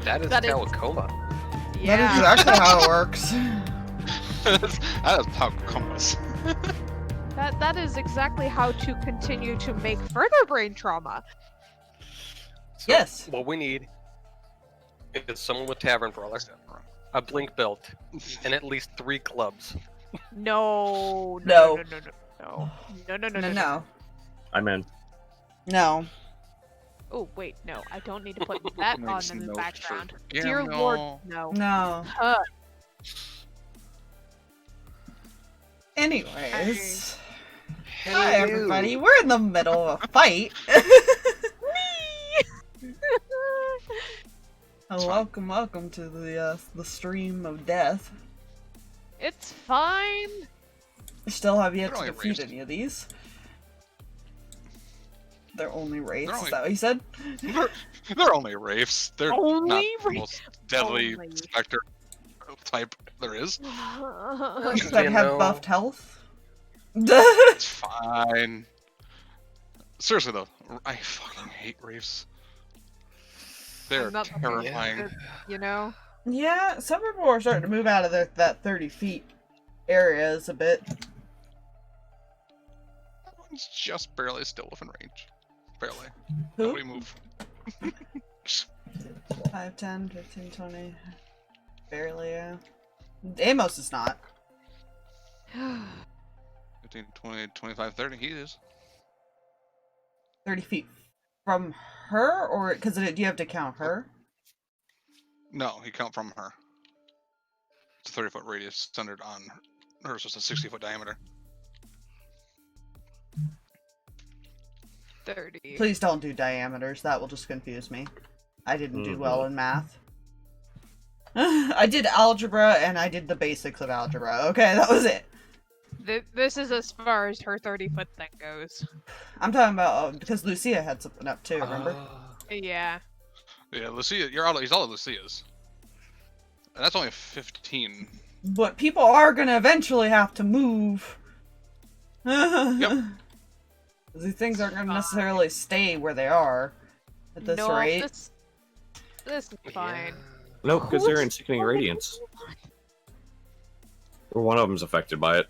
That is Tawakoma. Yeah. That is exactly how it works. That is how comas. That is exactly how to continue to make further brain trauma. So Yes. What we need is someone with Tavern Brawler, a Blink belt, and at least 3 clubs. No. No. No. I'm in. No. Oh wait, no. I don't need to put that on Makes in the no background. sense. Yeah, Dear no. Lord, no. No. Uh, Anyways. Hi everybody, we're in the middle of a fight. Welcome to the stream of death. It's fine. Still have yet They're to only defeat raised. any of these. They're only wraiths, They're only- is that what you said? They're only wraiths. They're Only not the wraiths. most deadly Only. specter type there is. That You have know- buffed health. It's fine. Seriously though, I fucking hate wraiths. They're I'm not- terrifying. You know? Yeah, some people are starting to move out of that 30 feet areas a bit. That one's just barely still within range. Barely. Who? Nobody move. 5, 10, 15, 20. Barely, yeah. Amos is not. 15, 20, 25, 30, he is. 30 feet from her, or because do you have to count her? No, he count from her. It's a 30-foot radius centered on hers, was a 60-foot diameter. 30. Please don't do diameters. That will just confuse me. I didn't do well in math. I did algebra and I did the basics of algebra. Okay, that was it. This is as far as her 30-foot thing goes. I'm talking about because Lucia had something up too. Remember? Yeah. Yeah, Lucia, he's all of Lucia's. And that's only 15. But people are gonna eventually have to move. Yep. These things aren't gonna necessarily stay where they are at this no, rate. this is fine. No, because they're in Sickening Radiance. Or one of them's affected by it.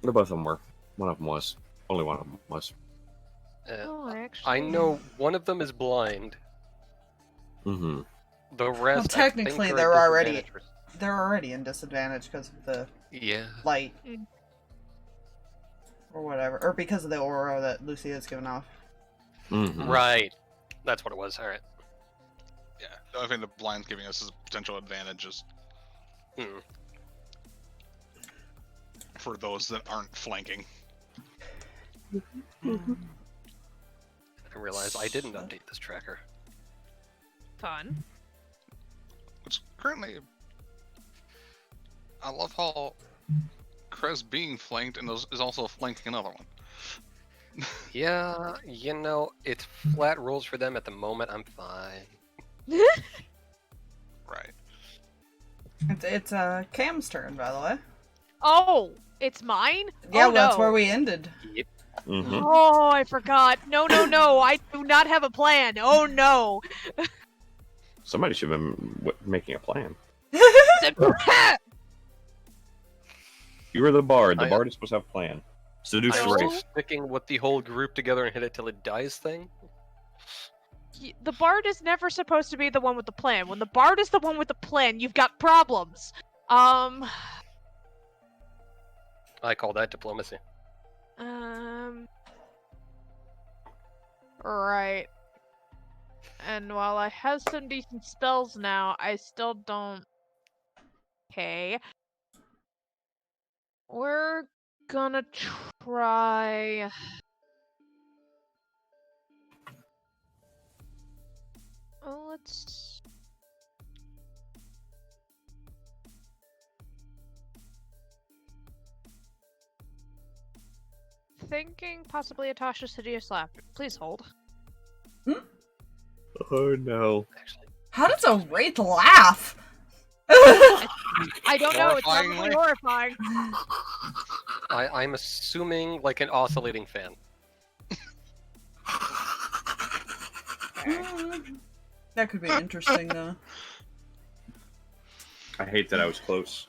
Or both of them were. One of them was. Only one of them was. Oh, actually. I know one of them is blind. Mm-hmm. The rest, Well, I technically, think, are they're at already- disadvantage They're already in disadvantage because of the Yeah. light. Mm. Or whatever. Or because of the aura that Lucia's given off. Mm-hmm. Right. That's what it was. Alright. Yeah, the only thing the blind's giving us is potential advantages for those that aren't flanking. I realized I didn't update this tracker. Fun. Which currently, I love how Kreh's being flanked and is also flanking another one. Yeah, you know, it's flat rules for them at the moment. I'm fine. Right. It's Cam's turn, by the way. Oh, it's mine? Yeah, oh, that's no. where we ended. Yep. Mm-hmm. Oh, I forgot. No, I do not have a plan. Oh, no. Somebody should have been making a plan. You were the bard. The bard is supposed to have a plan. Seduce I'm the still race. sticking with the whole group together and hit it till it dies thing. The bard is never supposed to be the one with the plan. When the bard is the one with the plan, you've got problems. I call that diplomacy. Right. And while I have some decent spells now, I still don't... Okay. We're gonna try... Oh, let's... Thinking possibly a Tasha's hideous laughter. Please hold. Oh no. Actually, How does a wraith laugh? I don't know, it's Horrifyingly. probably horrifying. I'm assuming like an oscillating fan. That could be interesting, though. I hate that I was close.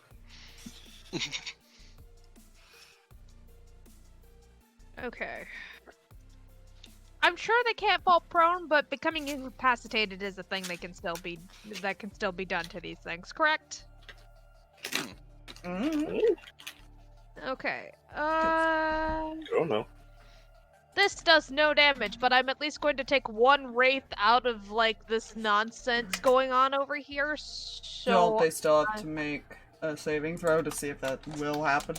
Okay. I'm sure they can't fall prone, but becoming incapacitated is a thing that can still be done to these things, correct? Mm-hmm. Okay. I don't know. This does no damage, but I'm at least going to take one wraith out of like this nonsense going on over here. So They still have to make a saving throw to see if that will happen.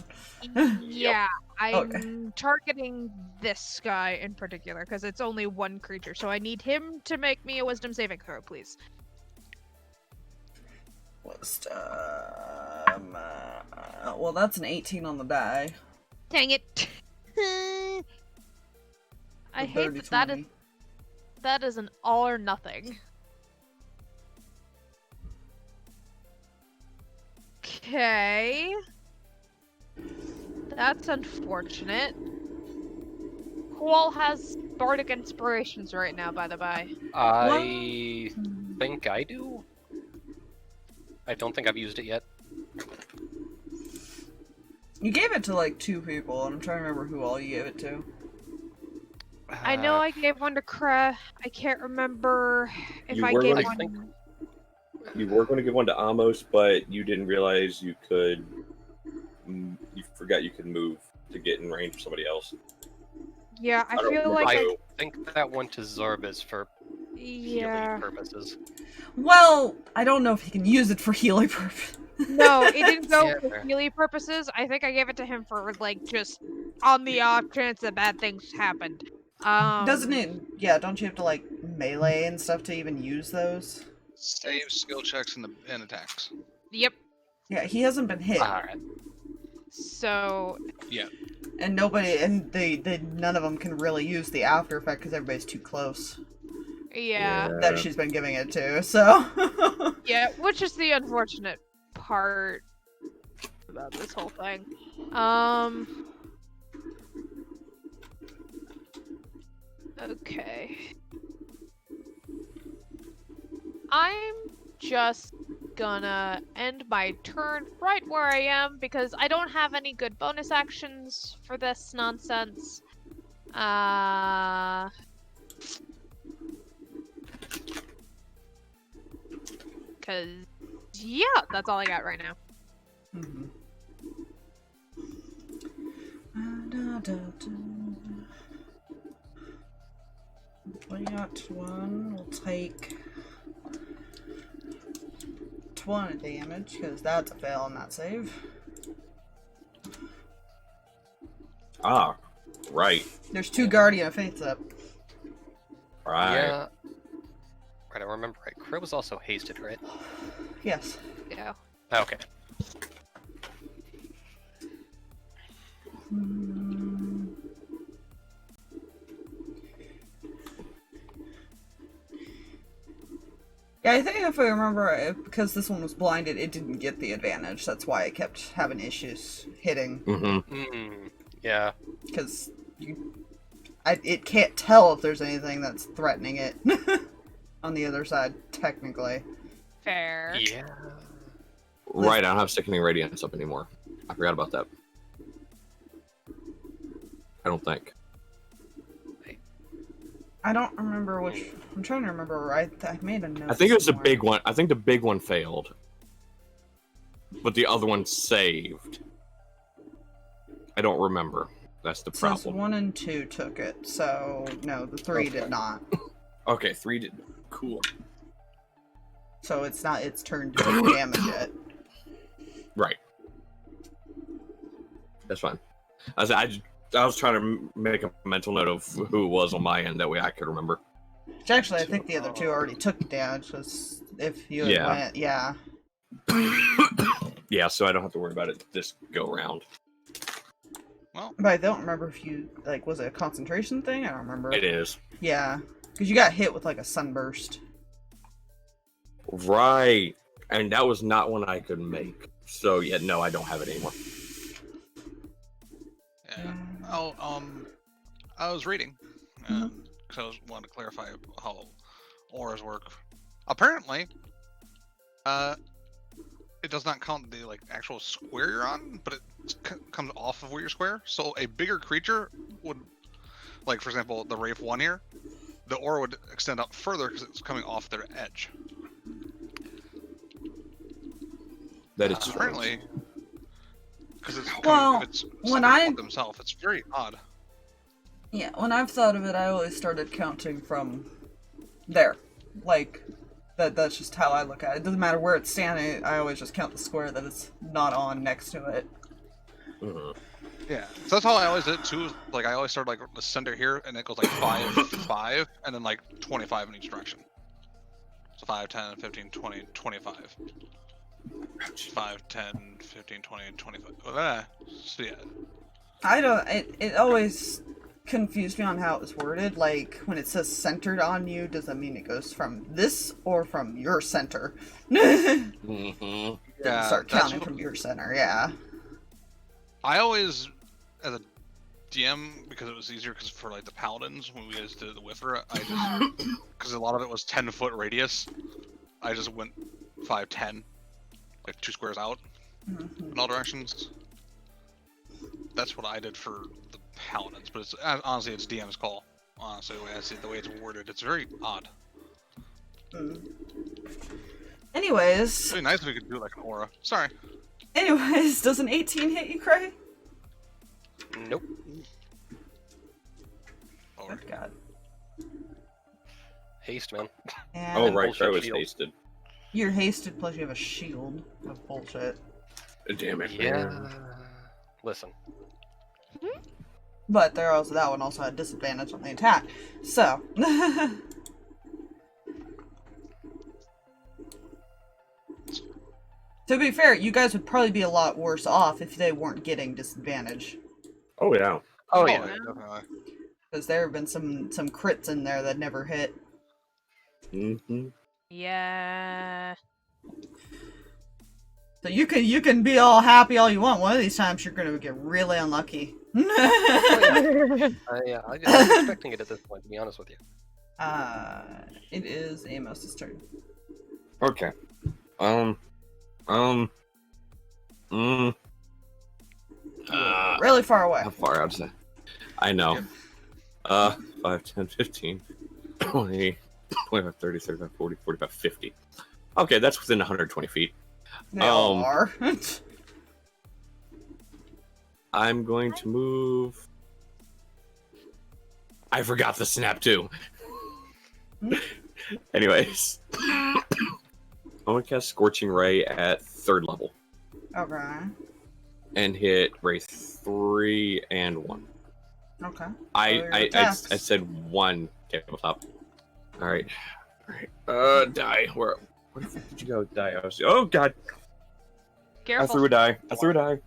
yeah, I'm Okay. targeting this guy in particular because it's only one creature. So I need him to make me a wisdom saving throw, please. Wisdom. Well, that's an 18 on the die. Dang it! I A hate 30, that 20. that is an all or nothing. Okay. That's unfortunate. Who all has bardic inspirations right now, by the by? I think I do. I don't think I've used it yet. You gave it to like 2 people, and I'm trying to remember who all you gave it to. I know I gave one to Kreh. I can't remember if You I were gave gonna- one. You were going to give one to Amos, but you didn't realize you could. You forgot you could move to get in range of somebody else. Yeah, I don't feel remember like who. I think that went to Zorbis for yeah. healing purposes. Well, I don't know if he can use it for healing purposes. No, it didn't go Yeah. for melee purposes. I think I gave it to him for like just on the off chance that bad things happened. Doesn't it? Yeah, don't you have to like melee and stuff to even use those? Save skill checks and attacks. Yep. Yeah, he hasn't been hit, Alright. So and none of them can really use the after effect because everybody's too close. yeah. That she's been giving it to, so. Yeah, which is the unfortunate part about this whole thing. Okay. I'm just gonna end my turn right where I am because I don't have any good bonus actions for this nonsense. Cause yeah, that's all I got right now. Mhm. We got one. We'll take 20 damage because that's a fail on that save. Ah, right. There's 2 Guardian of Fates up. Right. Yeah. Right, I remember right. Kreh was also hasted, right? Yes. Yeah. Okay. Yeah, I think if I remember, because this one was blinded, it didn't get the advantage. That's why I kept having issues hitting. Mm-hmm. Yeah. Because it can't tell if there's anything that's threatening it on the other side, technically. Fair. Yeah. Right, I don't have Sickening Radiance up anymore. I forgot about that. I don't think. I don't remember which. I'm trying to remember. I made a note. I think it was the somewhere. big one. I think the big one failed. But the other one saved. I don't remember. That's the It says problem. 1 and 2 took it, so no, the 3 did Okay. not. Okay, 3 did. Cool. So it's not its turn to do damage yet. Right. That's fine. I was trying to make a mental note of who it was on my end, that way I could remember. Which actually, I think the other 2 already took damage, because if you had Yeah. went, yeah. Yeah, so I don't have to worry about it this go round. Well, But I don't remember if you, like, was it a concentration thing? I don't remember. It is. Yeah, because you got hit with, like, a sunburst. Right. And that was not one I could make. So, yeah, no, I don't have it anymore. yeah. Oh, I was reading, because I wanted to clarify how auras work Apparently, it does not count the like actual square you're on, but it comes off of where you're square. So a bigger creature would, like for example, the Wraith 1 here, the aura would extend out further because it's coming off their edge. That is true. Apparently, because it's coming, Well, if it's when centered I- on themselves, it's very odd. Yeah, when I've thought of it, I always started counting from there. Like, that's just how I look at it. It doesn't matter where it's standing, I always just count the square that it's not on next to it. Mhm. Yeah, so that's how I always did it too. Like I always started like the center here, and it goes like 5, 5, and then like 25 in each direction. So 5, 10, 15, 20, 25. 5, 10, 15, 20, 25. So yeah. I don't, it always confused me on how it was worded. Like, when it says centered on you, does that mean it goes from this or from your center? Mhm. Yeah, Start that's counting what- from your center, yeah. I always, as a DM, because it was easier, because for like the paladins when we guys did the Wither, I just because a lot of it was 10-foot radius, I just went 5, 10, like 2 squares out in all directions. That's what I did for the paladins, but it's honestly it's DM's call. Honestly, the way I see it, the way it's worded, it's very odd. Anyways, It'd be nice if we could do it like an aura. Sorry. does an 18 hit you, Kreh? Nope. Aura. Good God. Haste, man. And Oh, right, bullshit Kreh was shield. hasted. you're hasted, plus you have a shield of bullshit. Damn it. Yeah. man. Listen. But that one also had disadvantage on the attack. So. To be fair, you guys would probably be a lot worse off if they weren't getting disadvantage. Oh, yeah. Oh, Oh, yeah. yeah, definitely. Because there have been some crits in there that never hit. Mm-hmm. Yeah. So you can be all happy all you want. One of these times you're gonna get really unlucky. Yeah, I was expecting it at this point, to be honest with you. It is Amos' turn. Okay. Really far away. How far out is that? I know. 5, 10, 15, 20, 25, 30, 35, 40, 45, 50. Okay, that's within 120 feet. They all are. I'm going to move. I forgot the snap too. Anyways, I'm gonna cast Scorching Ray at 3rd level Okay. and hit Wraith 3 and 1. Okay. I attacks. said 1 tabletop. All right. Die. Where the fuck did you go? Die. Oh god. I Careful. threw a die.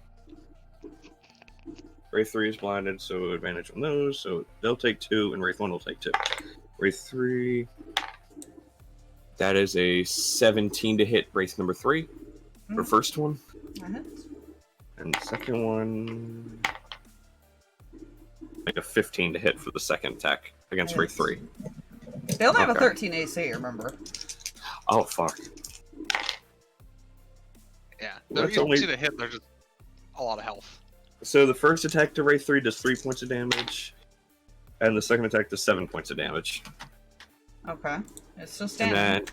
Wraith 3 is blinded, so advantage on those. So they'll take 2, and Wraith 1 will take 2. Wraith 3. That is a 17 to hit Wraith number 3. For first one. That hits. And the second one. Like a 15 to hit for the second attack against Wraith 3. They only have a Okay. 13 AC, remember? Oh, fuck. Yeah, Well, they're that's only- easy to hit. They're just a lot of health. So the first attack to Wraith 3 does 3 points of damage. And the second attack does 7 points of damage. Okay. It's still And standing. then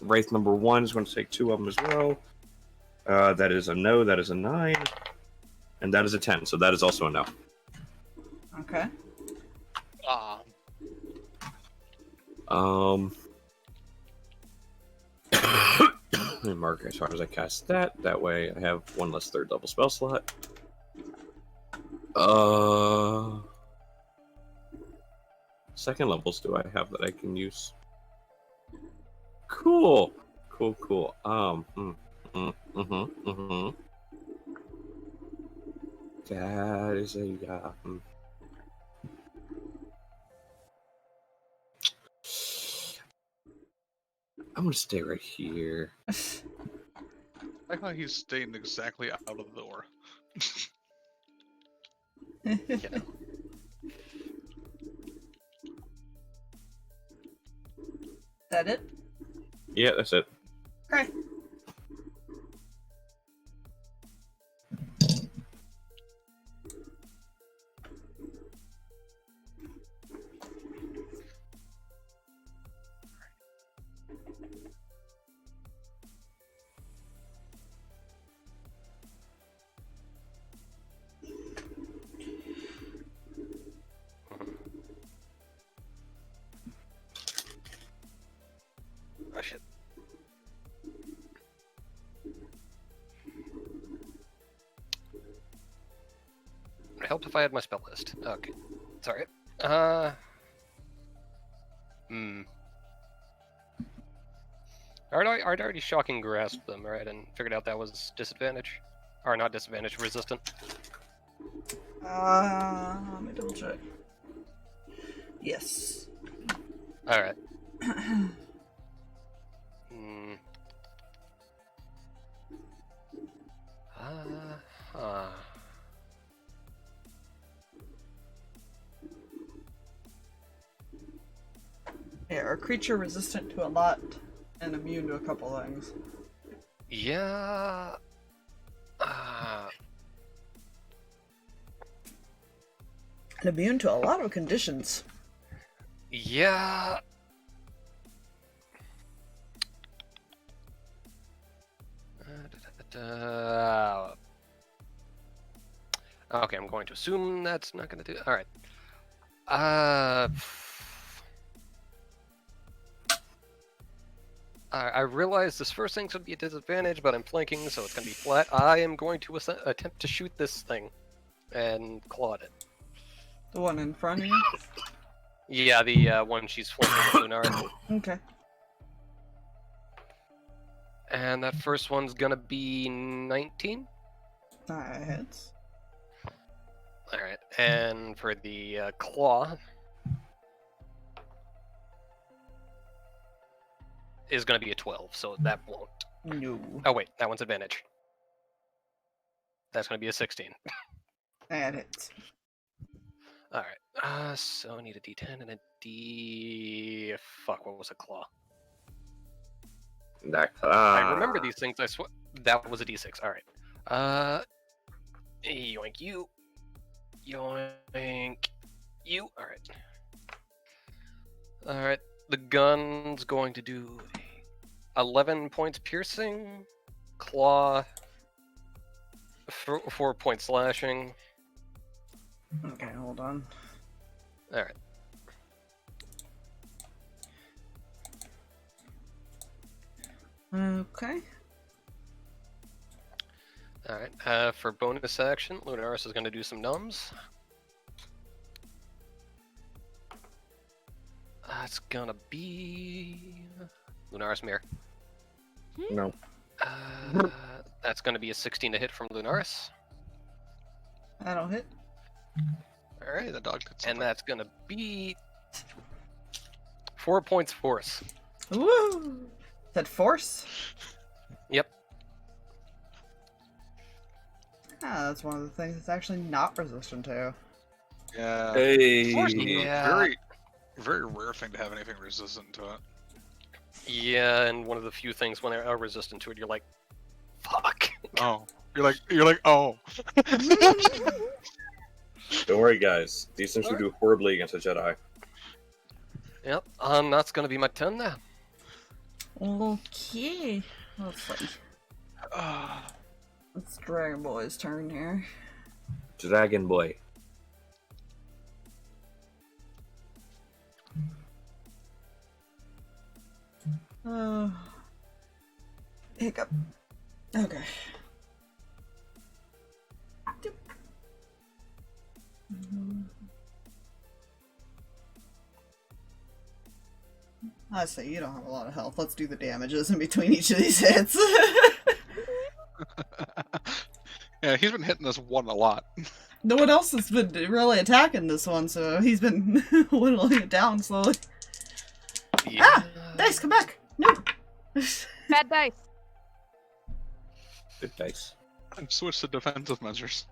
Wraith number 1 is going to take 2 of them as well. That is a no, that is a 9. And that is a 10, so that is also a no. Okay. Let me mark as far as I cast that. That way I have 1 less 3rd level spell slot. Second levels do I have that I can use? Cool. That is a I'm gonna stay right here. I like how he's staying exactly out of the door. Yeah. That it? Yeah, that's it. Okay. Oh shit. It helped if I had my spell list. Okay. Sorry. I'd already shocking grasped them, right, and figured out that was disadvantage. Or not disadvantage, resistant. Let me double check. Yes. Alright. Hmm. Huh. Yeah, are creature resistant to a lot and immune to a couple things. Yeah. And immune to a lot of conditions. Yeah. Okay, I'm going to assume that's not going to do. All right. I realize this first thing's going to be a disadvantage, but I'm flanking, so it's going to be flat. I am going to attempt to shoot this thing and claw at it. The one in front of you? Yeah, the one she's flanking with Lunar. Okay. And that first one's going to be 19. That hits. Alright, and for the claw is going to be a 12, so that won't. No. Oh wait, that one's advantage. That's going to be a 16. That hits. Alright, so I need a d10 and a d... Fuck, what was a claw? That I remember these things, I swear. That was a d6, alright. Yoink you. Yoink you. Alright. Alright, the gun's going to do 11 points piercing, claw, 4 points slashing. Okay, hold on. Alright. Okay. Alright, for bonus action, Lunaris is going to do some numbs. It's gonna be... Lunaris Mirror. No. That's gonna be a 16 to hit from Lunaris. That'll hit. Hey, the dog did something. And that's gonna be 4 points force. Woo! That force? Yep. Ah, that's one of the things it's actually not resistant to. Yeah. Hey. Force is a Yeah. very, very rare thing to have anything resistant to it. Yeah, and one of the few things when they're resistant to it, you're like, fuck. Oh, you're like, oh. Don't worry, guys. These things will do horribly against a Jedi. Yep, that's gonna be my turn now. Okay. Let's see. It's Dragon Boy's turn here. Dragon Boy. Hiccup. Okay. Doop. I say you don't have a lot of health. Let's do the damages in between each of these hits. Yeah, he's been hitting this one a lot. No one else has been really attacking this one, so he's been whittling it down slowly. Yeah. Ah! Dice, come back! No! Bad dice. Good dice. And switch to defensive measures.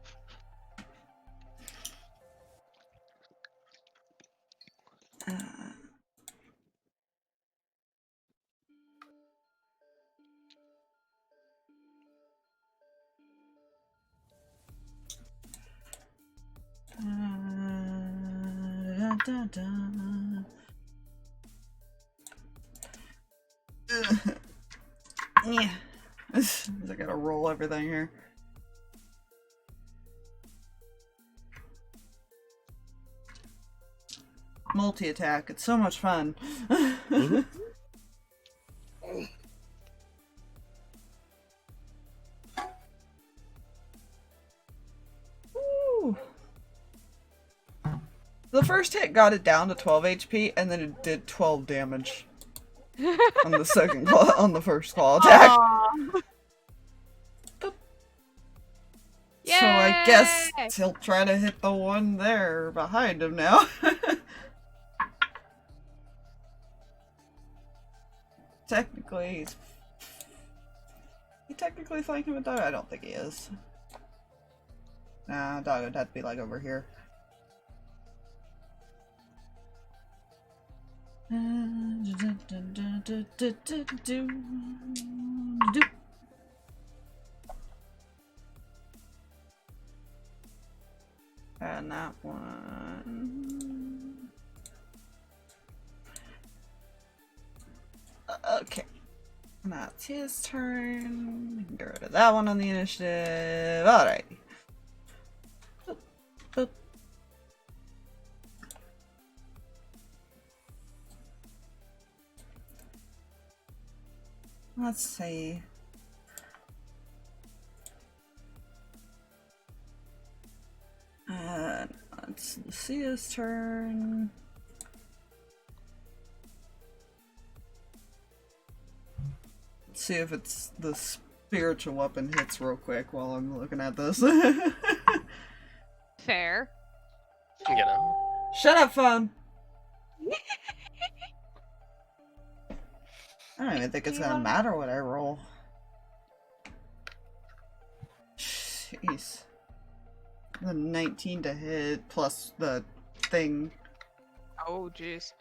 da, da. Yeah. I gotta roll everything here. Multi-attack, it's so much fun. Mhm. Ooh. The first hit got it down to 12 HP, and then it did 12 damage on the second claw, on the first claw attack. Aw. So I guess Yay! he'll try to hit the one there behind him now. Technically, he technically flanking with dog? I don't think he is. Nah, dog would have to be like over here. And that one. Okay. That's his turn. Get rid of that one on the initiative. Alright. Boop, boop. Let's see. It's Lucia's turn. Let's see if it's the spiritual weapon hits real quick while I'm looking at this. Fair. You know. Shut up, phone! I don't even think it's gonna matter what I roll. Jeez. The 19 to hit plus the thing. Oh, jeez.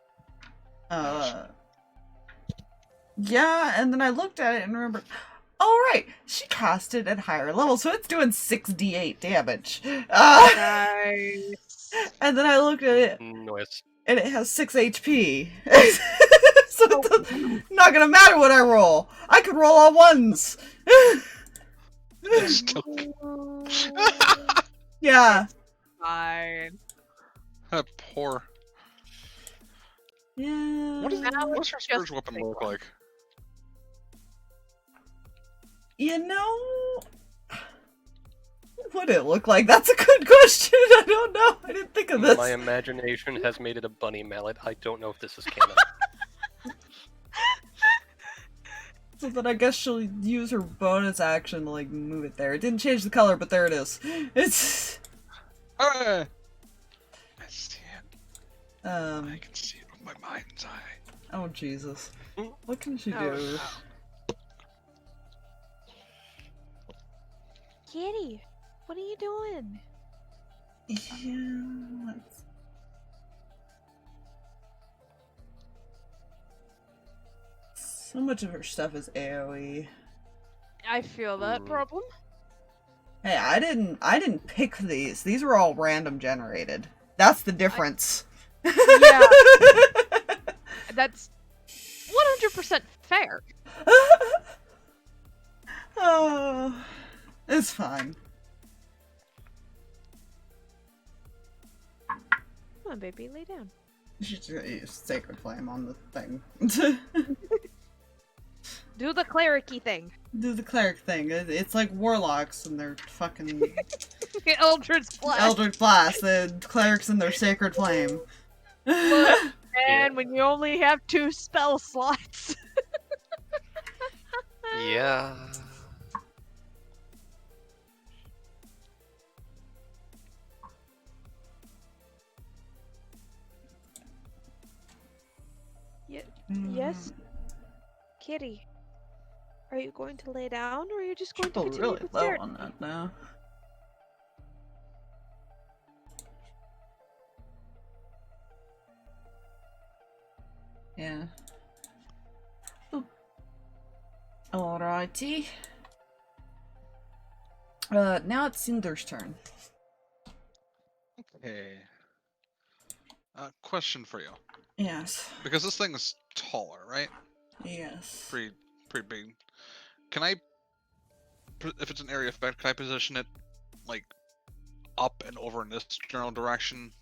Yeah, and then I looked at it and remembered, oh right, she cast it at higher level, so it's doing 6d8 damage. Nice. And then I looked at it, Noise. and it has 6 HP. So it's not gonna matter what I roll. I could roll all ones. It's still Yeah. Fine. that poor. Yeah. What's Now her it's spiritual just weapon big look one. like? You know, what would it look like? That's a good question. I don't know. I didn't think of this. My imagination has made it a bunny mallet. I don't know if this is canon. So then I guess she'll use her bonus action to like move it there. It didn't change the color, but there it is. It's I see it. um. I can see it with my mind's eye. Oh Jesus! What can she do? Kitty, what are you doing? Yeah. Let's... So much of her stuff is AOE. I feel that problem. Hey, I didn't pick these. These were all random generated. That's the difference. Yeah. That's 100% fair. Oh, it's fine. Come on, baby, lay down. You should just use Sacred Flame on the thing. Do the cleric-y thing. Do the cleric thing. It's like warlocks and their fucking Eldritch Blast. Eldritch Blast. The clerics and their Sacred Flame. Look, and when you only have 2 spell slots. Yeah. Yes, Kitty. Are you going to lay down, or are you just going to People continue really to low stare? on that now. Yeah. Oop. Alrighty. Now it's Cinder's turn. Okay. Question for you, Yes. because this thing is taller, right? Yes. Pretty big. Can I, if it's an area effect, can I position it like up and over in this general direction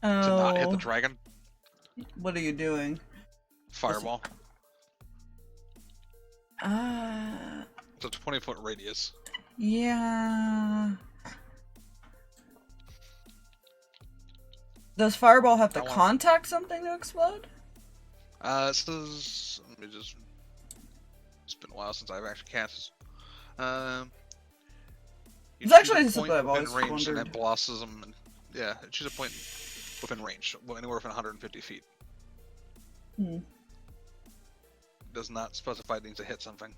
to not hit the Oh, dragon? what are you doing? Fireball. Uh, It's a 20-foot radius. yeah. Does Fireball have to I want- contact something to explode? It says, let me just. It's been a while since I've actually cast this. You It's choose actually a something point I've within always range and wondered. it blossoms them. And, yeah, choose a point within range, anywhere within 150 feet. Hmm. It does not specify it needs to hit something.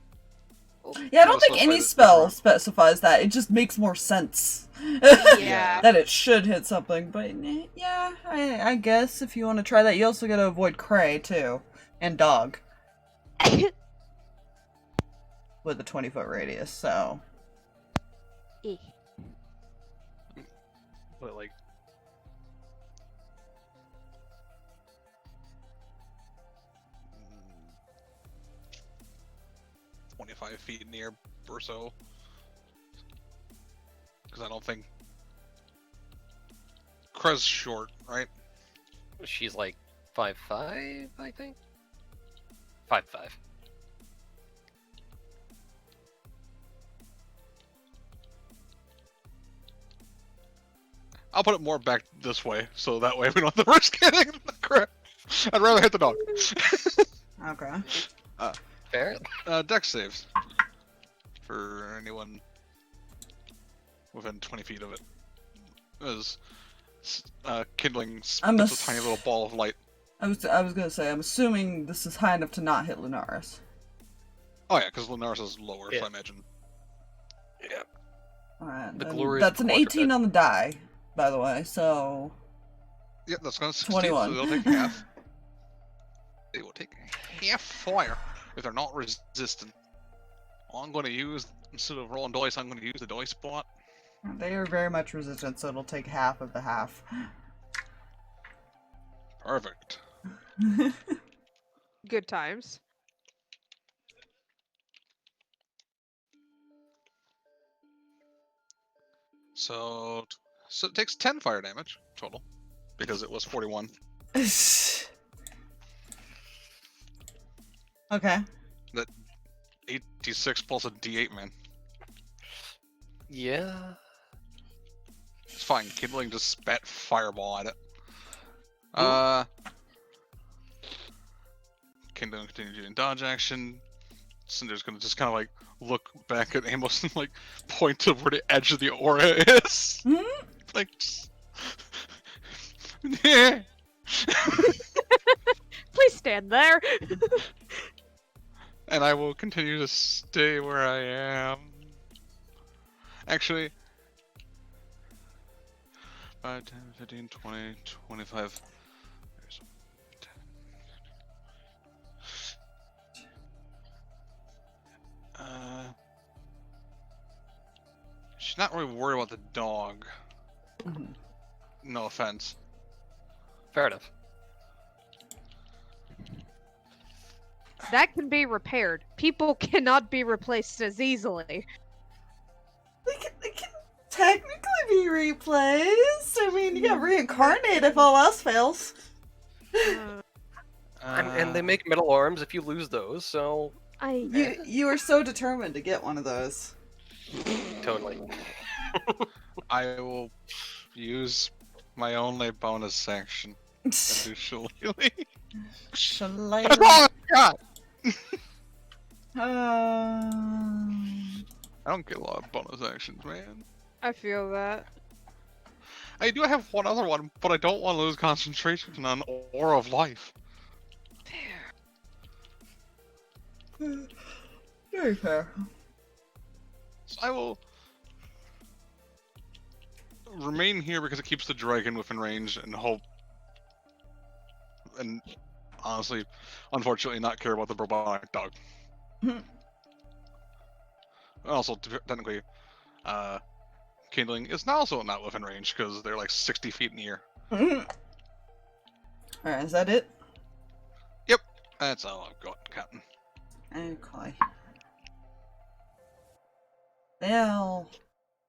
Yeah, I don't Just think specify any that- spell specifies that. It just makes more sense. Yeah. That it should hit something, but yeah, I guess if you want to try that, you also gotta avoid Kreh too, and dog with a 20-foot radius. So But like, mm, 25 feet in the air or so. Because I don't think Kreh's short, right? She's like 5'5", I think. 5'5". I'll put it more back this way, so that way we don't have to risk hitting the Kreh. I'd rather hit the dog. okay. Fair. Dex saves for anyone within 20 feet of it. As kindling I'm spits a tiny little ball of light. I was gonna say, I'm assuming this is high enough to not hit Lunaris. Oh yeah, because Lunaris is lower, so Yeah. I imagine. Yeah. Alright, The then glorious that's an 18 quadruped. on the die, by the way. So Yeah, that's gonna succeed, 21. so they'll take half. They will take half fire if they're not resistant. I'm gonna use, instead of rolling dice, I'm gonna use the dice spot. they are very much resistant, so it'll take half of the half. Perfect. Good times. So it takes 10 fire damage total, because it was 41. Okay. 86 plus a D8, man. Yeah. It's fine. Kindling just spat fireball at it. Kindling continues using dodge action. Cinder's gonna just kind of like look back at Amos and like point to where the edge of the aura is. Hmm? Like, yeah. Please stand there. And I will continue to stay where I am. Actually, 5, 10, 15, 20, 25. There's 10. She's not really worried about the dog. Mhm. No offense. Fair enough. That can be repaired. People cannot be replaced as easily. They can technically be replaced. I mean, you got reincarnate if all else fails. And they make metal arms if you lose those, so You were so determined to get one of those. totally. I will use my only bonus action and do shillelagh. Shillelagh. Oh god! Uh, I don't get a lot of bonus actions, man. I feel that. I do have one other one, but I don't want to lose concentration on Aura of Life. very fair. So I will remain here because it keeps the dragon within range and hope. And honestly, unfortunately, not care about the robotic dog. Also, technically, kindling is now also not within range because they're like 60 feet in the air. Alright, is that it? Yep, that's all I've got, Captain. Okay. Well,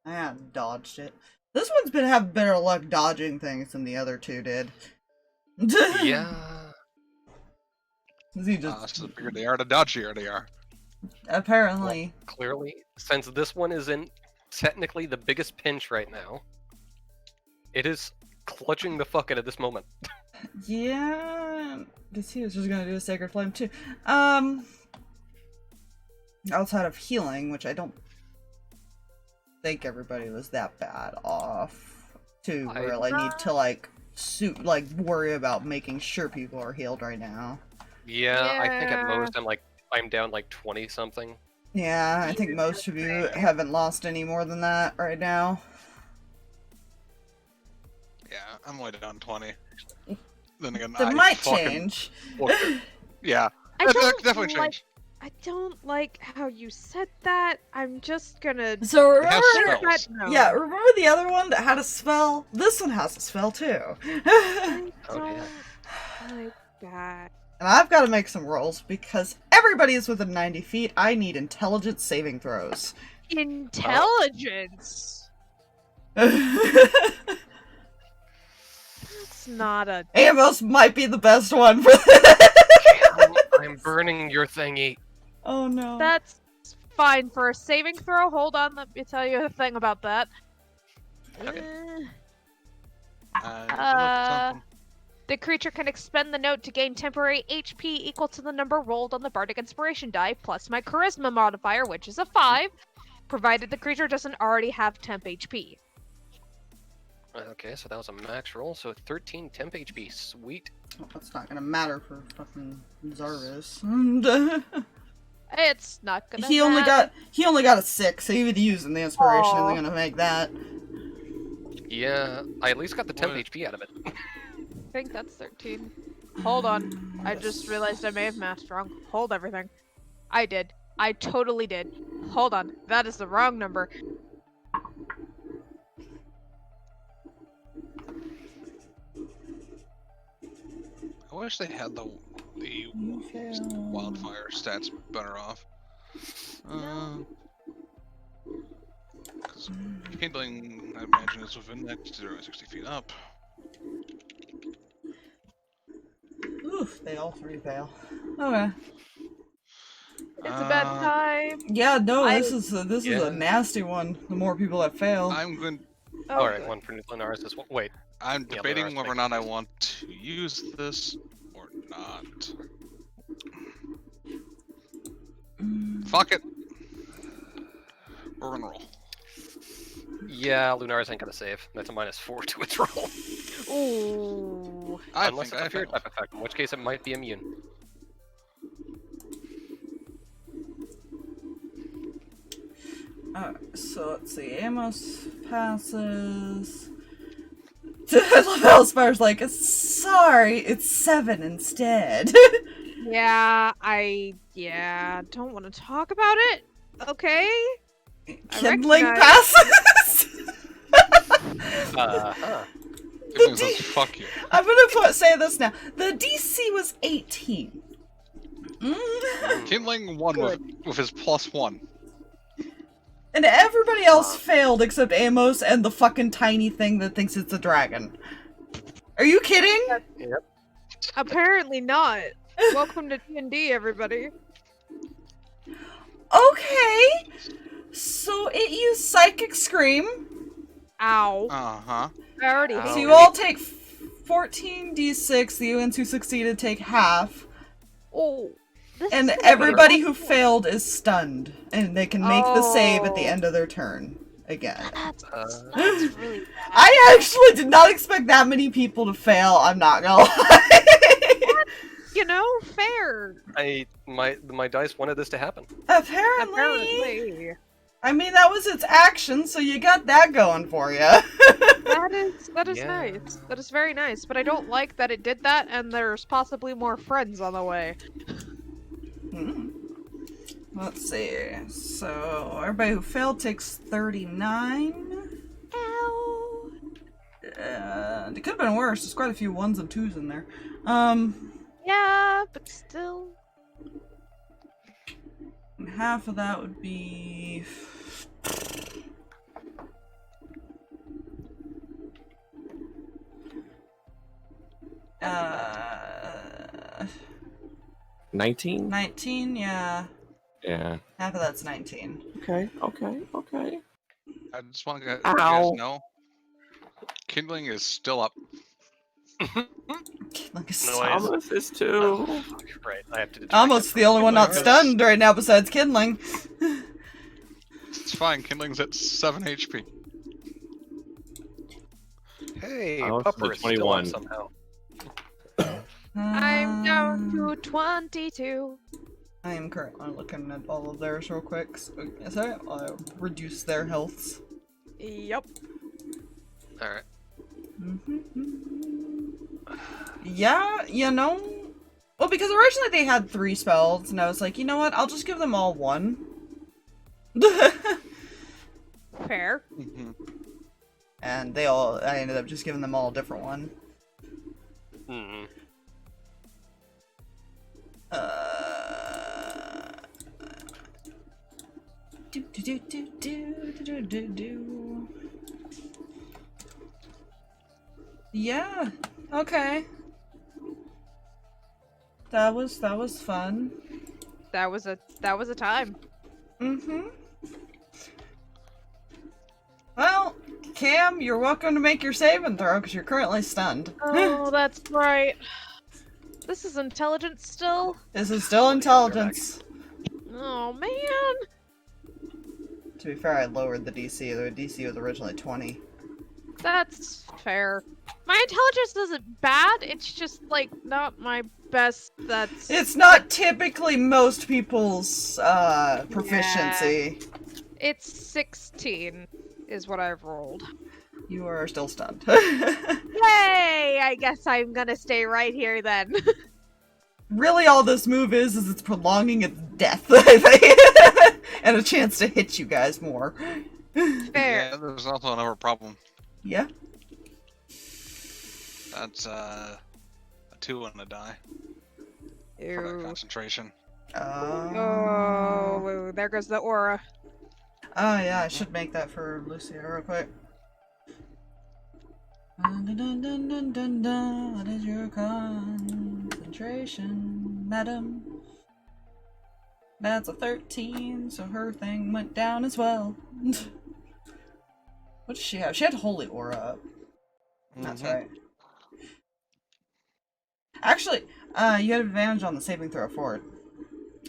I dodged it. This one's been having better luck dodging things than the other two did. Yeah. He just So the bigger they are, the dodgier they are. apparently. Well, clearly, since this one is in technically the biggest pinch right now, it is clutching the fuck out of this moment. Yeah, guess he was just gonna do a Sacred Flame too. Outside of healing, which I don't think everybody was that bad off, to where I need to like worry about making sure people are healed right now. Yeah, I think at most I'm down like 20 something. Yeah, I think most of you haven't lost any more than that right now. Yeah, I'm only down 20. Then again, That I might fucking change. Yeah, I that don't definitely like. changed. I don't like how you said that. I'm just gonna. So It has remember, spells. No. yeah, remember the other one that had a spell? This one has a spell too. I Oh, don't damn. like that. And I've got to make some rolls because everybody is within 90 feet. I need intelligence saving throws. Intelligence. It's not a. Amos might be the best one for this. I'm burning your thingy. Oh no. That's fine for a saving throw. Hold on, let me tell you a thing about that. Okay. Uh, The creature can expend the note to gain temporary HP equal to the number rolled on the Bardic Inspiration die, plus my Charisma modifier, which is a 5, provided the creature doesn't already have temp HP. Okay, so that was a max roll, so 13 temp HP. Sweet. Well, that's not gonna matter for fucking Zarvis. It's not gonna he only matter. got a 6, so even using the inspiration Aw. isn't gonna make that. Yeah, I at least got the temp What? HP out of it. I think that's 13. Hold on. I just realized I may have mathed wrong. Hold everything. I did. I totally did. Hold on. That is the wrong number. I wish they had the wildfire stats better off. Because kindling, I imagine, is within that 0 to 60 feet up. Oof, they all three fail. Okay. It's a bad time. Yeah, no, I- this is a Yeah. nasty one. The more people that fail. I'm going. Oh, Alright, good. one for Lunaris is one. Wait. I'm Yeah, debating Lunaris whether or makes not I sense. want to use this or not. Fuck it. We're gonna roll. Yeah, Lunaris ain't gonna save. That's a -4 to its roll. Ooh. I Unless think it's I a fear failed. type effect, in which case it might be immune. So let's see. Amos passes. I love how Spire's like, sorry, it's 7 instead. Yeah, don't want to talk about it. Okay. Kindling recognize- passes. Uh-huh. Kindling says, fuck you. I'm gonna say this now. The DC was 18. Kindling won with his +1. And everybody else failed except Amos and the fucking tiny thing that thinks it's a dragon. Are you kidding? Yep. Apparently not. Welcome to D&D, everybody. Okay. So it used Psychic Scream. Ow. Uh-huh. I already Ow. hate So you it. all take 14d6. The ones who succeeded take half. Oh. This And is gonna be everybody rough. who failed is stunned. And they can make the save at the end of their turn. Again. That's Uh, really bad. I actually did not expect that many people to fail, I'm not gonna lie. You know, fair. My dice wanted this to happen. Apparently. I mean, that was its action, so you got that going for you. That is Yeah. nice. That is very nice. But I don't like that it did that, and there's possibly more friends on the way. Let's see. So, everybody who failed takes 39. Ow. It could have been worse. There's quite a few 1s and 2s in there. Yeah, but still. And half of that would be... 19? 19, yeah. Yeah. Half of that's 19. Okay. I just want to let you guys know, kindling is still up. Like a No, Amos is too. Right, I have to detract Almost that the only one not because- stunned right now besides Kindling. It's fine. Kindling's at 7 HP. Hey, Oh, it's Pupper is still 21. up somehow. I'm down to 22. I am currently looking at all of theirs real quick. So I'll reduce their healths. Yep. Alright. Yeah, you know. Well, because originally they had 3 spells, and I was like, you know what? I'll just give them all 1. Fair. And I ended up just giving them all a different one. Hmm. Yeah. Okay. That was fun. That was a time. Well, Cam, you're welcome to make your save and throw because you're currently stunned. Oh, that's right. This is intelligence still? This is still intelligence. Oh, man. To be fair, I lowered the DC. The DC was originally 20. That's fair. My intelligence isn't bad, it's just, like, not my best. It's not typically most people's proficiency. It's 16 is what I've rolled. You are still stunned. Yay! I guess I'm gonna stay right here then. Really, all this move is it's prolonging its death, I think. And a chance to hit you guys more. Fair. Yeah, there's also another problem. Yeah? That's a 2 and a die for that Ew. concentration. Oh, there goes the aura. Oh yeah, I should make that for Lucia real quick. Dun, dun, dun, dun, dun, dun. What is your concentration, madam? That's a 13, so her thing went down as well. What does she have? She had Holy Aura up. That's right. Actually, you had advantage on the saving throw for it.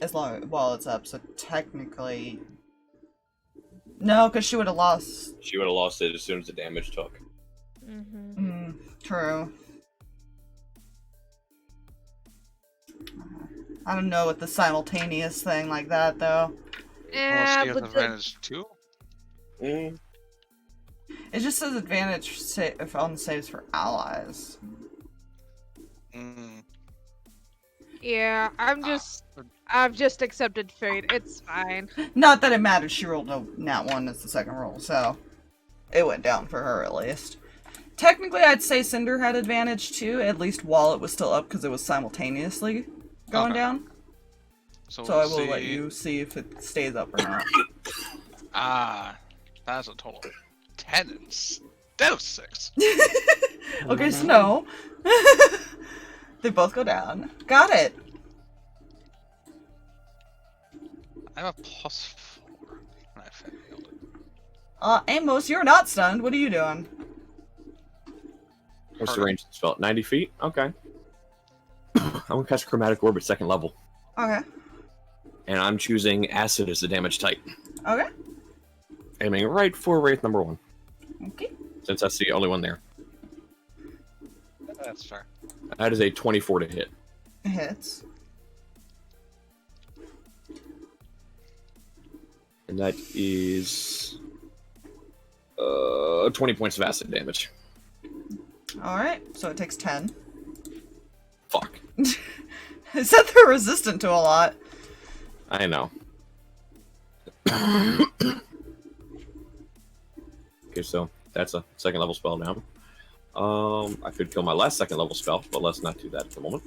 As long while it's up, so technically... No, because she would have lost... She would have lost it as soon as the damage took. True. I don't know with the simultaneous thing like that, though. Yeah, She has but advantage too? It just says advantage if on the saves for allies. yeah, I've just accepted fate. It's fine. Not that it matters, she rolled a nat 1 as the second roll, so it went down for her at least. Technically, I'd say Cinder had advantage too, at least while it was still up, because it was simultaneously going down. So I will let you see if it stays up or not. That's a total of 10 instead of 6. Okay, so no. They both go down. Got it. I have a +4. And I failed it. Amos, you're not stunned. What are you doing? What's the range of the spell? 90 feet? Okay. I'm gonna cast Chromatic Orb at 2nd level. Okay. And I'm choosing Acid as the damage type. Okay. Aiming right for Wraith number 1. Okay. Since that's the only one there. That's fair. That is a 24 to hit. It hits. And that is 20 points of acid damage. Alright, so it takes 10. Fuck. It said they're resistant to a lot. I know. Okay, so that's a 2nd level spell now. I could kill my last second level spell, but let's not do that at the moment.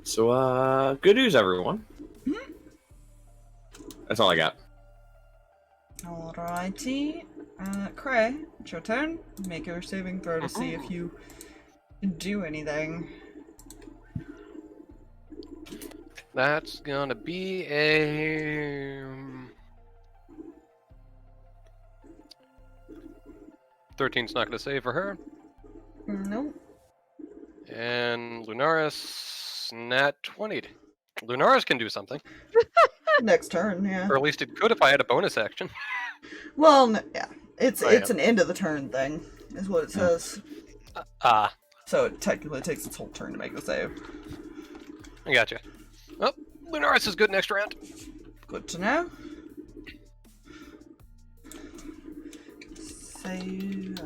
So, good news, everyone. Mhm. That's all I got. Alrighty. Kreh, it's your turn. Make your saving throw to see if you do anything. That's gonna be a 13's not gonna save for her. Nope. And Lunaris, nat 20'd. Lunaris can do something. Next turn, yeah. Or at least it could if I had a bonus action. Well, yeah. It's Oh, yeah. it's an end of the turn thing, is what it says. So it technically takes its whole turn to make the save. I gotcha. Well, Lunaris is good next round. Good to know. Save.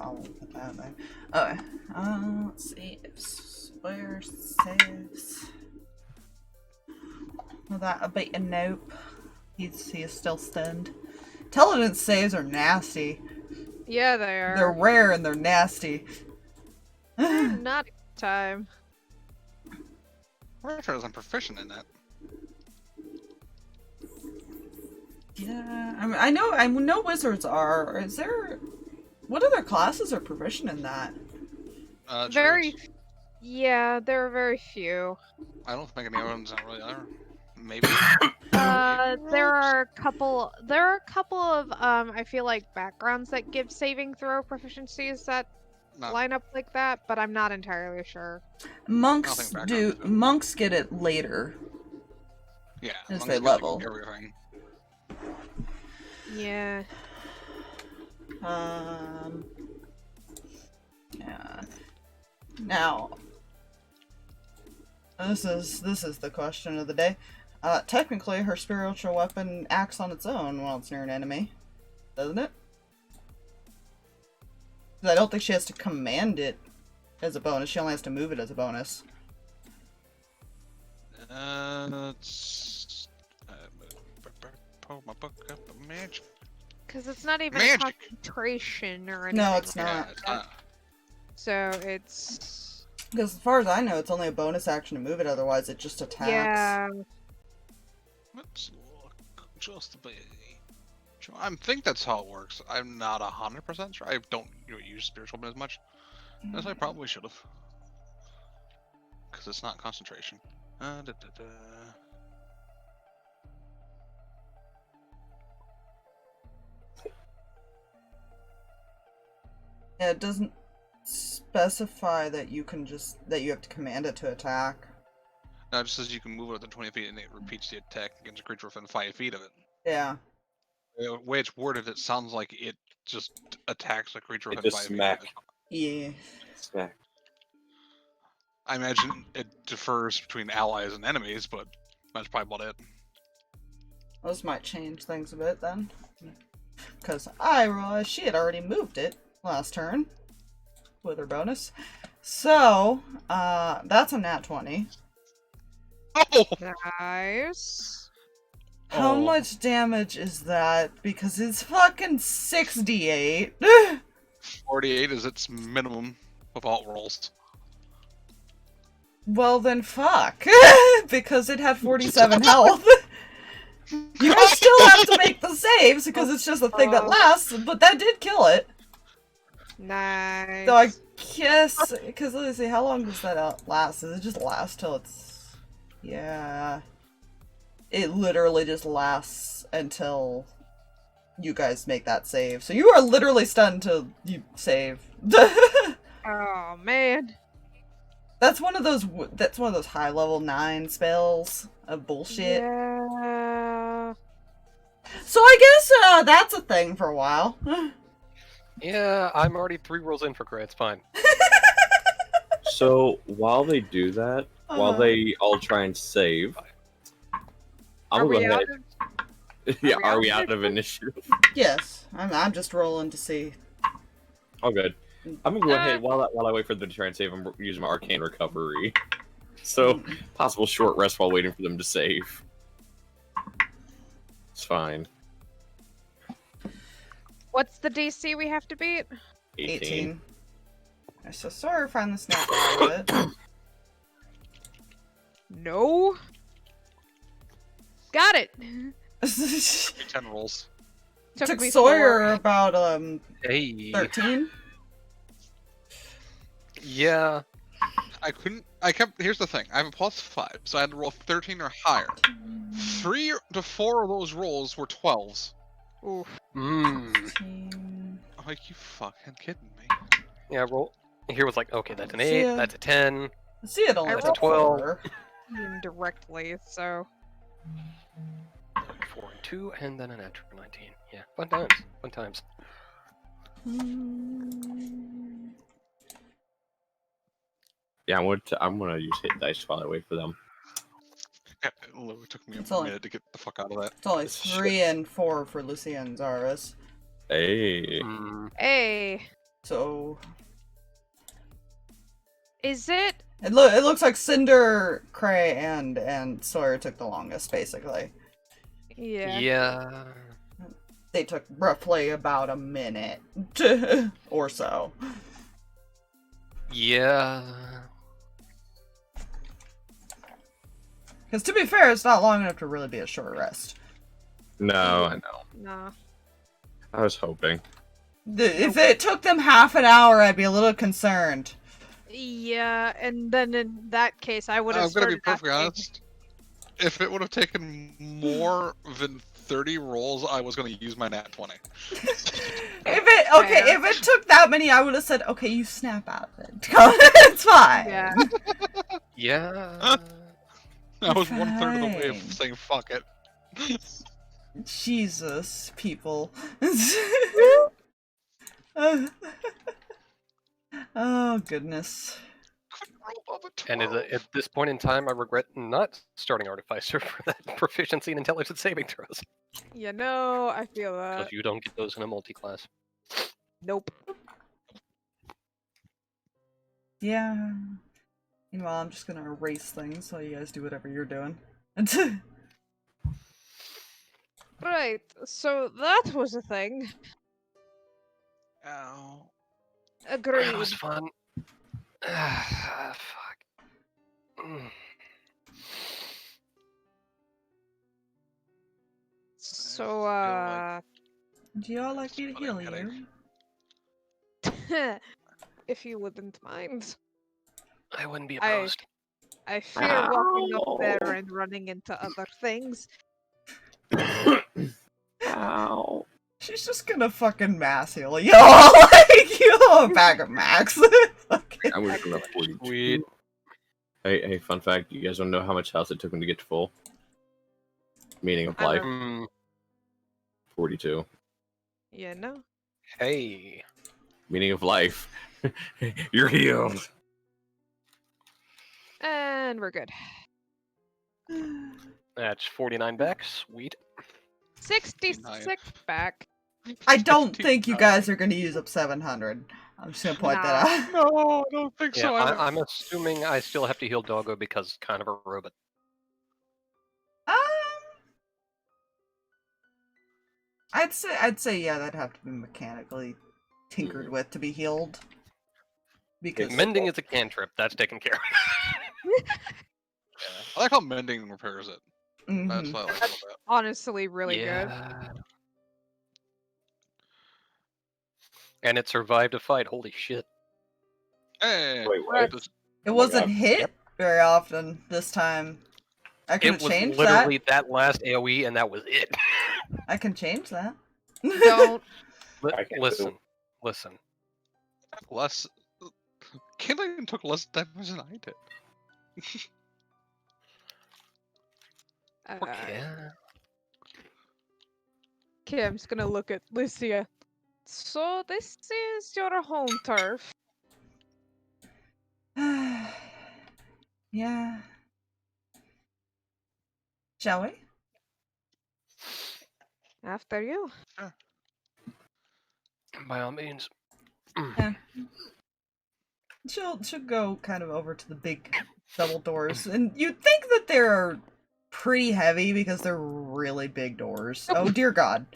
I'll put that there. Okay. Let's see. Where saves? Will that abate a nope? He is still stunned. Intelligence saves are nasty. Yeah, they are. They're rare and they're nasty. Not time. I'm sure I'm proficient in that. Yeah, I know wizards are. Is there? What other classes are proficient in that? Very. Druids. Yeah, there are very few. I don't think any other ones not really are. Maybe. There are a couple. There are a couple of I feel like backgrounds that give saving throw proficiencies that Not- line up like that, but I'm not entirely sure. Monks Nothing do. background. Monks get it later. Yeah. As long they you get, like, level. everything. Yeah. Yeah. Now, this is the question of the day. Technically, her spiritual weapon acts on its own while it's near an enemy, doesn't it? 'Cause I don't think she has to command it as a bonus. She only has to move it as a bonus. Let's pull my book up. Magic. Because it's not even Magic. a concentration or anything. No, it's like not. Yeah, that. it's not. So it's. Because as far as I know, it's only a bonus action to move it. Otherwise, it just attacks. Yeah. Let's look just a bit. I think that's how it works. I'm not 100% sure. I don't use spiritual weapon as much as I probably should have. Because it's not concentration. Yeah, it doesn't specify that you can that you have to command it to attack. No, it just says you can move it within 20 feet and it repeats the attack against a creature within 5 feet of it. Yeah. The way it's worded, it sounds like it just attacks a creature It within just 5 feet. smack. Of it. Yeah. Smack. I imagine it differs between allies and enemies, but that's probably about it. This might change things a bit then. Because I realized she had already moved it last turn with her bonus. So, that's a nat 20. Oh! Nice. How Oh. much damage is that? Because it's fucking 68. 48 is its minimum of alt rolls. Well then fuck. Because it had 47 health. You guys still have to make the saves because it's just a thing that lasts, but that did kill it. Nice. So I guess, because let's see, how long does that last? Does it just last till it's... Yeah. It literally just lasts until you guys make that save. So you are literally stunned until you save. Oh man. That's one of those high level 9 spells of bullshit. Yeah. So I guess that's a thing for a while. Yeah, I'm already 3 rolls in for Kreh, it's fine. So while they do that, while they all try and save, Are I'll go we ahead. out Yeah, we are out we of out of initiative? Yes, I'm just rolling to see. Oh, good. I'm gonna go ahead while I wait for them to try and save. I'm using my arcane recovery, so possible short rest while waiting for them to save. It's fine. What's the DC we have to beat? 18. I'm so sorry to find the snap out of it. No. Got it. 10 rolls. Took me Sawyer 4. about Hey. 13. Yeah. Here's the thing. I have a +5, so I had to roll 13 or higher. 3 to 4 of those rolls were 12s. Oof. Mm. 16. I'm like, you fucking kidding me? Yeah, roll. Here was like, okay, that's an See 8, ya. that's a 10. See, it only That's took 12. 4. Indirectly, so. 4 and 2, and then a natural 19. Yeah, fun times. Fun times. Yeah, I'm gonna use hit dice while I wait for them. It literally took me It's a only- minute to get the fuck out of that. It's only This 3 and 4 for Lucia and Zaris. Hey. Mm. Hey. So Is it? it looks like Cinder, Kreh, and Sawyer took the longest, basically. Yeah. Yeah. They took roughly about a minute or so. Yeah. Because to be fair, it's not long enough to really be a short rest. No, I know. Nah. I was hoping. If it took them half an hour, I'd be a little concerned. Yeah, and then in that case, I would have I'm gonna be started perfectly asking- honest. If it would have taken more than 30 rolls, I was gonna use my nat 20. If it took that many, I would have said, okay, you snap out of it. It's fine. Yeah. Yeah. I was 1/3 of the way Fine. of saying fuck it. Jesus, people. Oh, goodness. Couldn't roll above a 12. And at this point in time, I regret not starting Artificer for that proficiency in intelligence saving throws. You know, I feel that. Because you don't get those in a multi-class. Nope. Yeah. Meanwhile, I'm just gonna erase things while you guys do whatever you're doing. Right, so that was a thing. Ow. Agreed. That was fun. Fuck. Mm. So, Do y'all like me to Just heal got a headache. you? if you wouldn't mind. I wouldn't be I- opposed. I fear walking up there and running into other things. Ow. She's just gonna fucking mass heal y'all. Like, you know, a bag of max. Fucking- I was gonna 42. Sweet. Hey, fun fact, you guys don't know how much health it took me to get to full? Meaning of I life, don't- Mm, 42. You know? hey. Meaning of life. You're healed. And we're good. That's 49 back. Sweet. 66 back. I don't 59. think you guys are gonna use up 700. I'm just gonna point that out. No, I don't think Yeah, so. I'm assuming I still have to heal Doggo because kind of a robot. I'd say yeah, that'd have to be mechanically tinkered with to be healed. Because Mending is a cantrip. That's taken care of. I like how mending repairs it. That's Mhm. what I like about that. Honestly, really good. Yeah. And it survived a fight. Holy shit. Hey, Wait, what? this- It my wasn't God. hit Yep. very often this time. I can It was change literally that last AoE, and that was it. that. I can change that. Don't. I can Listen. less. Kindling took less damage than I did. Yeah. Okay, I'm just gonna look at Lucia. So this is your home turf. Yeah. Shall we? After you. By all means. She'll go kind of over to the big double doors, and you'd think that they're pretty heavy because they're really big doors. Oh dear God!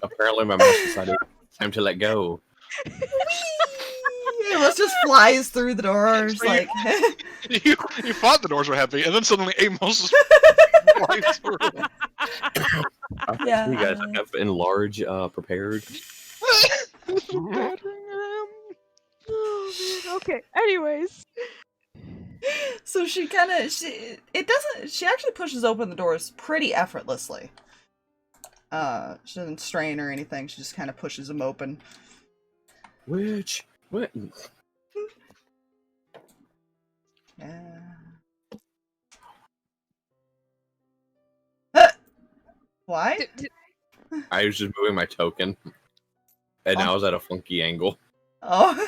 Apparently, my mouse decided time to let go. Amos just flies through the doors So like. You thought the doors were heavy, and then suddenly Amos flies through. Yeah. You guys have enlarge prepared. Battering ram. Oh, man. Okay. Anyways. So she actually pushes open the doors pretty effortlessly. She doesn't strain or anything. She just kind of pushes them open. Which? What? Yeah. Why? I was just moving my token, and I was at a funky angle. Oh.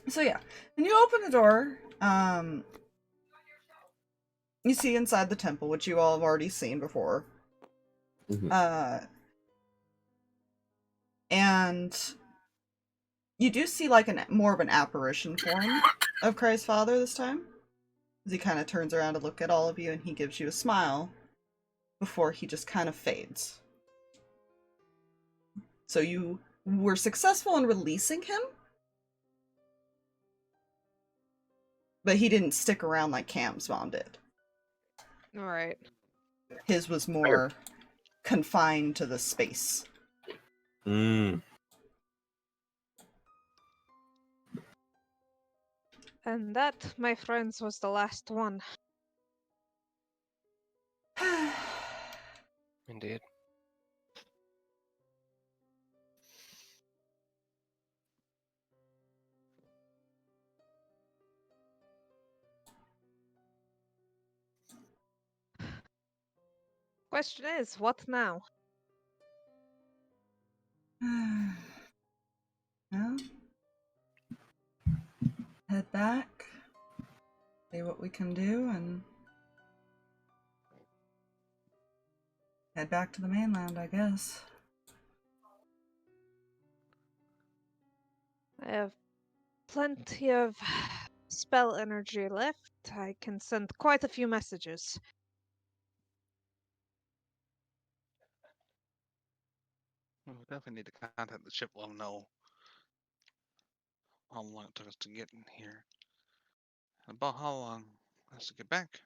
So yeah, when you open the door, you see inside the temple, which you all have already seen before. Mhm. And you do see like more of an apparition form of Kreh's father this time. As he kind of turns around to look at all of you, and he gives you a smile before he just kind of fades. So you were successful in releasing him, but he didn't stick around like Cam's mom did. Alright. His was more confined to the space. Mm. And that, my friends, was the last one. Indeed. Question is, what now? Well, head back, see what we can do, and head back to the mainland, I guess. I have plenty of spell energy left. I can send quite a few messages. We definitely need to contact the ship. Let them know how long it took us to get in here. And about how long it has to get back.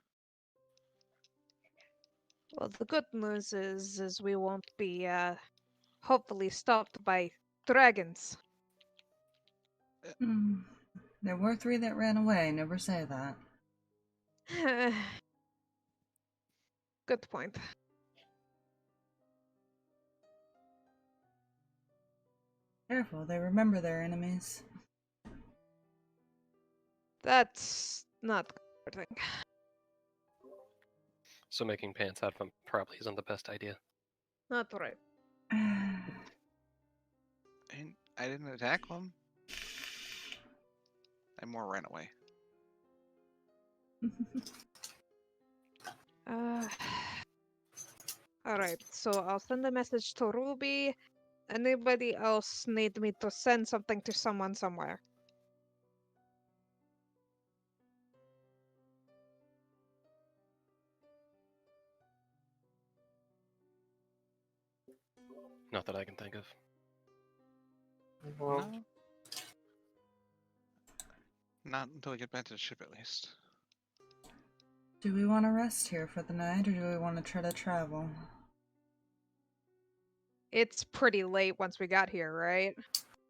Well, the good news is we won't be, hopefully stopped by dragons. There were 3 that ran away, never say that. Good point. Careful, they remember their enemies. That's not comforting. So making pants out of them probably isn't the best idea. Not right. And I didn't attack them. I more ran away. Alright, so I'll send a message to Ruby. Anybody else need me to send something to someone somewhere? Not that I can think of. No. Not until we get back to the ship, at least. Do we want to rest here for the night, or do we want to try to travel? It's pretty late once we got here, right?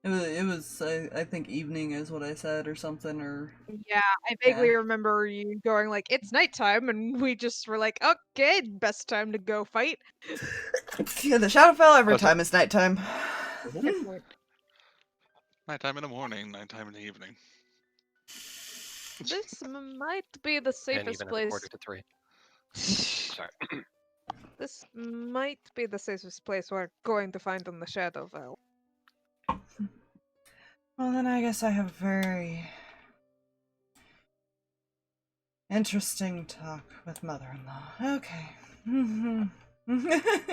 It was I think evening is what I said, or something, or... Yeah, I vaguely remember you going like, it's nighttime, and we just were like, okay, best time to go fight. Yeah, the Shadowfell, every That's time is nighttime. Good point. Nighttime in the morning, nighttime in the evening. This might be the And safest even at a place. quarter to 3. Sorry. This might be the safest place we're going to find in the Shadowfell. Well, then I guess I have a very interesting talk with mother-in-law. Okay. And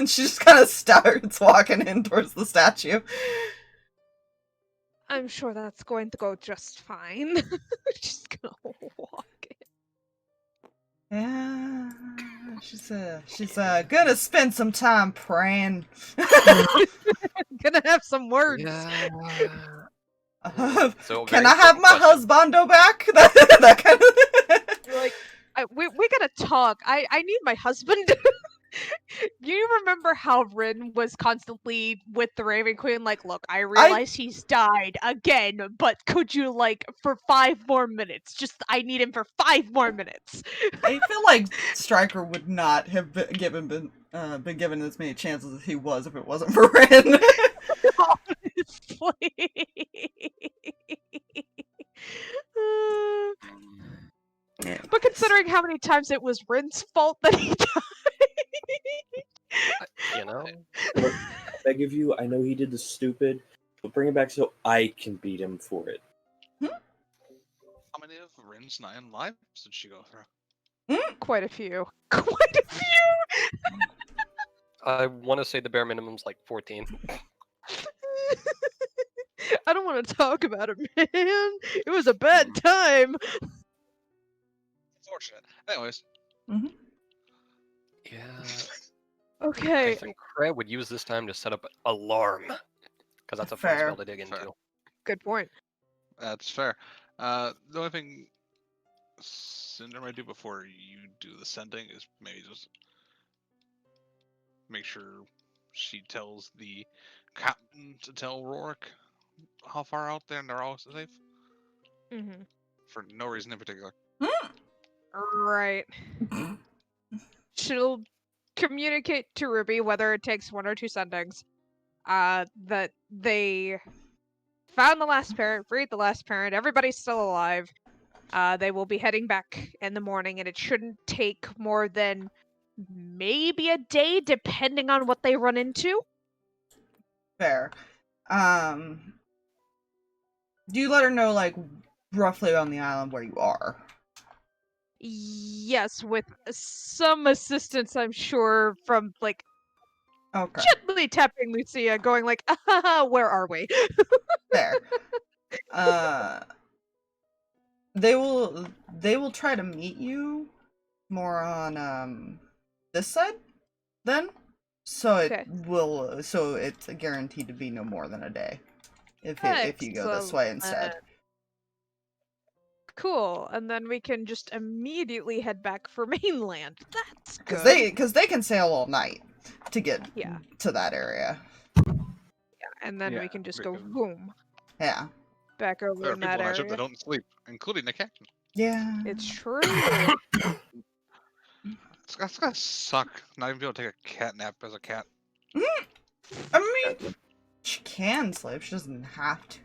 she just kind of starts walking in towards the statue. I'm sure that's going to go just fine. We're just gonna walk in. Yeah. She's gonna spend some time praying. Gonna have some words. Yeah. So Can very I have important my question. husbando back? that kind of. You're like, we gotta talk. I need my husband. You remember how Rin was constantly with the Raven Queen? Like, look, I realize he's died again, but could you, like, for 5 more minutes? Just, I need him for 5 more minutes. I feel like Stryker would not have been given as many chances as he was if it wasn't for Rin. Honestly. But considering how many times it was Rin's fault that he died. You know? I beg of you, I know he did the stupid, but bring it back so I can beat him for it. How many of Rin's 9 lives did she go through? Quite a few. Quite a few! I want to say the bare minimum's like 14. I don't want to talk about it, man. It was a bad time. Unfortunate. Anyways. Yeah. Okay. I think Kreh would use this time to set up an alarm. Because that's a fun Fair. spell to dig into. Fair. Good point. That's fair. The only thing Cinder might do before you do the sending is maybe just make sure she tells the captain to tell Rourke how far out there and they're all safe. Mm-hmm. For no reason in particular. Right. She'll communicate to Ruby, whether it takes 1 or 2 sendings, that they found the last parent, freed the last parent, everybody's still alive. They will be heading back in the morning, and it shouldn't take more than maybe a day, depending on what they run into. Fair. Do you let her know, like, roughly on the island where you are? Yes, with some assistance, I'm sure, from, like, Okay. gently tapping Lucia, going like, where are we? Fair. They will try to meet you more on this side then. So it's guaranteed to be no more than a day. If you go this way instead. Cool, and then we can just immediately head back for mainland. That's good. Because they can sail all night to get to that area. Yeah, and then we can just go boom. Yeah. Back over There are in people that on that ship area. that don't sleep, including the captain. Yeah. It's true. It's gonna suck not even be able to take a cat nap as a cat. I mean, she can sleep. She doesn't have to.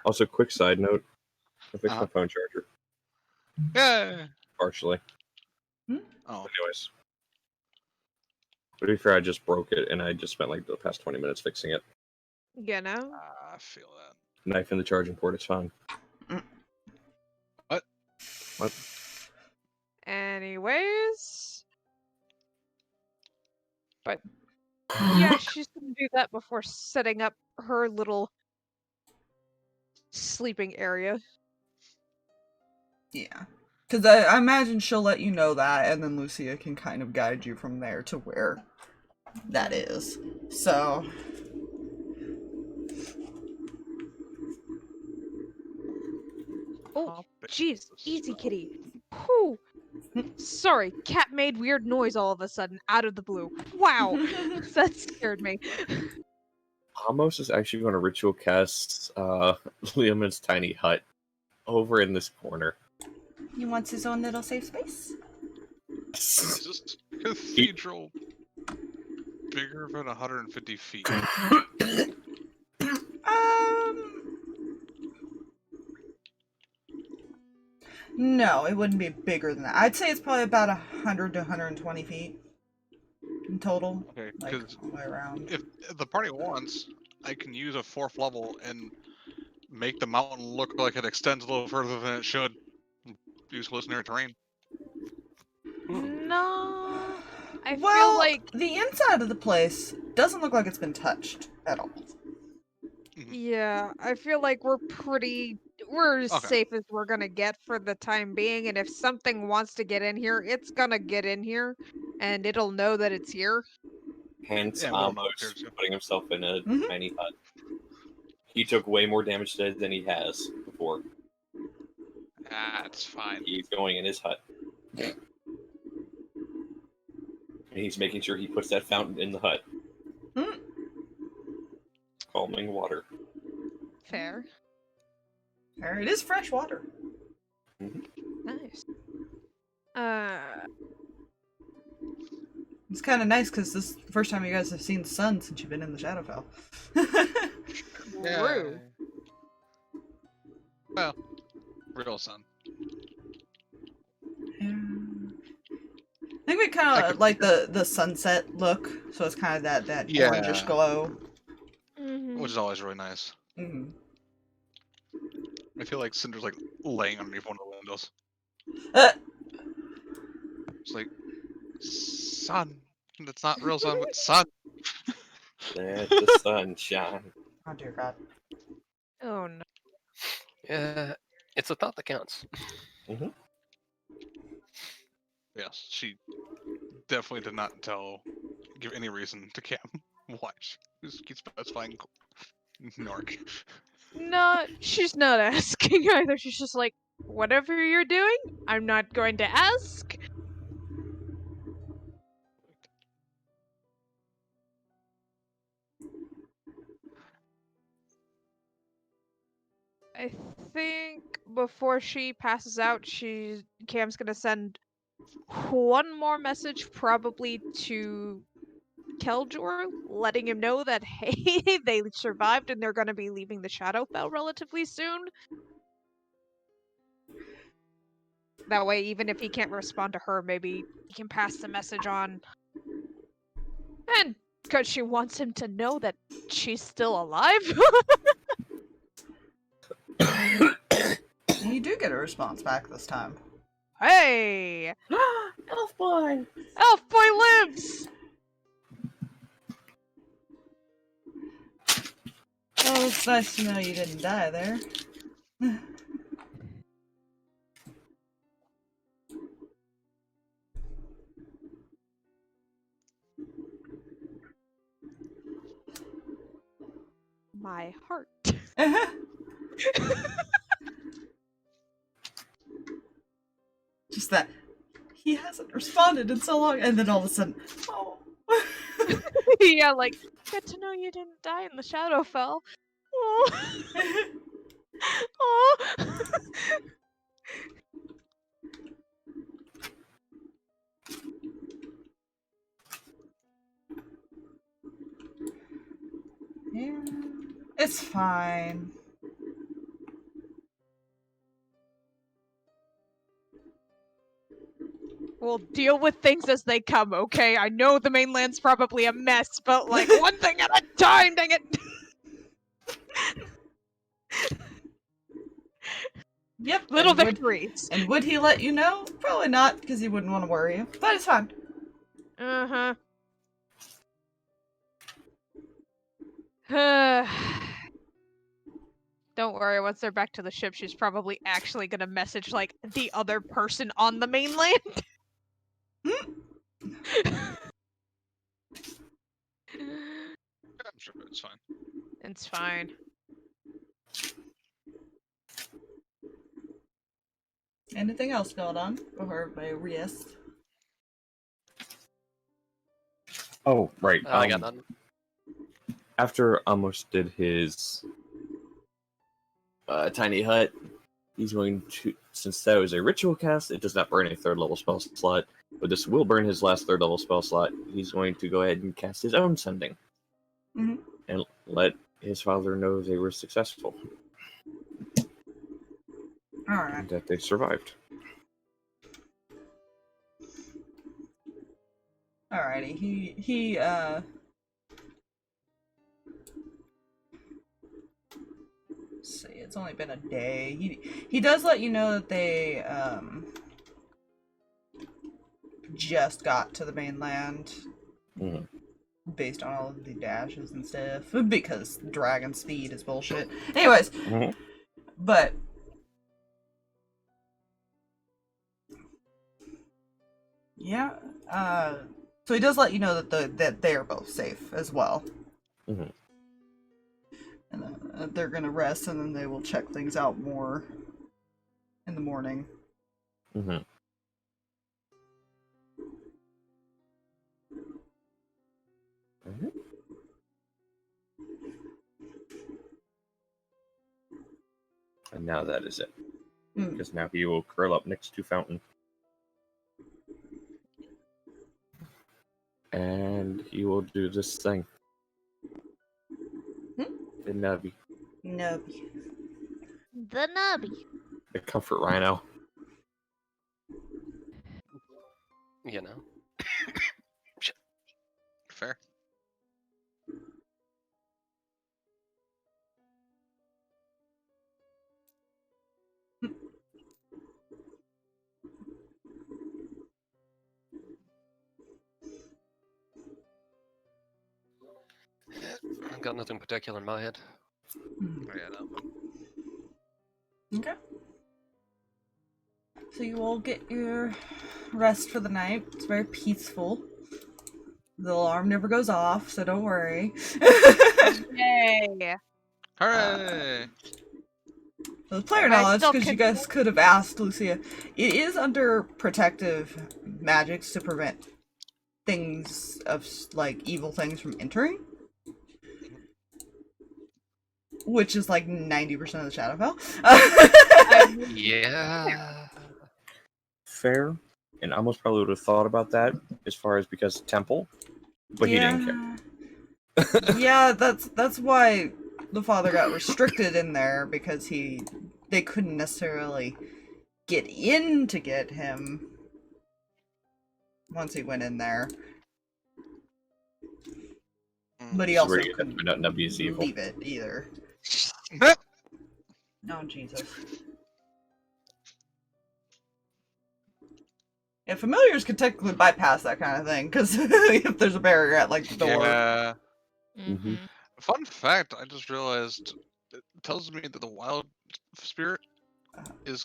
Also, quick side note, I fixed my phone charger. Yeah. Partially. Oh. Anyways. But to be fair, I just broke it, and I just spent like the past 20 minutes fixing it. You know? I feel that. Knife in the charging port, it's fine. What? Anyways. But, yeah, she's gonna do that before setting up her little sleeping area. Yeah. Because I imagine she'll let you know that, and then Lucia can kind of guide you from there to where that is. So... Oh, jeez. Easy, kitty. Whew. Sorry, cat made weird noise all of a sudden, out of the blue. Wow. That scared me. Amos is actually going to ritual cast Liam's tiny hut over in this corner. He wants his own little safe space? Is this cathedral bigger than 150 feet? No, it wouldn't be bigger than that. I'd say it's probably about 100 to 120 feet in total. Okay, like, because all the way around. if the party wants, I can use a 4th level and make the mountain look like it extends a little further than it should. Use hallucinatory terrain. No. I Well, feel like... the inside of the place doesn't look like it's been touched at all. Yeah, I feel like we're pretty... we're as safe as we're gonna get for the time being, and if something wants to get in here, it's gonna get in here, and it'll know that it's here. Hence, Yeah, we'll Amos here too. putting himself in a Mhm. tiny hut. He took way more damage today than he has before. That's fine. He's going in his hut. And he's making sure he puts that fountain in the hut. Mm. Calming water. Fair. It is fresh water. Nice. It's kind of nice because this is the first time you guys have seen the sun since you've been in the Shadowfell. True. Well, real sun. I think we kind of like the sunset look, so it's kind of that orangish glow. Mm-hmm. Which is always really nice. Mm-hmm. I feel like Cinder's like laying underneath one of the windows. It's like sun. That's not real sun, but sun. Let the sun shine. Oh dear God. Oh no. Yeah, it's a thought that counts. Yes, she definitely did not give any reason to Cam why she keeps specifying Nork. No, she's not asking either. She's just like, whatever you're doing, I'm not going to ask. I think before she passes out, Cam's gonna send one more message, probably to Keljor, letting him know that hey, they survived and they're gonna be leaving the Shadowfell relatively soon. That way, even if he can't respond to her, maybe he can pass the message on. And because she wants him to know that she's still alive. You do get a response back this time. Hey! Elf boy! Elf boy lives! Oh, it's nice to know you didn't die there. My heart. Just that he hasn't responded in so long, and then all of a sudden, oh. Yeah, like, good to know you didn't die in the Shadowfell. Oh. Oh. Yeah, it's fine. We'll deal with things as they come, okay? I know the mainland's probably a mess, but like one thing at a time, dang it! Yep. Little and victories. And would he let you know? Probably not, because he wouldn't want to worry you. But it's fine. Uh-huh. Don't worry, once they're back to the ship, she's probably actually gonna message, like, the other person on the mainland. I'm sure it's fine. It's fine. Anything else going on before everybody rests? Oh, right. I got none. After Amos did his tiny hut, he's going to, since that was a ritual cast, it does not burn a 3rd level spell slot, but this will burn his last 3rd level spell slot. He's going to go ahead and cast his own sending. And let his father know they were successful. Alright. And that they survived. Alrighty. He let's see, it's only been a day. He does let you know that they just got to the mainland. Based on all of the dashes and stuff, because dragon speed is bullshit. Anyways, but Yeah. So he does let you know that they are both safe as well. Mhm. And they're gonna rest, and then they will check things out more in the morning. Mhm. Mhm. And now that is it. Mm. Because now he will curl up next to Fountain. And he will do this thing. The Nubby. No. The nubby. The Comfort Rhino. You know. Fair. I've got nothing particular in my head. Yeah, no. Okay. So you all get your rest for the night. It's very peaceful. The alarm never goes off, so don't worry. Yay. Hooray! The player Am I knowledge, still because you guys could have asked Lucia. It is under protective magics to prevent things of like evil things from entering, which is like 90% of the Shadowfell. Yeah. Fair. And Amos probably would have thought about that as far as because Temple. But he didn't care. Yeah, that's why the father got restricted in there, because they couldn't necessarily get in to get him once he went in there. But he This is where also you have to couldn't find out Nubby is evil. leave it either. Oh, Jesus. Yeah, familiars could technically bypass that kind of thing, because if there's a barrier at, like, the door. Yeah. Mm-hmm. Fun fact, I just realized it tells me that the wild spirit is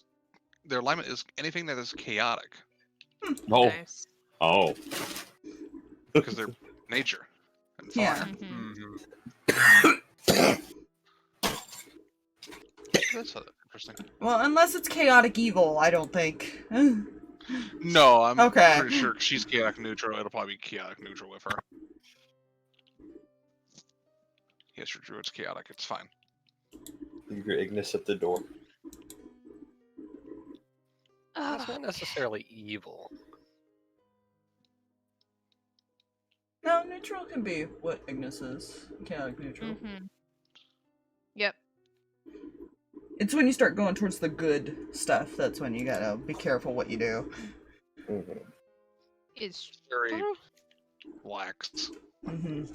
their alignment is anything that is chaotic Oh. Nice. Oh. because they're nature and fire. Yeah. Mhm. That's interesting. Well, unless it's chaotic evil, I don't think. No, I'm Okay. pretty sure she's chaotic neutral. It'll probably be chaotic neutral with her. Yes, your druid's chaotic. It's fine. Leave your Ignis at the door. That's not necessarily evil. No, neutral can be what Ignis is. Chaotic neutral. Mm-hmm. Yep. It's when you start going towards the good stuff, that's when you gotta be careful what you do. Mm-hmm. It's Very lax. Mm-hmm.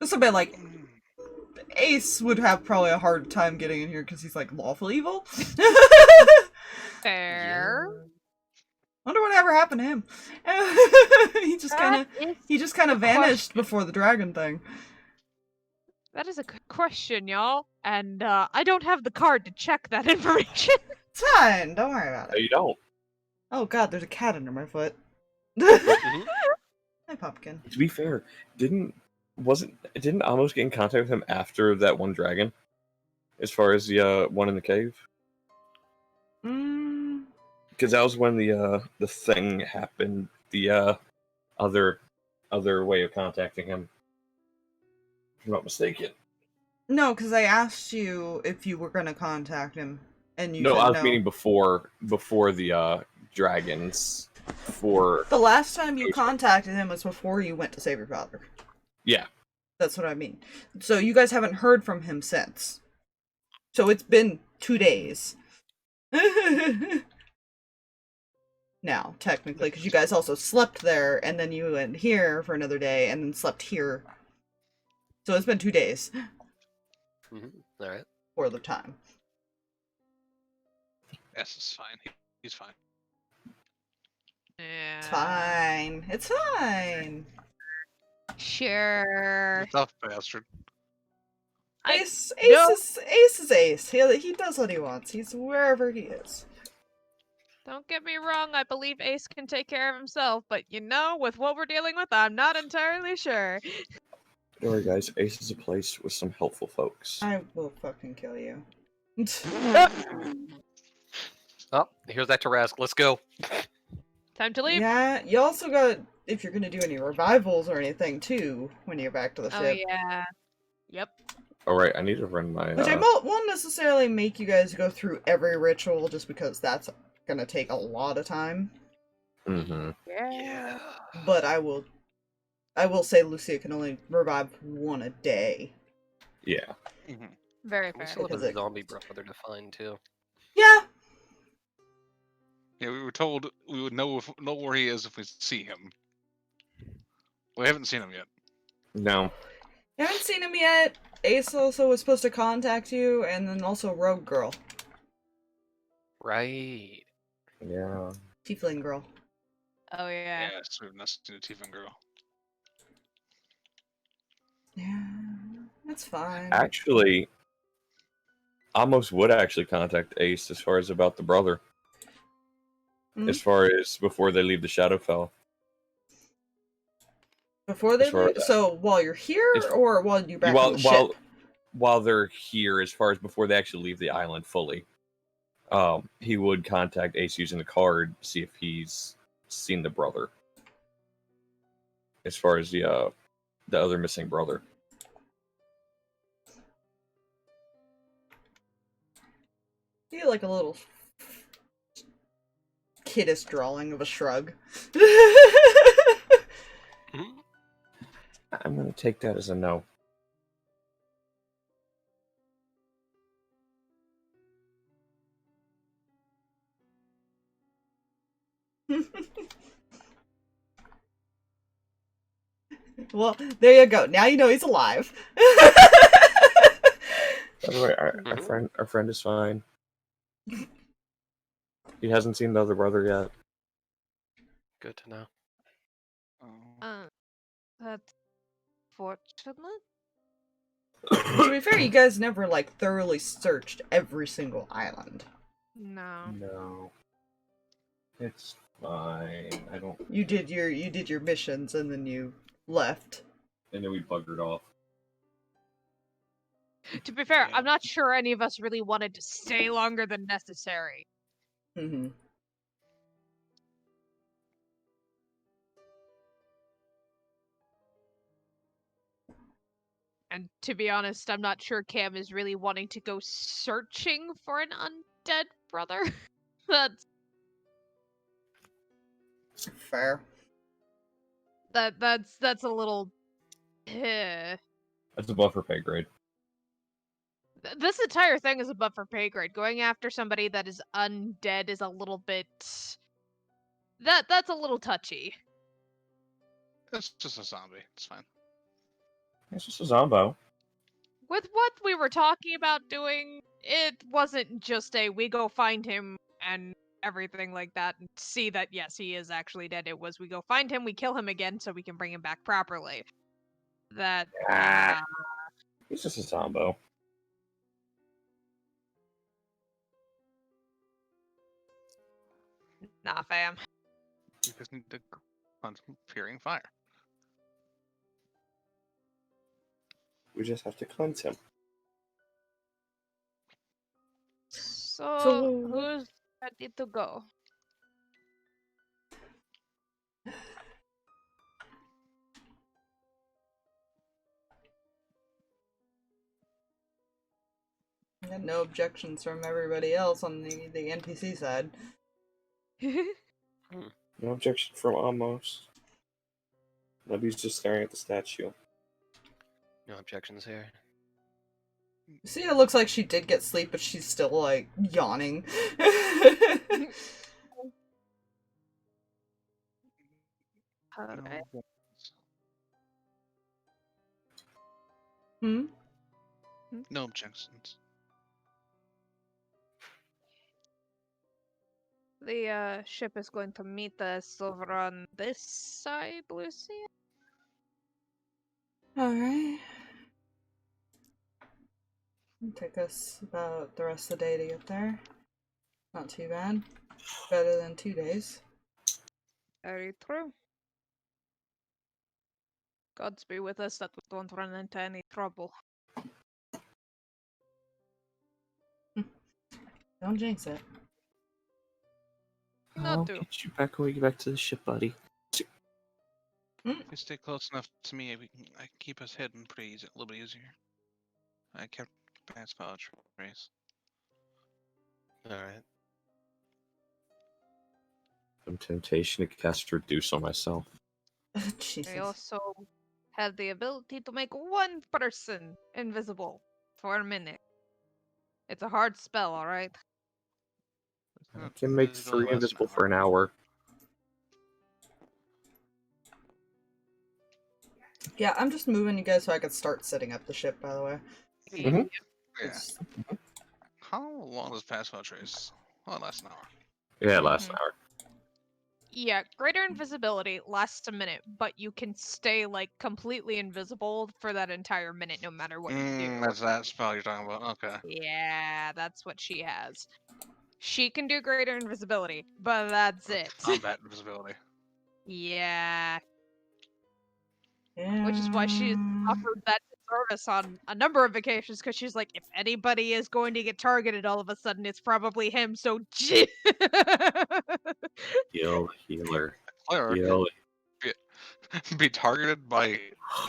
This a bit like Ace would have probably a hard time getting in here because he's like lawful evil. fair. Wonder what ever happened to him. he just kind of vanished before the dragon thing. That is a good question, y'all. And I don't have the card to check that information. It's fine. Don't worry about No, it. you don't. Oh god, there's a cat under my foot. Mhm. Hi, Pumpkin. To be fair, didn't Amos get in contact with him after that one dragon? As far as the one in the cave? Because that was when the thing happened. The other way of contacting him. If I'm not mistaken. No, because I asked you if you were gonna contact him, and you No, said I was no. meaning before the dragons. For The last time you contacted him was before you went to save your father. yeah. That's what I mean. So you guys haven't heard from him since. So it's been 2 days. Now, technically, because you guys also slept there, and then you went here for another day, and then slept here. So it's been 2 days All right. for the time. Yes, it's fine. He's fine. Yeah. It's fine. It's fine. Sure. Tough bastard. Ace No. is Ace. He does what he wants. He's wherever he is. Don't get me wrong, I believe Ace can take care of himself, but with what we're dealing with, I'm not entirely sure. Don't worry, guys. Ace is a place with some helpful folks. I will fucking kill you. Oh, here's that Tarask. Let's go. Time to leave? Yeah, you also got, if you're gonna do any revivals or anything too, when you're back to the Oh, ship. yeah. Yep. Alright, I need to run my. Which I won't necessarily make you guys go through every ritual, just because that's gonna take a lot of time. Mm-hmm. Yeah. But I will say Lucia can only revive one a day. Yeah. Mm-hmm. Very We fair. still have Because a it- zombie brother to find too. Yeah. Yeah, we were told we would know where he is if we see him. We haven't seen him yet. No. You haven't seen him yet. Ace also was supposed to contact you, and then also Rogue Girl. Right. Yeah. Tiefling Girl. Oh, yeah. Yeah, so we've not seen the Tiefling girl. Yeah, that's fine. Actually, Amos would actually contact Ace as far as about the brother. Hmm? As far as before they leave the Shadowfell. Before they as far leave? as- So while you're here, If- or while you're back on the ship? While they're here, as far as before they actually leave the island fully, he would contact Ace using the card, see if he's seen the brother. As far as the other missing brother. You get like a little kiddish drawing of a shrug. Mhm. I'm gonna take that as a no. Well, there you go. Now you know he's alive. By the way, our friend is fine. He hasn't seen the other brother yet. Good to know. That's fortunate. To be fair, you guys never like thoroughly searched every single island. No. No. It's fine. I don't. You did your missions and then you left. And then we buggered off. To be fair, Yeah. I'm not sure any of us really wanted to stay longer than necessary. Mm-hmm. And to be honest, I'm not sure Cam is really wanting to go searching for an undead brother. That's Fair. that's a little. That's above her pay grade. This entire thing is above for pay grade. Going after somebody that is undead is a little bit. That's a little touchy. It's just a zombie. It's fine. It's just a zombo. With what we were talking about doing, it wasn't just a we go find him and everything like that and see that yes, he is actually dead. It was we go find him, we kill him again so we can bring him back properly. That He's just a zombo. nah, fam. You just need to hunt some fearing fire. We just have to cleanse him. So who's ready to go? I got no objections from everybody else on the NPC side. No objection from Amos. Nobody's just staring at the statue. No objections here. See, it looks like she did get sleep, but she's still like yawning. Alright. Hmm? No objections. The ship is going to meet us over on this side, Lucy. Alright. It'll take us about the rest of the day to get there. Not too bad. Better than 2 days. Very true. Gods be with us that we don't run into any trouble. Don't jinx it. Not I'll do. get you back when we get back to the ship, buddy. If you stay close enough to me, I can keep us hidden pretty easy, a little bit easier. I kept past pouch race. Alright. Some temptation to cast Reduce on myself. Jesus. I also have the ability to make one person invisible for a minute. It's a hard spell, alright? I can make This is only 3 lasts invisible for an hour. Yeah, I'm just moving you guys so I can start setting up the ship, by the way. Mhm. Yeah. It's- How long does past pouch race? Well, it lasts an hour. Yeah, last hour. Yeah, greater invisibility lasts a minute, but you can stay like completely invisible for that entire minute no matter what you do. That's that spell you're talking about. Okay. Yeah, that's what she has. She can do greater invisibility, but that's it. Combat invisibility. Yeah, Yeah. which is why she's offered that service on a number of occasions, because she's like, if anybody is going to get targeted all of a sudden, it's probably him, so Heal, healer. Cleric Heal. be targeted by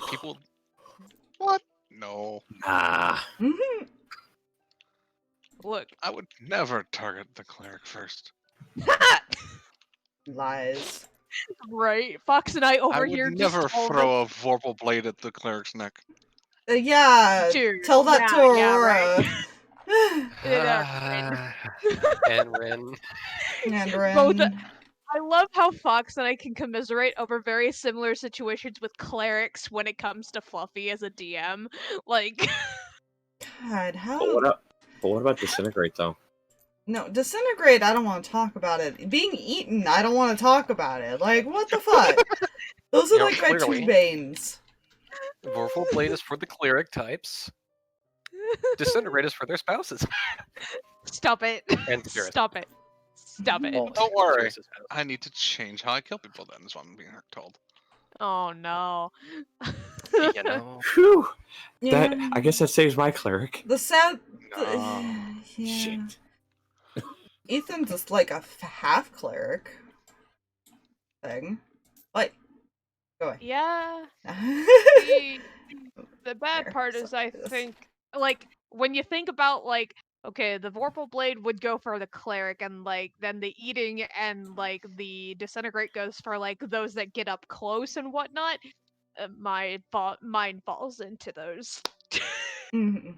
people. What? No, Nah. Mhm. Look. I would never target the cleric first. Lies. Right? Fox and I over I would here never just all throw a vorpal blade at the cleric's neck. Yeah, Dude, tell that to yeah, Aurora. right. And Rin. And Both. Ren. I love how Fox and I can commiserate over very similar situations with clerics when it comes to Fluffy as a DM. Like, God, But how... what about Disintegrate, though? No, Disintegrate, I don't want to talk about it. Being eaten, I don't want to talk about it. Like, what the fuck? Those are You know, like my clearly. two banes. Vorpal Blade is for the cleric types. Disintegrate is for their spouses. stop it. And spirits. Stop it. Stop it. Well, Don't worry. Spirits' spouse. I need to change how I kill people then, is what I'm being told. Oh no. You know. Whew! Yeah. That, I guess that saves my cleric. The sad... No. Yeah. Shit. Ethan's just like a half cleric thing. Like, go away. Yeah. The bad There, part is, I suck this. think, like, when you think about, like, okay, the Vorpal Blade would go for the cleric, and, like, then the eating and, like, the disintegrate goes for, like, those that get up close and whatnot. Mine falls into those. Mhm.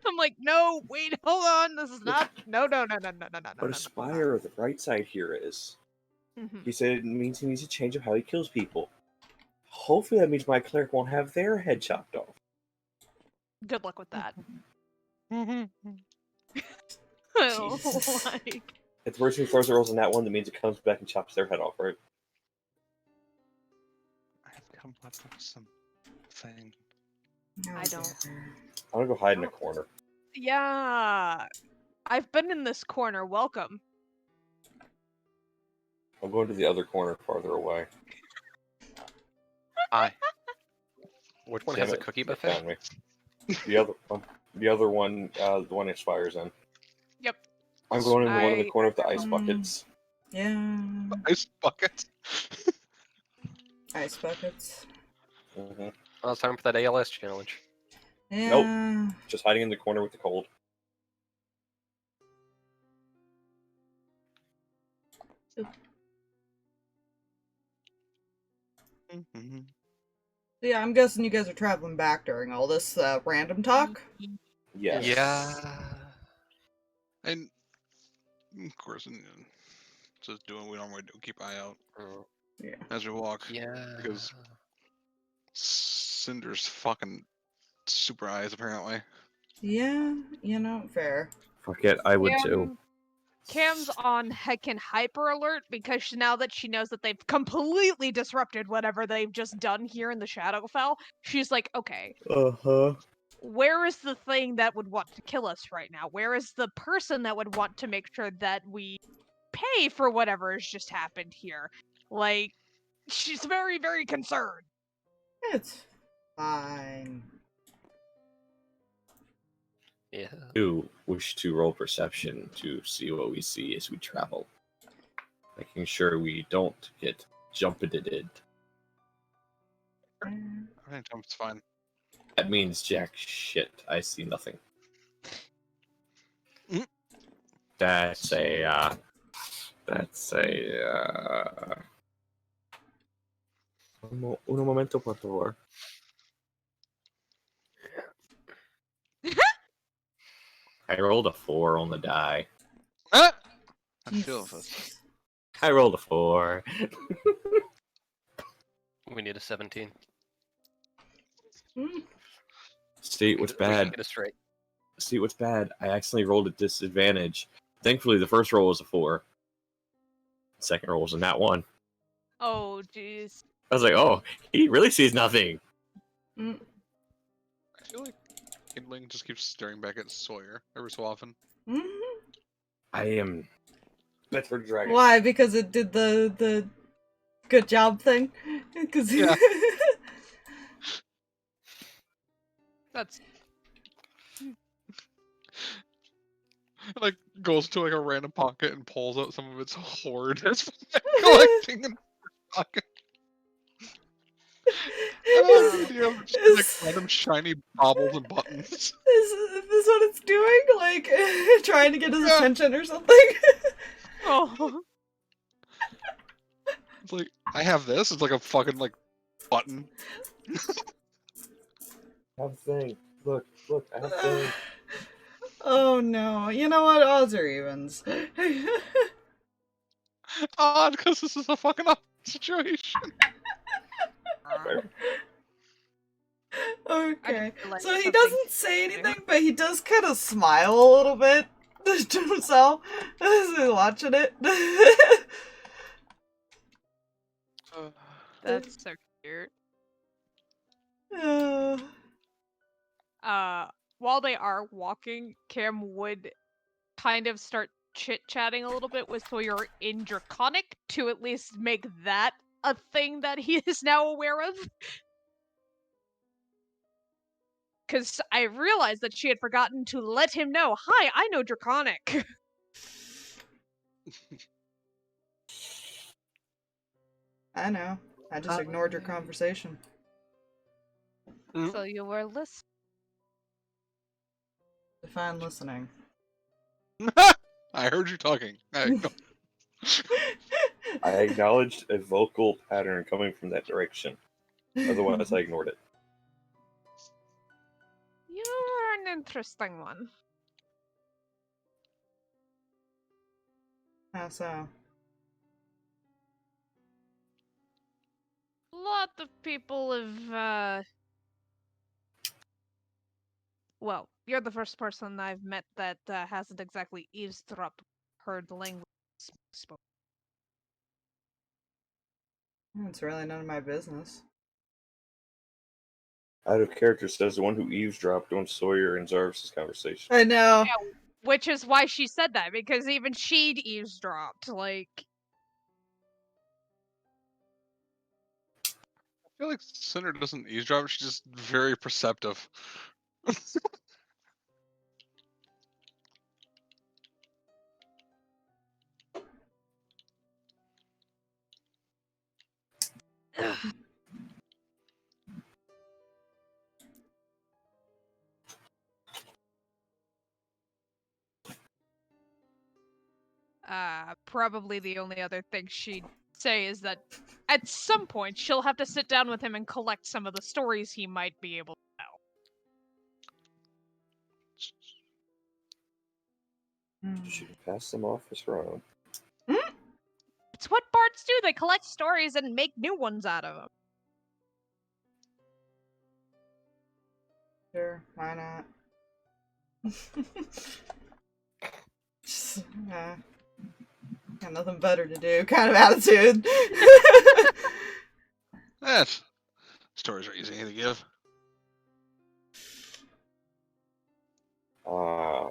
I'm like, no, wait, hold on, this is not. No. But Aspire, the bright side here is, Mhm. he said it means he needs a change of how he kills people. Hopefully that means my cleric won't have their head chopped off. Good luck with that. Jesus. Like, If the person who throws the rolls on that one, that means it comes back and chops their head off, right? I've come up with some thing. I don't. I'm gonna go hide in a corner. Yeah, I've been in this corner. Welcome. I'm going to the other corner farther away. Hi. Which one Damn has a it, cookie they buffet? found me. The other one, the one Aspire's in. Yep. I'm going in the one in the I- corner with the ice buckets. Yeah. Ice bucket. Ice buckets. Mm-hmm. Oh, it's time for that ALS challenge. Yeah. Just hiding in the corner with the cold. Mm-hmm. Yeah, I'm guessing you guys are traveling back during all this random talk. Yes. Yeah. And of course, just doing what we normally do, keep eye out Mm, as we walk. yeah. Because Cinder's fucking super eyes, apparently. Yeah, you know, fair. Fuck it, I would Yeah, too. Cam's on heckin' hyper alert because now that she knows that they've completely disrupted whatever they've just done here in the Shadowfell, she's like, okay, where is the thing that would want to kill us right now? Where is the person that would want to make sure that we pay for whatever has just happened here? Like, she's very, very concerned. It's fine. Yeah. Do wish to roll perception to see what we see as we travel, making sure we don't get jumpeted. I think it's fine. That means jack shit. I see nothing. That's a. Uno momento, por favor. I rolled a 4 on the die. Ah! I feel this. I rolled a 4. We need a 17. See what's We can bad. get it straight. See what's bad. I accidentally rolled at disadvantage. Thankfully, the first roll was a 4. The second roll was a nat 1. Oh, jeez. I was like, oh, he really sees nothing. I feel like Kindling just keeps staring back at Sawyer every so often. I am. That's for dragon. Why? Because it did the good job thing? Because Yeah. That's Like goes to like a random pocket and pulls out some of its hoard that's collecting in her pocket. I love the idea of just, like random shiny baubles and buttons. Is this what it's doing? Like, trying to get his attention or something? oh. It's like I have this. It's like a fucking like button. I have a thing. Look, I have a thing. Oh no. You know what? Odds or evens. Odd, because this is a fucking odd situation. Okay. feel like So he something- doesn't say anything, but he does kind of smile a little bit to himself as he's watching it. That's so cute. While they are walking, Cam would kind of start chit-chatting a little bit with Sawyer in Draconic to at least make that a thing that he is now aware of. Because I realized that she had forgotten to let him know, hi, I know Draconic. I know. I just ignored your conversation. So you were listening. Define listening. I heard you talking. I I acknowledged a vocal pattern coming from that direction. Otherwise, I ignored it. You're an interesting one. How so? A lot of people have, well, you're the first person I've met that hasn't exactly eavesdropped, heard the language spoken. It's really none of my business. Out of character says the one who eavesdropped on Sawyer and Zarvis' conversation. I know. Which is why she said that, because even she'd eavesdropped, like... I feel like Cinder doesn't eavesdrop. She's just very perceptive. Probably the only other thing she'd say is that at some point she'll have to sit down with him and collect some of the stories he might be able to tell. Should pass them off as wrong. It's what bards do, they collect stories and make new ones out of them. Sure, why not? Got nothing better to do kind of attitude. Stories are easy to give.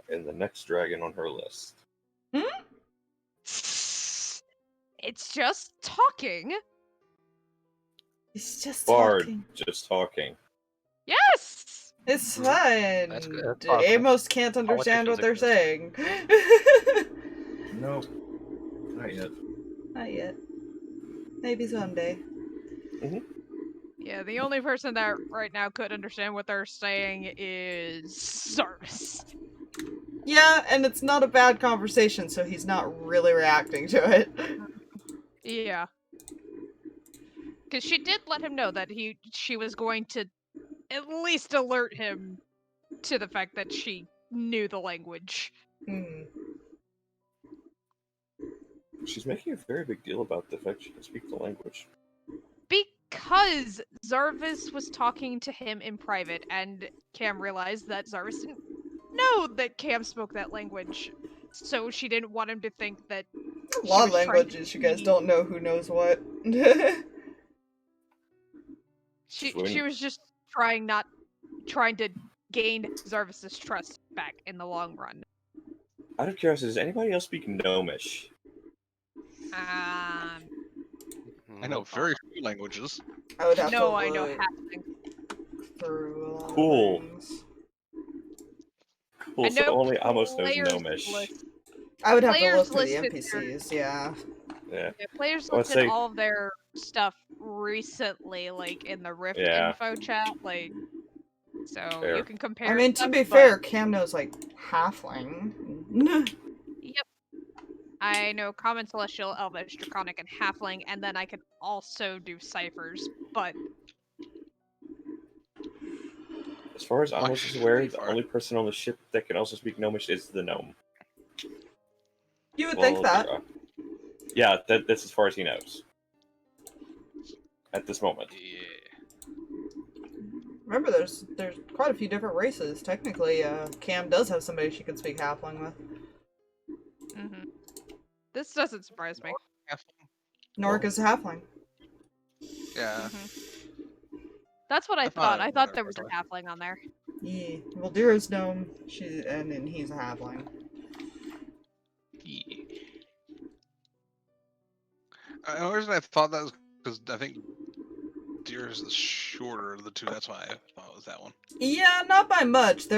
And the next dragon on her list. It's just talking. It's just Bard, talking. just talking. Yes! It's fine. That's good. That's possible. Amos can't understand what they're saying. No, not yet. Not yet. Maybe someday. Yeah, the only person that right now could understand what they're saying is Zarvis. Yeah, and it's not a bad conversation, so he's not really reacting to it. Yeah. Because she did let him know that she was going to at least alert him to the fact that she knew the language. She's making a very big deal about the fact she can speak the language. Because Zarvis was talking to him in private, and Cam realized that Zarvis didn't know that Cam spoke that language. So she didn't want him to think that A lot of languages, you guys don't know who knows what. she was just trying to gain Zarvis's trust back in the long run. Out of curiosity, does anybody else speak Gnomish? I know very few languages. I would have to I know look halfling. through a lot of Cool. things. Cool, I so know only Amos knows players Gnomish. I would have to Players look through the listed NPCs, yeah. Yeah. Yeah, players Well, I'd listed say- all of their stuff recently, like in the Rift Yeah. info chat, like, so Fair. you can compare. I mean, to stuff, be but- fair, Cam knows, like, halfling. Yep. I know Common, Celestial, Elvish, Draconic, and Halfling, and then I can also do ciphers, but As far as Amos is aware, the Cipher. only person on the ship that can also speak Gnomish is the gnome. You would think that. Yeah, that's as far as he knows. At this moment. Yeah. Remember, there's quite a few different races. Technically, Cam does have somebody she can speak halfling with. this doesn't surprise me. Nork is a halfling. Yeah. That's what I I thought. thought I thought there whatever, was a Halfling on there. Yeah. Well, Dira's gnome, and then he's a halfling. Yeah. The only reason I thought that was because I think Deer is the shorter of the two. That's why I thought it was that one. Yeah, not by much.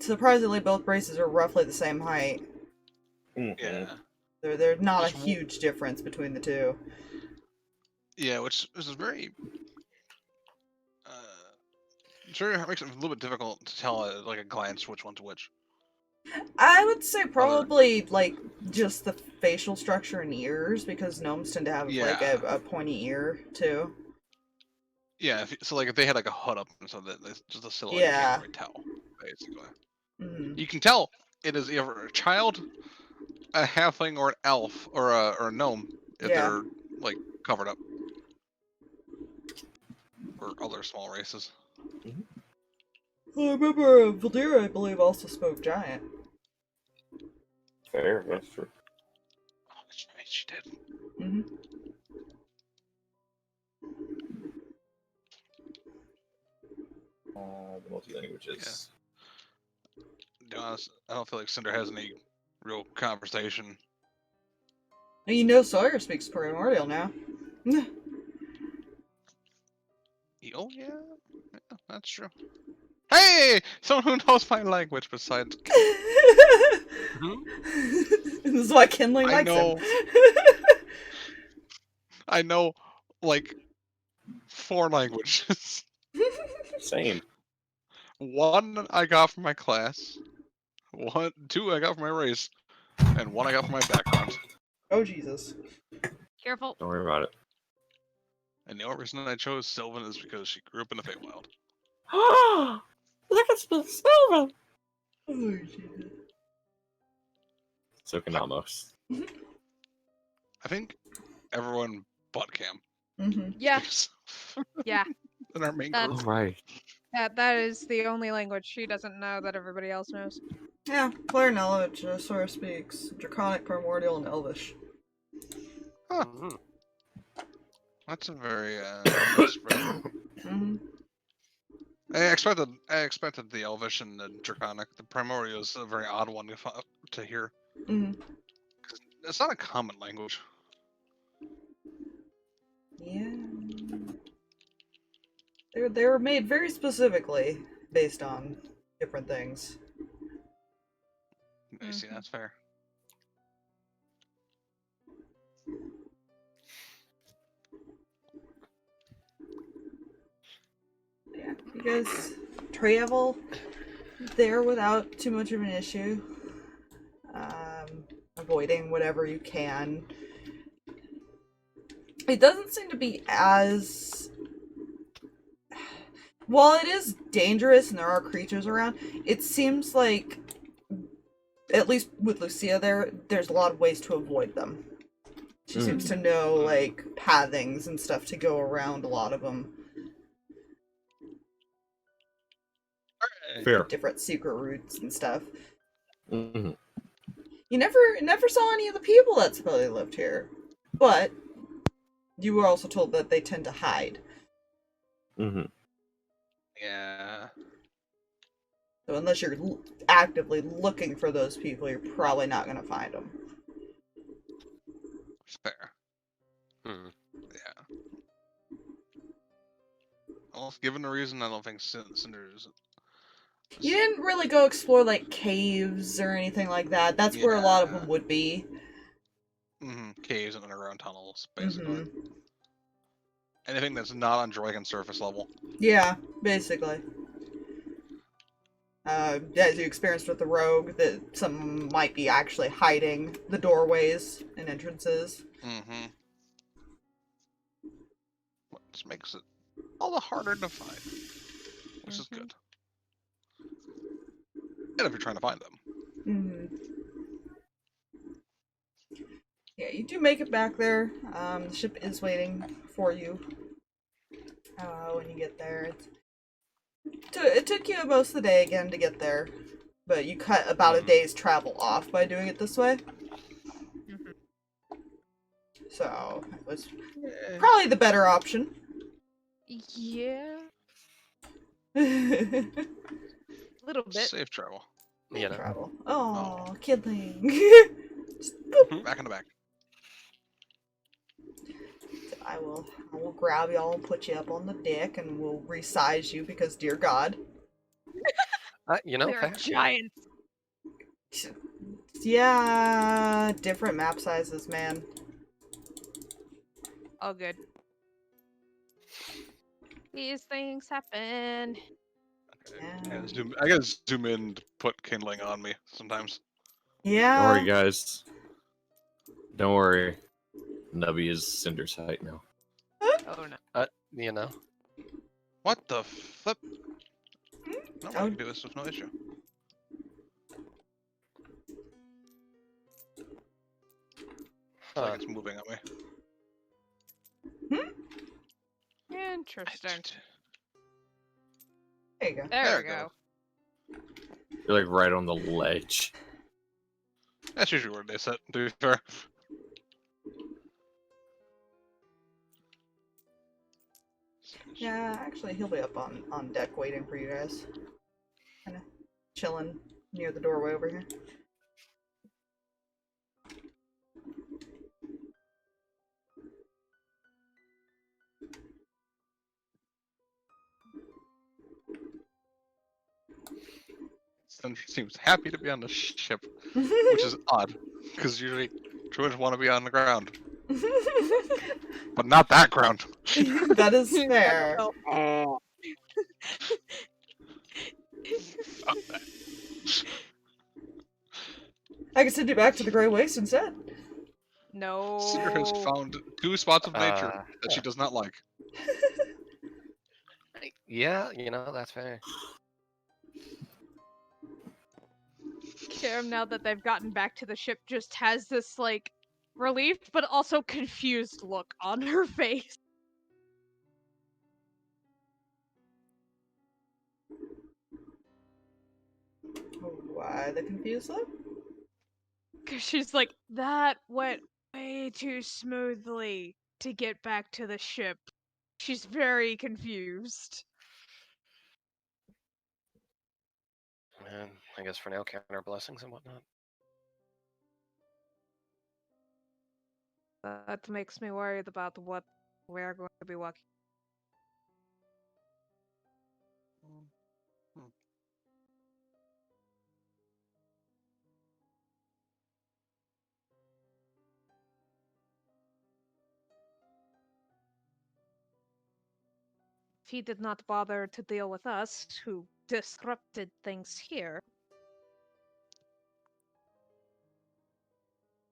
Surprisingly, both races are roughly the same height. Mhm. Yeah. There's not a Just- huge difference between the two. Yeah, which is very. Sure, it makes it a little bit difficult to tell at like a glance which one's which. I would say probably, like, just the facial structure and ears, because gnomes tend to have, like, Yeah. a pointy ear, too. Yeah, so like if they had like a HUD up and something, it's just a silhouette. You Yeah. can't really tell, basically. Mm. You can tell it is either a child, a halfling, or an elf, or a gnome if Yeah. they're like covered up, or other small races. Well, I remember Valdira, I believe, also spoke giant. Fair, that's true. Oh, that's right, she did. Mm-hmm. The multi-languages. To be honest, I don't feel like Cinder has any real conversation. And you know Sawyer speaks primordial now. Oh yeah, that's true. Hey, someone who knows my language besides. This is why Kinley likes know. him. I know, like, 4 languages. Same. 1 I got from my class, 2 I got from my race, and 1 I got from my background. Oh, Jesus. Careful. Don't worry about it. And the only reason I chose Sylvan is because she grew up in the Feywild. Look at Sylvan! Oh, Jesus. So can Amos. I think everyone but Cam. Mm-hmm. Yeah, yeah. In our main That's- group. Alright. That is the only language she doesn't know that everybody else knows. Yeah, player knowledge, Sawyer speaks Draconic, Primordial, and Elvish. Huh. Mhm. That's a very good spread. Mhm. I expected the Elvish and the Draconic. The Primordial is a very odd one to hear. Mhm. It's not a common language. Yeah. They were made very specifically based on different things. I see, that's fair. Yeah. You guys travel there without too much of an issue. Avoiding whatever you can. It doesn't seem to be as... While it is dangerous and there are creatures around, it seems like, at least with Lucia there's a lot of ways to avoid them. She seems to know, like, pathings and stuff to go around a lot of them. Fair. Different secret routes and stuff. Mm-hmm. You never saw any of the people that supposedly lived here. But you were also told that they tend to hide. Mm-hmm. Yeah. So unless you're actively looking for those people, you're probably not going to find them. Fair. Hmm. Yeah. Well, given the reason, I don't think Cinder is. You didn't really go explore, like, caves or anything like that. That's where a lot of them would be. Caves and underground tunnels, basically. Mm-hmm. Anything that's not on Dragon surface level. Yeah, basically. As you experienced with the rogue, that some might be actually hiding the doorways and entrances. Mm-hmm. Which makes it all the harder to find. Which is good. And if you're trying to find them. Mm-hmm. Yeah, you do make it back there. The ship is waiting for you. When you get there. It took you most of the day again to get there. But you cut about a day's travel off by doing it this way. So, it was probably the better option. Yeah, Little little bit. Safe travel. You know. travel. Oh, kidling. Back in the back. I will grab y'all and put you up on the deck and we'll resize you because, dear God. You know, They're fair. giants. Yeah, different map sizes, man. All good. These things happen. Yeah. I gotta zoom in to put kindling on me sometimes. Yeah. Don't worry, guys. Don't worry. Nubby is Cinder's height now. Oh no. You know. What the flip? No, I Oh. can do this with no issue. It's like it's moving on me. Interesting. There you go. There we go. You're like right on the ledge. That's usually where they sit, to be fair. Yeah, actually, he'll be up on deck waiting for you guys. Kind of chilling near the doorway over here. Cinder seems happy to be on the ship, which is odd, because usually druids want to be on the ground. But not that ground. That is fair. I can send you back to the Grey Waste instead. No. Cinder has found 2 spots of nature that she does not like. Yeah, you know, that's fair. Kim, now that they've gotten back to the ship, just has this, like, relieved but also confused look on her face. Why the confused look? Because she's like, that went way too smoothly to get back to the ship. She's very confused. And I guess for now, count our blessings and whatnot. That makes me worried about what we're going to be walking. If he did not bother to deal with us, who disrupted things here.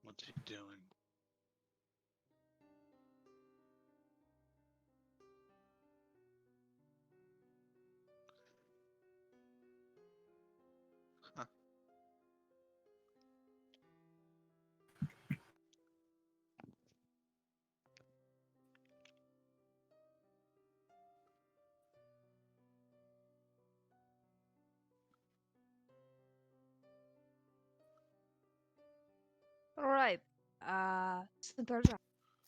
What's he doing? Huh. Alright. Cinder,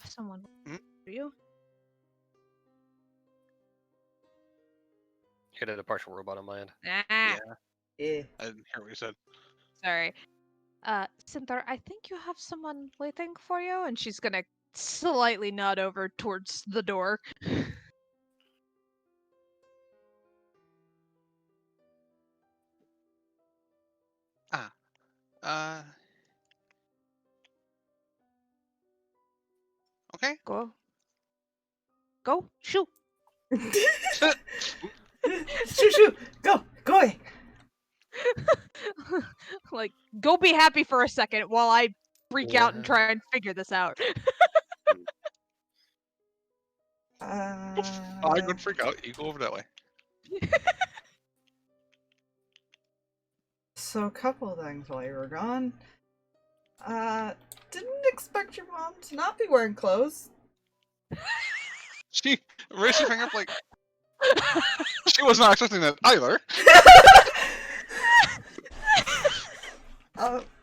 someone. Hmm? Do you? Hit a partial robot on my end. Ah, Yeah. I didn't hear what you said. sorry. Cinder, I think you have someone waiting for you, and she's gonna slightly nod over towards the door. Uh. Okay. Go. Go, shoot. Shoo! Go away. Like, go be happy for a second while I freak out and Yeah. try and figure this out. I would freak out. You go over that way. So a couple of things while you were gone. Didn't expect your mom to not be wearing clothes. She raised her finger up like she was not expecting that either.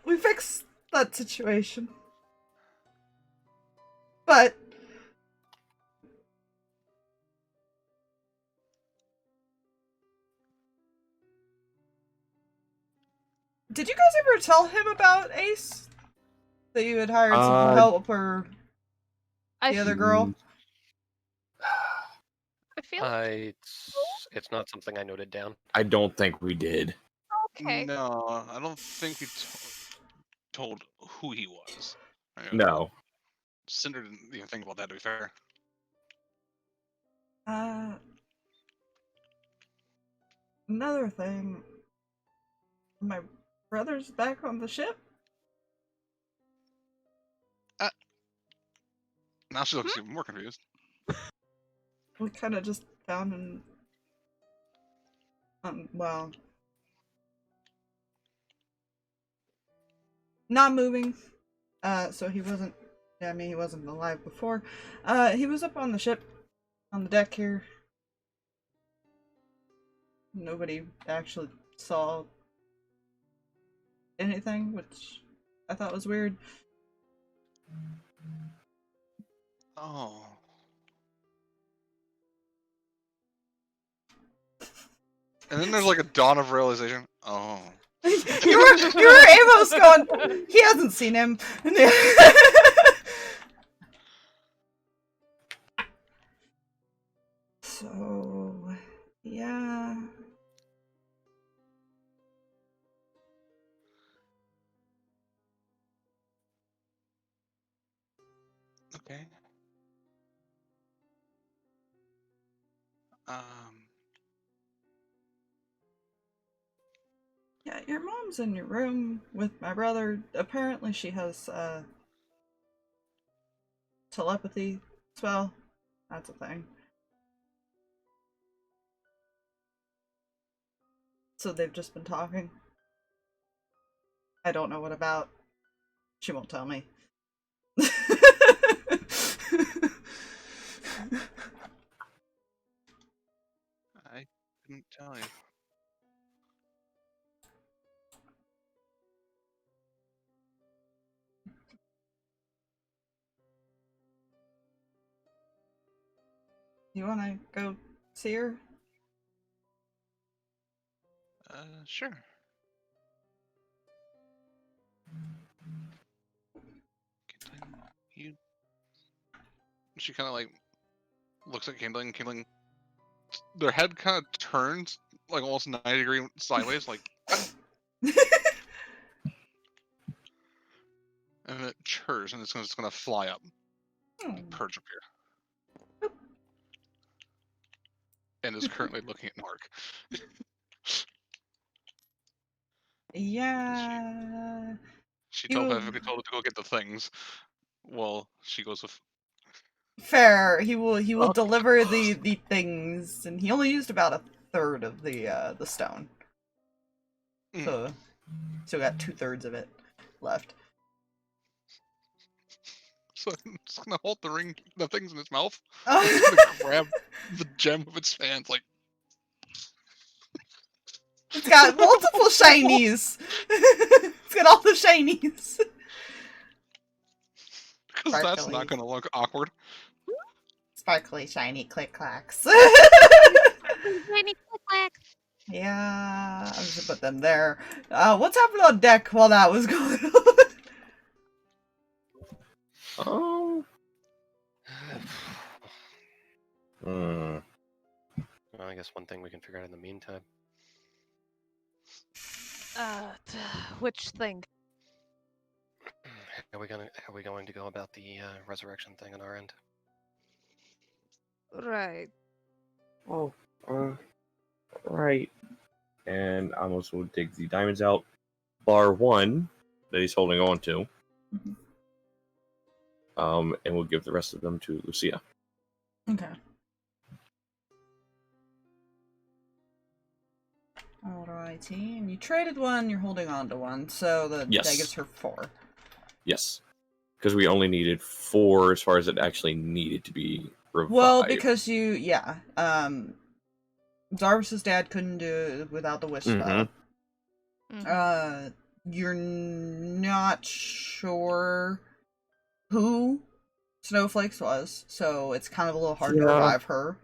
We fixed that situation. But did you guys ever tell him about Ace? That you had hired some help or the other girl? I feel It's not something I noted down. I don't think we did. okay. No, I don't think we told who he was. I mean, No. Cinder didn't even think about that, to be fair. Another thing. My brother's back on the ship? Now she looks even more confused. We kind of just found him. Well. Not moving. So he wasn't. I mean, he wasn't alive before. He was up on the ship, on the deck here. Nobody actually saw anything, which I thought was weird. Oh. And then there's like a dawn of realization. Oh. you were Amos going, he hasn't seen him. So, yeah. Okay. Yeah, your mom's in your room with my brother. Apparently she has, telepathy as well. That's a thing. So they've just been talking. I don't know what about. She won't tell me. I couldn't tell you. You wanna go see her? Sure. You. She kind of like looks at Kindling. Kindling, their head kind of turns like almost 90-degree sideways, like, and it churs, and it's just gonna fly up, and perch up here, and is currently looking at Mark. Yeah. She You- telepathically told it to go get the things. Well, she goes with. Fair. He will Oh. deliver the things, and he only used about a third of the stone. So still got 2/3 of it left. So it's gonna hold the things in its mouth. It's gonna grab the gem with its hands, like. It's got multiple shinies. It's got all the shinies. Because that's Sparkly. not gonna look awkward. Sparkly, shiny, click clacks. Tiny click-clack. Yeah, I'm just gonna put them there. What's happened on deck while that was going on? Oh. Well, I guess one thing we can figure out in the meantime. Which thing? How are we going to go about the resurrection thing on our end? Right. Oh, right. And Amos will dig the diamonds out, bar one that he's holding on to. And we'll give the rest of them to Lucia. Okay. Alrighty, and you traded one, you're holding on to one, so that gives her 4. Yes. Because we only needed 4 as far as it actually needed to be revived. Well, because Zarvis's dad couldn't do it without the wish spell. You're not sure who Snowflakes was, so it's kind of a little hard to revive her.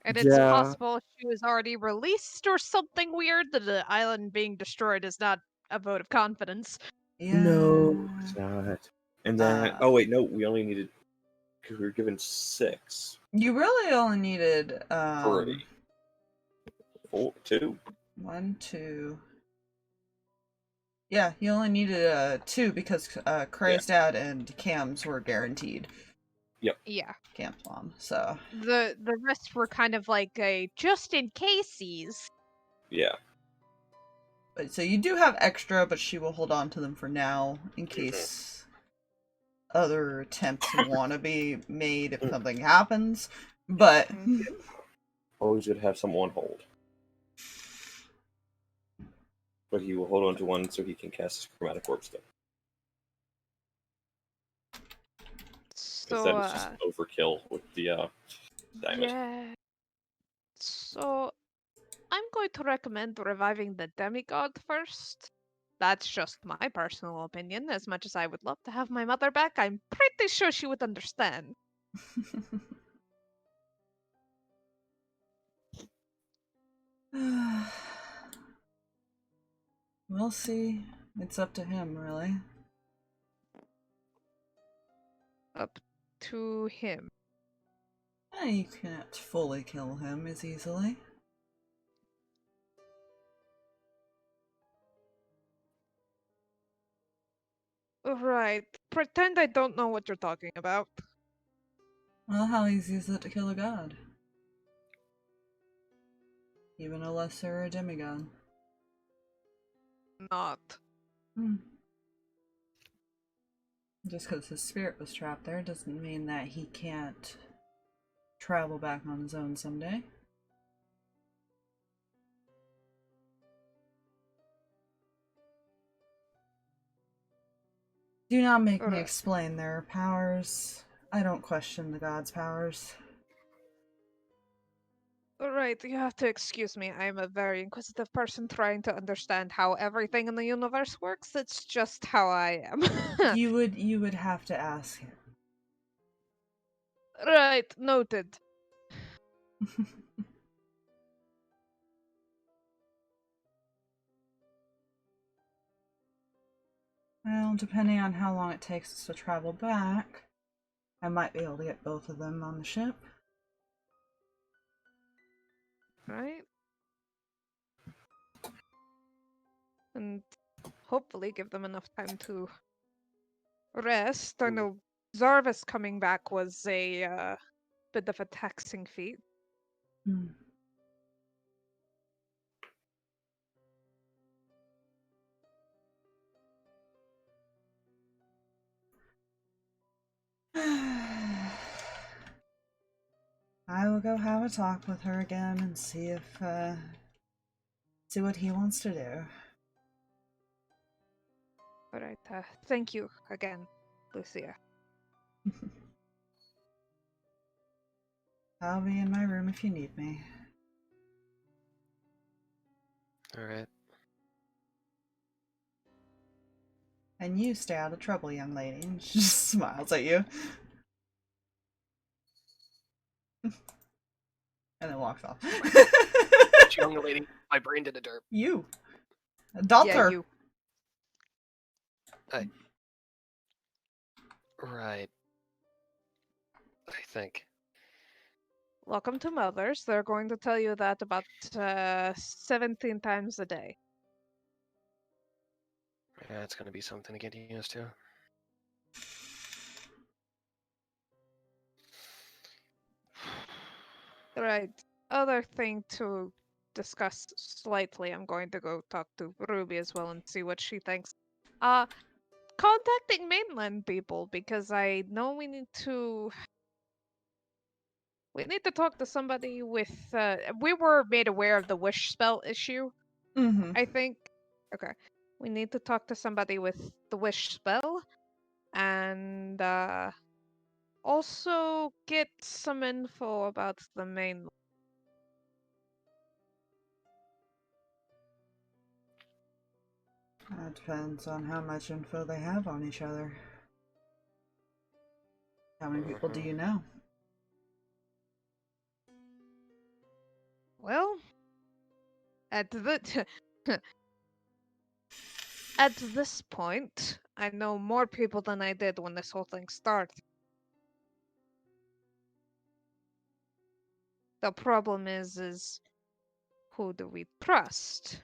And it's possible she was already released or something weird. That the island being destroyed is not a vote of confidence. Yeah. No, it's not. And then, oh wait, no, we only needed, because we were given 6. You really only needed 3. 4, 2. 1, 2. Yeah, you only needed 2 because Kreh's dad and Cam's were guaranteed. Yep. Yeah. Cam's mom. So the rest were kind of like a just in caseies. Yeah. But so you do have extra, but she will hold on to them for now in case other attempts want to be made if something happens. But Always would have someone hold. But he will hold on to one so he can cast his chromatic orb still. Because that is just overkill with the diamond. Yeah. So I'm going to recommend reviving the demigod first. That's just my personal opinion. As much as I would love to have my mother back, I'm pretty sure she would understand. We'll see. It's up to him, really. Up to him. You can't fully kill him as easily. Right. Pretend I don't know what you're talking about. Well, how easy is it to kill a god? Even a lesser or a demigod. Not. Just because his spirit was trapped there doesn't mean that he can't travel back on his own someday. Do not make me explain their powers. I don't question the gods' powers. Alright, you have to excuse me. I'm a very inquisitive person trying to understand how everything in the universe works. It's just how I am. You would have to ask him. Right, noted. Well, depending on how long it takes us to travel back, I might be able to get both of them on the ship. Right? And hopefully give them enough time to rest. I know Zarvis coming back was a bit of a taxing feat. Hmm. I will go have a talk with her again and see if, see what he wants to do. Alright, thank you again, Lucia. I'll be in my room if you need me. Alright. And you stay out of trouble, young lady. And she just smiles at you. And then walks off. Young lady, my brain did a derp. You. Daughter. Yeah, you. Right. I think. Welcome to Mothers. They're going to tell you that about 17 times a day. Yeah, it's gonna be something to get used to. Right. Other thing to discuss slightly, I'm going to go talk to Ruby as well and see what she thinks. Contacting mainland people, because I know we need to talk to somebody with we were made aware of the wish spell issue, Mm-hmm. I think. Okay. We need to talk to somebody with the wish spell and also get some info about the main. That depends on how much info they have on each other. How many people do you know? Well, at the at this point, I know more people than I did when this whole thing started. The problem is who do we trust?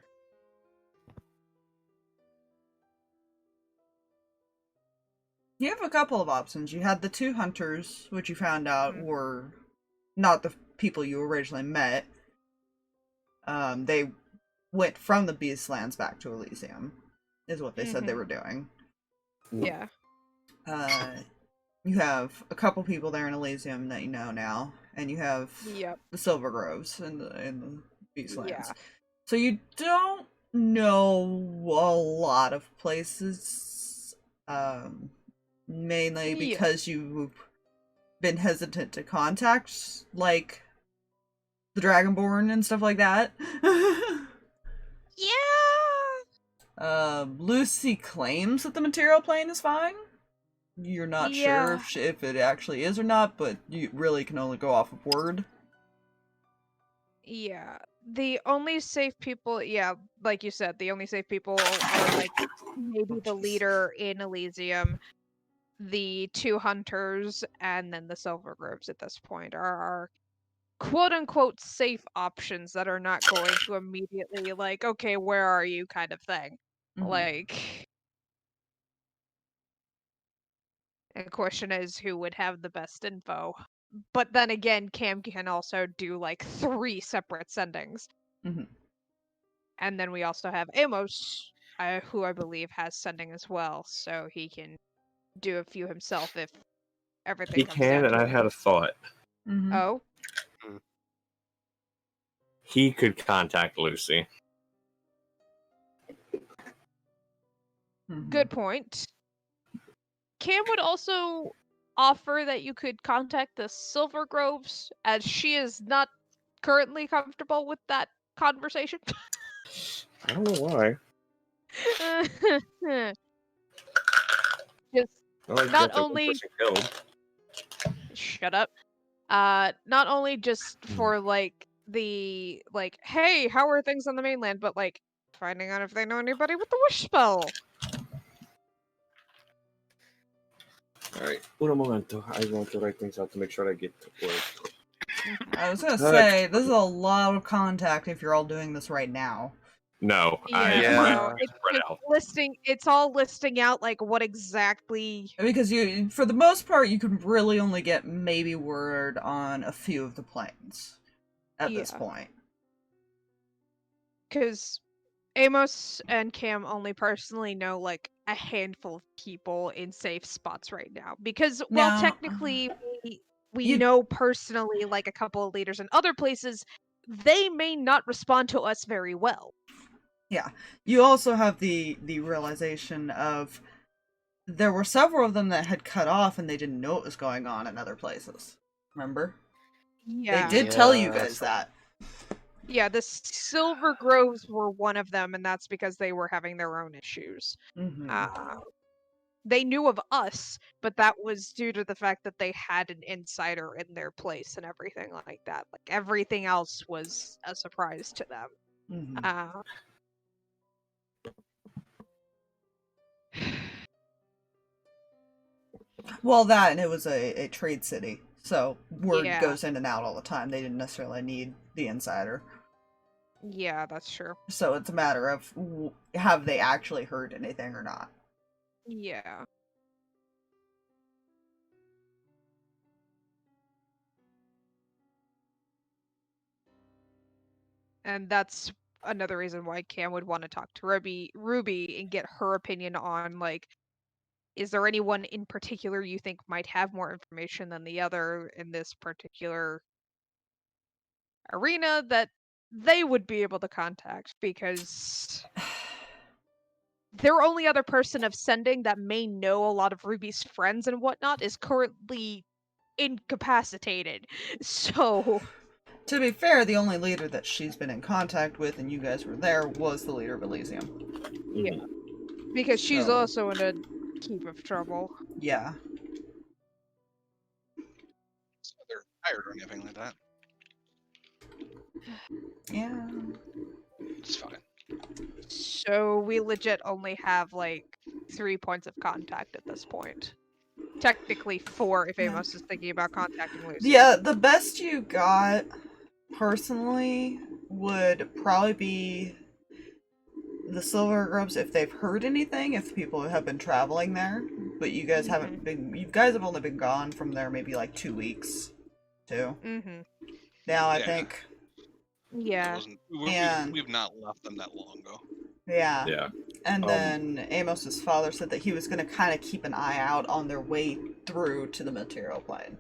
You have a couple of options. You had the two hunters, which you found out Mhm. were not the people you originally met. They went from the Beastlands back to Elysium, is what they said they Mhm. were doing. Yeah. You have a couple people there in Elysium that you know now, and you have Yep. the Silver Groves in the Beastlands. Yeah. So you don't know a lot of places, mainly Yeah. because you've been hesitant to contact, like, the Dragonborn and stuff like that. Yeah. Lucy claims that the material plane is fine. You're not sure Yeah. if it actually is or not, but you really can only go off of word. Yeah. The only safe people, yeah, like you said, the only safe people are like maybe the leader in Elysium, the two hunters, and then the Silver Groves at this point are our quote unquote safe options that are not going to immediately like, okay, where are you kind of thing. Mhm. Like, the question is who would have the best info. But then again, Cam can also do like 3 separate sendings. Mhm. And then we also have Amos, who I believe has sending as well, so he can do a few himself if everything He comes can, down and to I it. had a thought. Mhm. Oh, He could contact Lucy. Mhm. good point. Cam would also offer that you could contact the Silver Groves, as she is not currently comfortable with that conversation. I don't know why. Just I like not that one only person killed. shut up. Not only just for like the hey, how are things on the mainland, but like finding out if they know anybody with the wish spell. Alright, un momento. I want to write things out to make sure I get to work. I was gonna say, this is a lot of contact if you're all doing this right now. No, I Yeah. No, spread out. it's all listing out like what exactly. Because you, for the most part, you can really only get maybe word on a few of the planes at this Yeah. point. Because Amos and Cam only personally know like a handful of people in safe spots right now. Because while Now, technically we you- know personally like a couple of leaders in other places, they may not respond to us very well. Yeah, you also have the realization of there were several of them that had cut off and they didn't know what was going on in other places. Remember? Yeah. They did tell you Yeah. guys that. Yeah, the Silver Groves were one of them, and that's because they were having their own issues. Mm-hmm. They knew of us, but that was due to the fact that they had an insider in their place and everything like that. Like everything else was a surprise to them. Mm-hmm. Well, that, and it was a trade city, so word Yeah. goes in and out all the time. They didn't necessarily need the insider. Yeah, that's true. So it's a matter of have they actually heard anything or not. Yeah. And that's another reason why Cam would want to talk to Ruby and get her opinion on like, is there anyone in particular you think might have more information than the other in this particular arena that they would be able to contact? Because their only other person of sending that may know a lot of Ruby's friends and whatnot is currently incapacitated. So To be fair, the only leader that she's been in contact with, and you guys were there, was the leader of Elysium. yeah, because she's So- also in a heap of trouble. Yeah. So they're tired or anything like that. Yeah. It's fine. So we legit only have like 3 points of contact at this point. Technically 4 if Yeah. Amos is thinking about contacting Lucy. Yeah, the best you got, personally, would probably be the Silver Groves if they've heard anything, if people have been traveling there. But you guys haven't been, you guys have only been gone from there maybe like 2 weeks, too. Mm-hmm. Now I Yeah. think, It Yeah. wasn't, And- we've not left them that long ago. yeah. Yeah. And then Amos's father said that he was going to kind of keep an eye out on their way through to the material plane.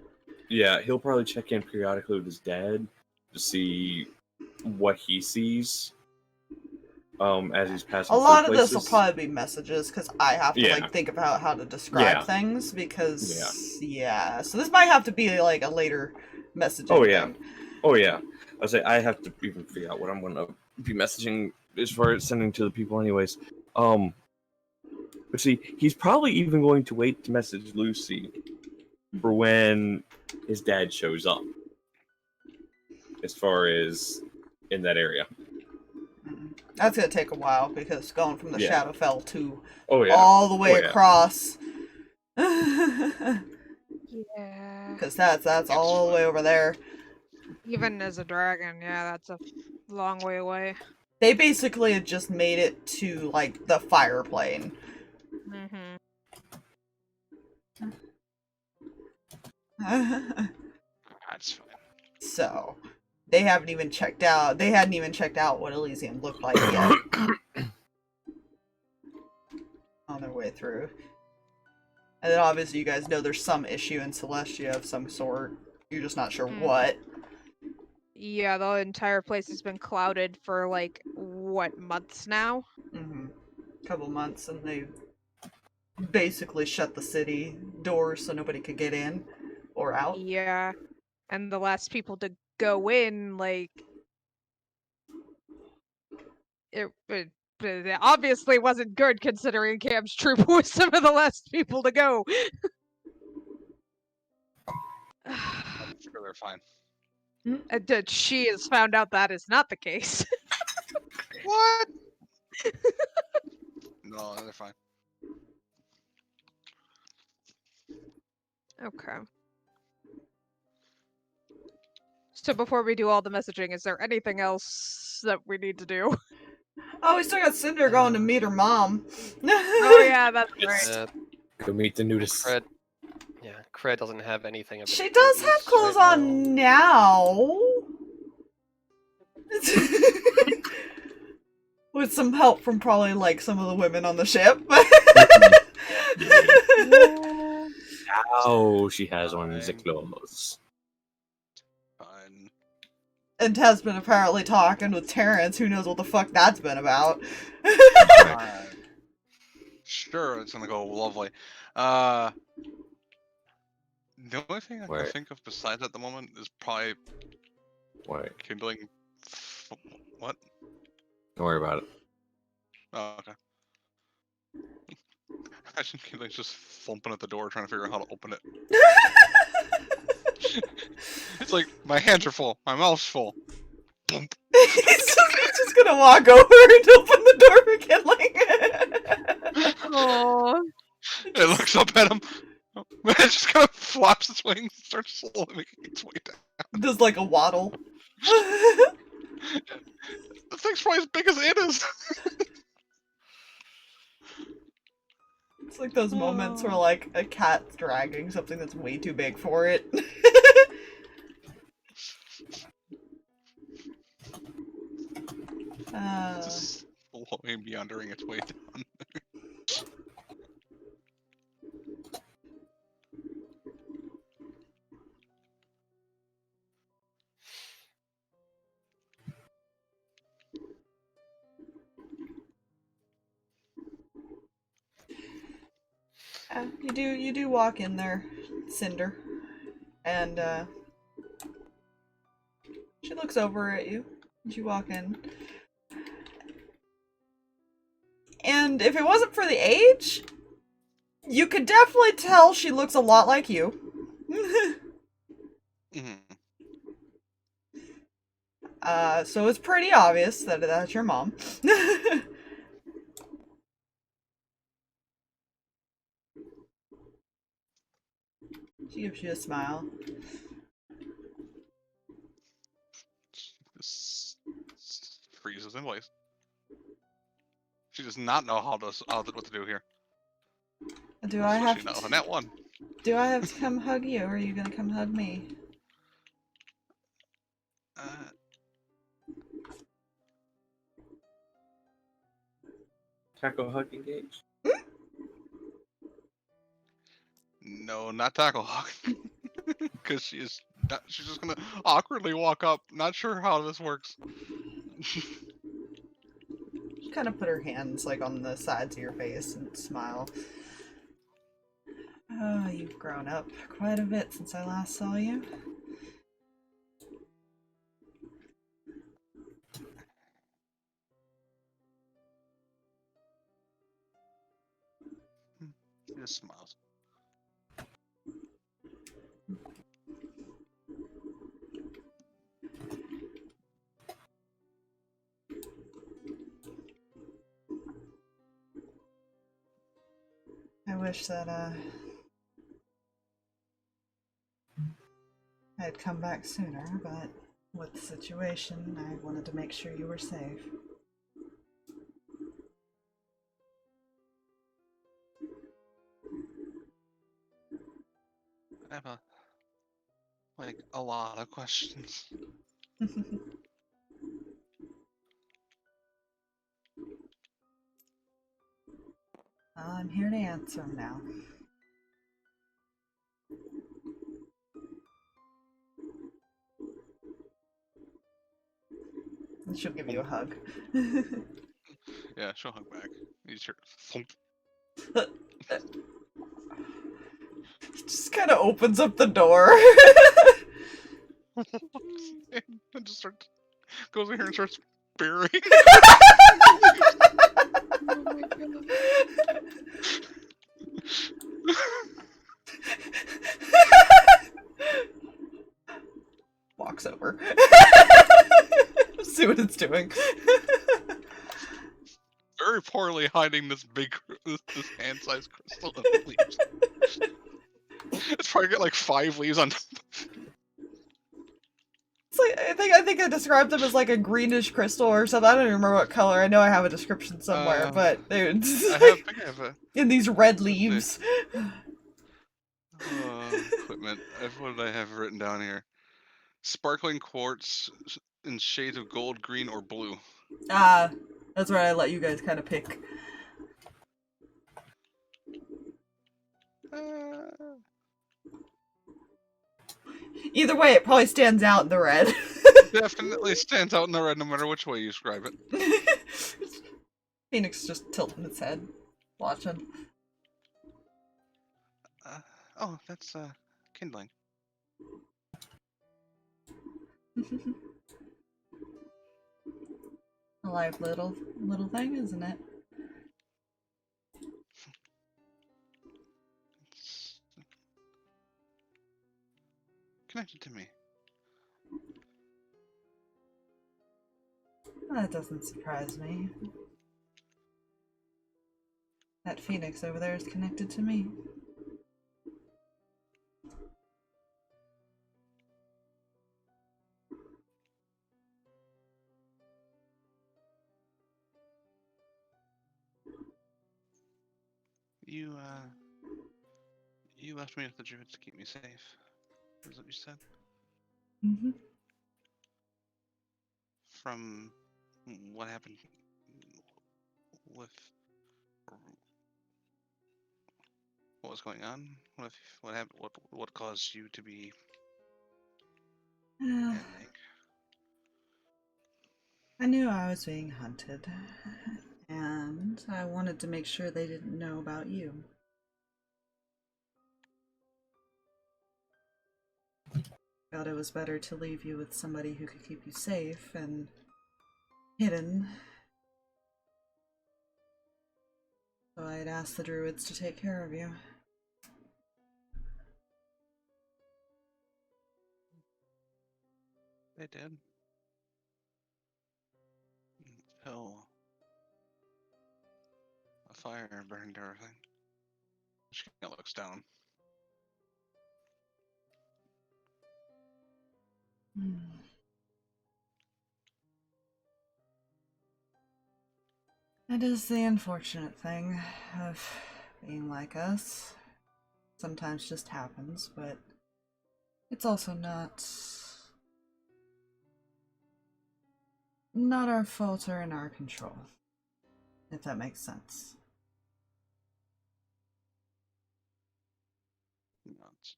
Yeah, he'll probably check in periodically with his dad to see what he sees. As he's passing. A lot of through this will places. probably be messages because I have to Yeah. like think about how to describe Yeah. things because yeah. So this might have to be like a later messaging. Oh, yeah. thing. Oh yeah, I say I have to even figure out what I'm gonna be messaging as far as sending to the people, anyways. But see, he's probably even going to wait to message Lucy for when his dad shows up. As far as in that area. That's gonna take a while because going from the Yeah. Shadowfell to Oh yeah. all the way Oh, yeah. across. Yeah. Because that's all the way over there. Even as a dragon, yeah, that's a long way away. They basically had just made it to like the fire plane. Mm-hmm. That's fine. So they haven't even checked out. They hadn't even checked out what Elysium looked like yet. On their way through. And then obviously you guys know there's some issue in Celestia of some sort. You're just not sure what. Yeah, the entire place has been clouded for like what, months now? Couple months, and they basically shut the city doors so nobody could get in or out. Yeah. And the last people to go in, like it obviously wasn't good considering Cam's troop was some of the last people to go. sure they're fine. She has found out that is not the case. What? No, they're fine. Okay. So before we do all the messaging, is there anything else that we need to do? Oh, we still got Cinder going to meet her mom. Oh yeah, that's right. Go meet the nudist. Kreh, yeah, Kreh doesn't have anything of She does have importance clothes right on now. With some help from probably like some of the women on the ship. Oh, she has on the clothes. Fine. And has been apparently talking with Terrence. Who knows what the fuck that's been about. Sure, it's gonna go lovely. The only thing I can think of besides at the moment is probably kindling. What? Don't worry about it. Oh, okay. Imagine kindling's just thumping at the door trying to figure out how to open it. It's like, my hands are full, my mouth's full. Boom. He's just gonna walk over and open the door for kindling. Aww. It looks up at him. It just kind of flaps its wings and starts slowly making its way down. Does like a waddle. The thing's probably as big as it is. It's like those moments where like a cat's dragging something that's way too big for it. Just slowly meandering its way down. You do walk in there, Cinder, and she looks over at you as you walk in. And if it wasn't for the age, you could definitely tell she looks a lot like you. So it's pretty obvious that that's your mom. She gives you a smile. Just freezes in place. She does not know what to do here. Do I have Especially not with a net one. Do I have to come hug you, or are you gonna come hug me? Tackle, hug, engage. No, not tackle hug. Because she's just gonna awkwardly walk up. Not sure how this works. She kind of put her hands like on the sides of your face and smile. Oh, you've grown up quite a bit since I last saw you. She just smiles. I wish that I'd come back sooner, but with the situation, I wanted to make sure you were safe. I have a lot of questions. I'm here to answer them now. And she'll give you a hug. Yeah, she'll hug back. He's here. Thump. Just kind of opens up the door. And just goes in here and starts burying. Oh my god. knocks over. See what it's doing. Very poorly hiding this this hand-sized crystal of leaves. It's probably got like 5 leaves on. It's like, I think I described them as like a greenish crystal or something. I don't even remember what color. I know I have a description somewhere, but they're I think I have a in these red leaves. equipment. What did I have written down here? Sparkling quartz in shades of gold, green, or blue. That's where I let you guys kind of pick. Either way, it probably stands out in the red. Definitely stands out in the red no matter which way you describe it. Phoenix just tilting its head, watching. Oh, that's kindling. A live little thing, isn't it? It's connected to me. That doesn't surprise me. That phoenix over there is connected to me. You left me with the druids to keep me safe. Is what you said? Mm-hmm. From what happened with what was going on? What happened? What caused you to be panic? I knew I was being hunted, and I wanted to make sure they didn't know about you. Felt it was better to leave you with somebody who could keep you safe and hidden. So I had asked the druids to take care of you. They did. Until a fire burned everything. She looks down. It is the unfortunate thing of being like us. Sometimes just happens, but it's also not our fault or in our control, if that makes sense. Nuts.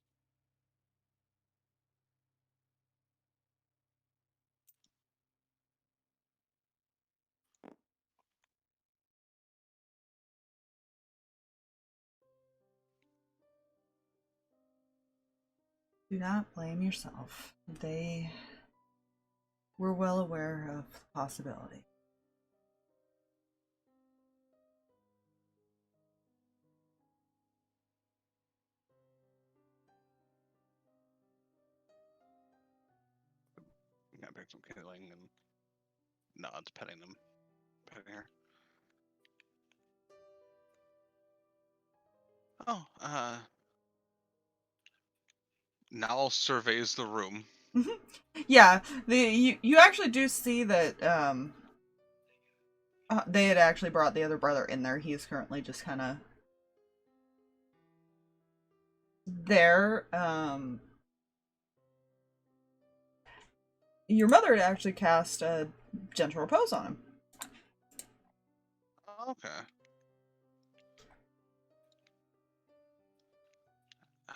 Do not blame yourself. They were well aware of the possibility. You got back some kindling and nods, petting them, petting her. Oh, Nal surveys the room. Yeah, you actually do see that they had actually brought the other brother in there. He is currently just kind of there. Your mother had actually cast a gentle repose on him. Okay. I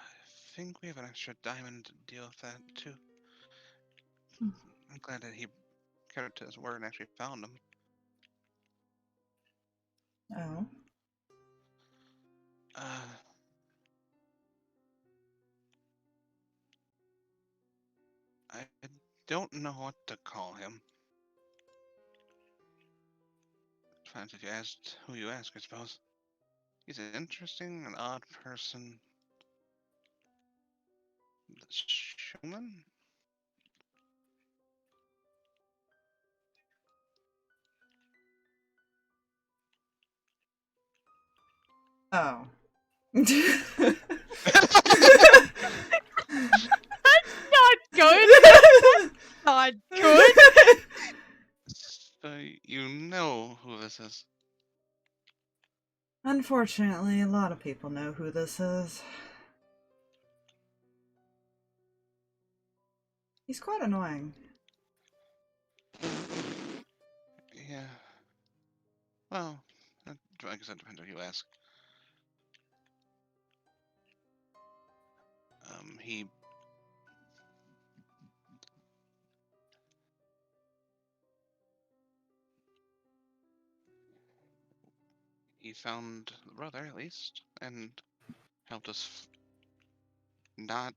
think we have an extra diamond to deal with that too. I'm glad that he kept to his word and actually found him. Oh. I don't know what to call him. Depends if you asked who you ask, I suppose. He's an interesting and odd person. The showman? Oh. Not good. Not good. So you know who this is. Unfortunately, a lot of people know who this is. He's quite annoying. Yeah. Well, I guess that depends on who you ask. He found the brother at least, and helped us not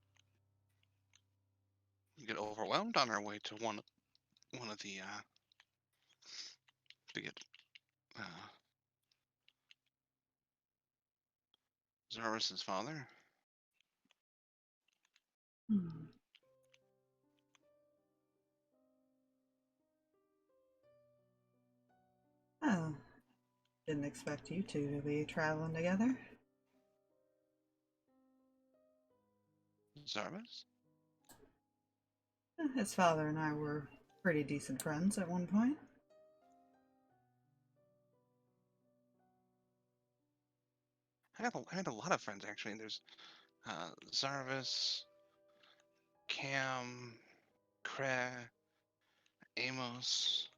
get overwhelmed on our way to one of the to get Zarvis's father. Hmm. Oh. Didn't expect you two to be traveling together. Zarvis? His father and I were pretty decent friends at one point. I had a lot of friends actually. There's Zarvis, Cam, Kreh, Amos.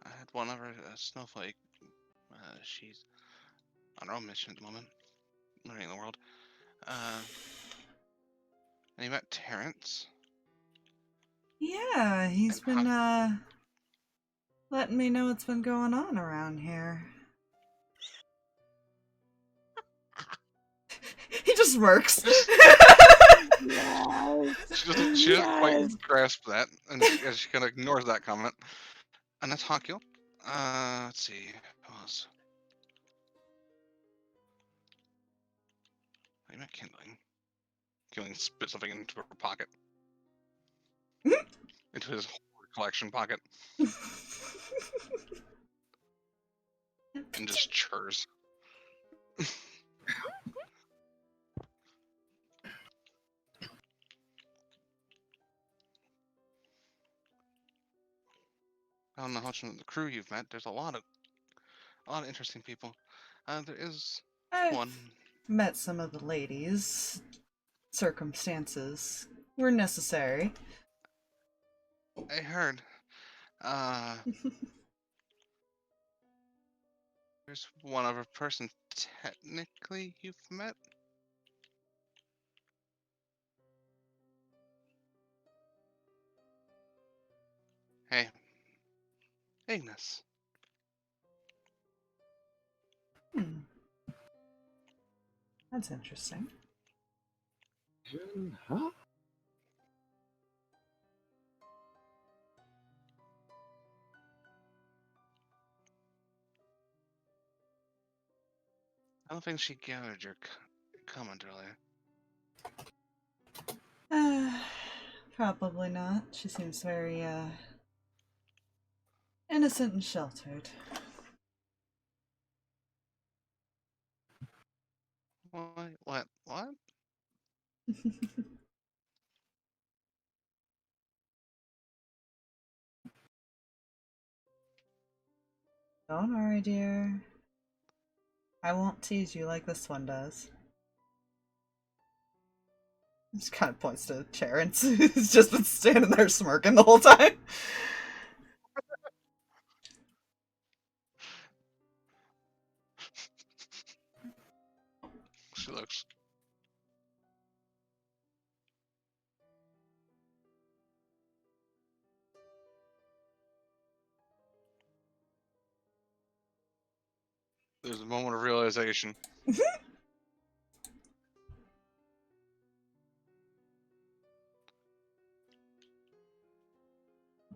I had one other Snowflake. She's on her own mission at the moment, learning the world. And you met Terrence. Yeah, he's And been letting me know what's been going on around here. He just works. She doesn't quite grasp that, and she kind of ignores that comment. And that's Hakil. Let's see. Who else? I met Kindling. Kindling spit something into her pocket. Into his horror collection pocket. And just churs. I don't know how much of the crew you've met. There's a lot of interesting people. There is I've one. met some of the ladies. Circumstances were necessary. I heard. There's one other person technically you've met. Hey, Ignis. Hmm. That's interesting. Huh? I don't think she gathered your comment earlier. Probably not. She seems very, innocent and sheltered. What? Don't worry, dear. I won't tease you like this one does. Just kind of points to Terrence, who's just been standing there smirking the whole time. She looks. There's a moment of realization.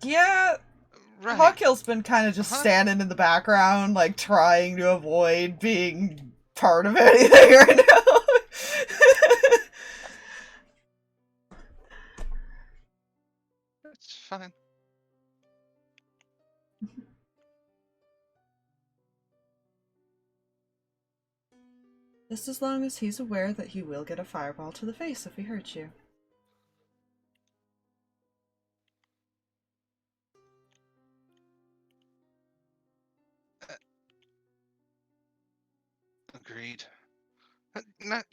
Yeah, Right. Hawkill's been kind of just standing in the background, like trying to avoid being part of anything right now. It's fine. Just as long as he's aware that he will get a fireball to the face if he hurts you. Agreed. Not.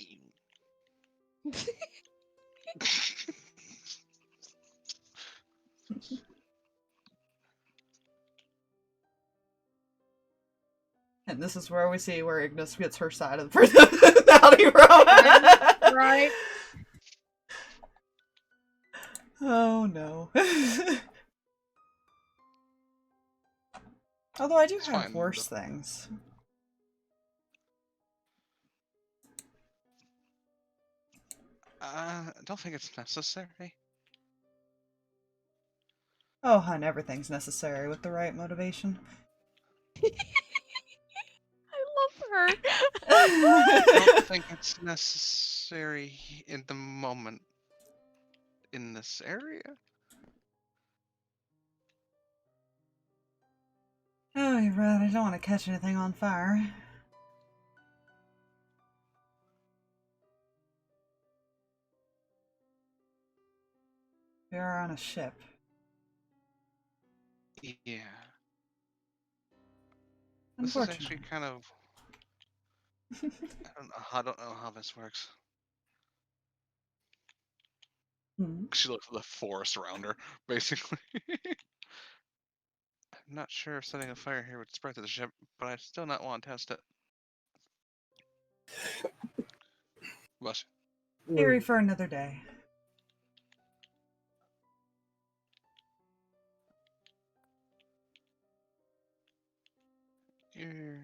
And this is where we see where Ignis gets her side of the personality from. Right. Oh no. Although I do It's have fine, worse things. I don't think it's necessary. Oh, hun, everything's necessary with the right motivation. I love her. I don't think it's necessary in the moment in this area. Oh, you're right. I don't want to catch anything on fire. We are on a ship. Yeah. This is actually Unfortunately. kind of. I don't know how this works. Hmm. She looks at the forest around her, basically. I'm not sure if setting a fire here would spread to the ship, but I still not want to test it. Bless Theory for another day. you.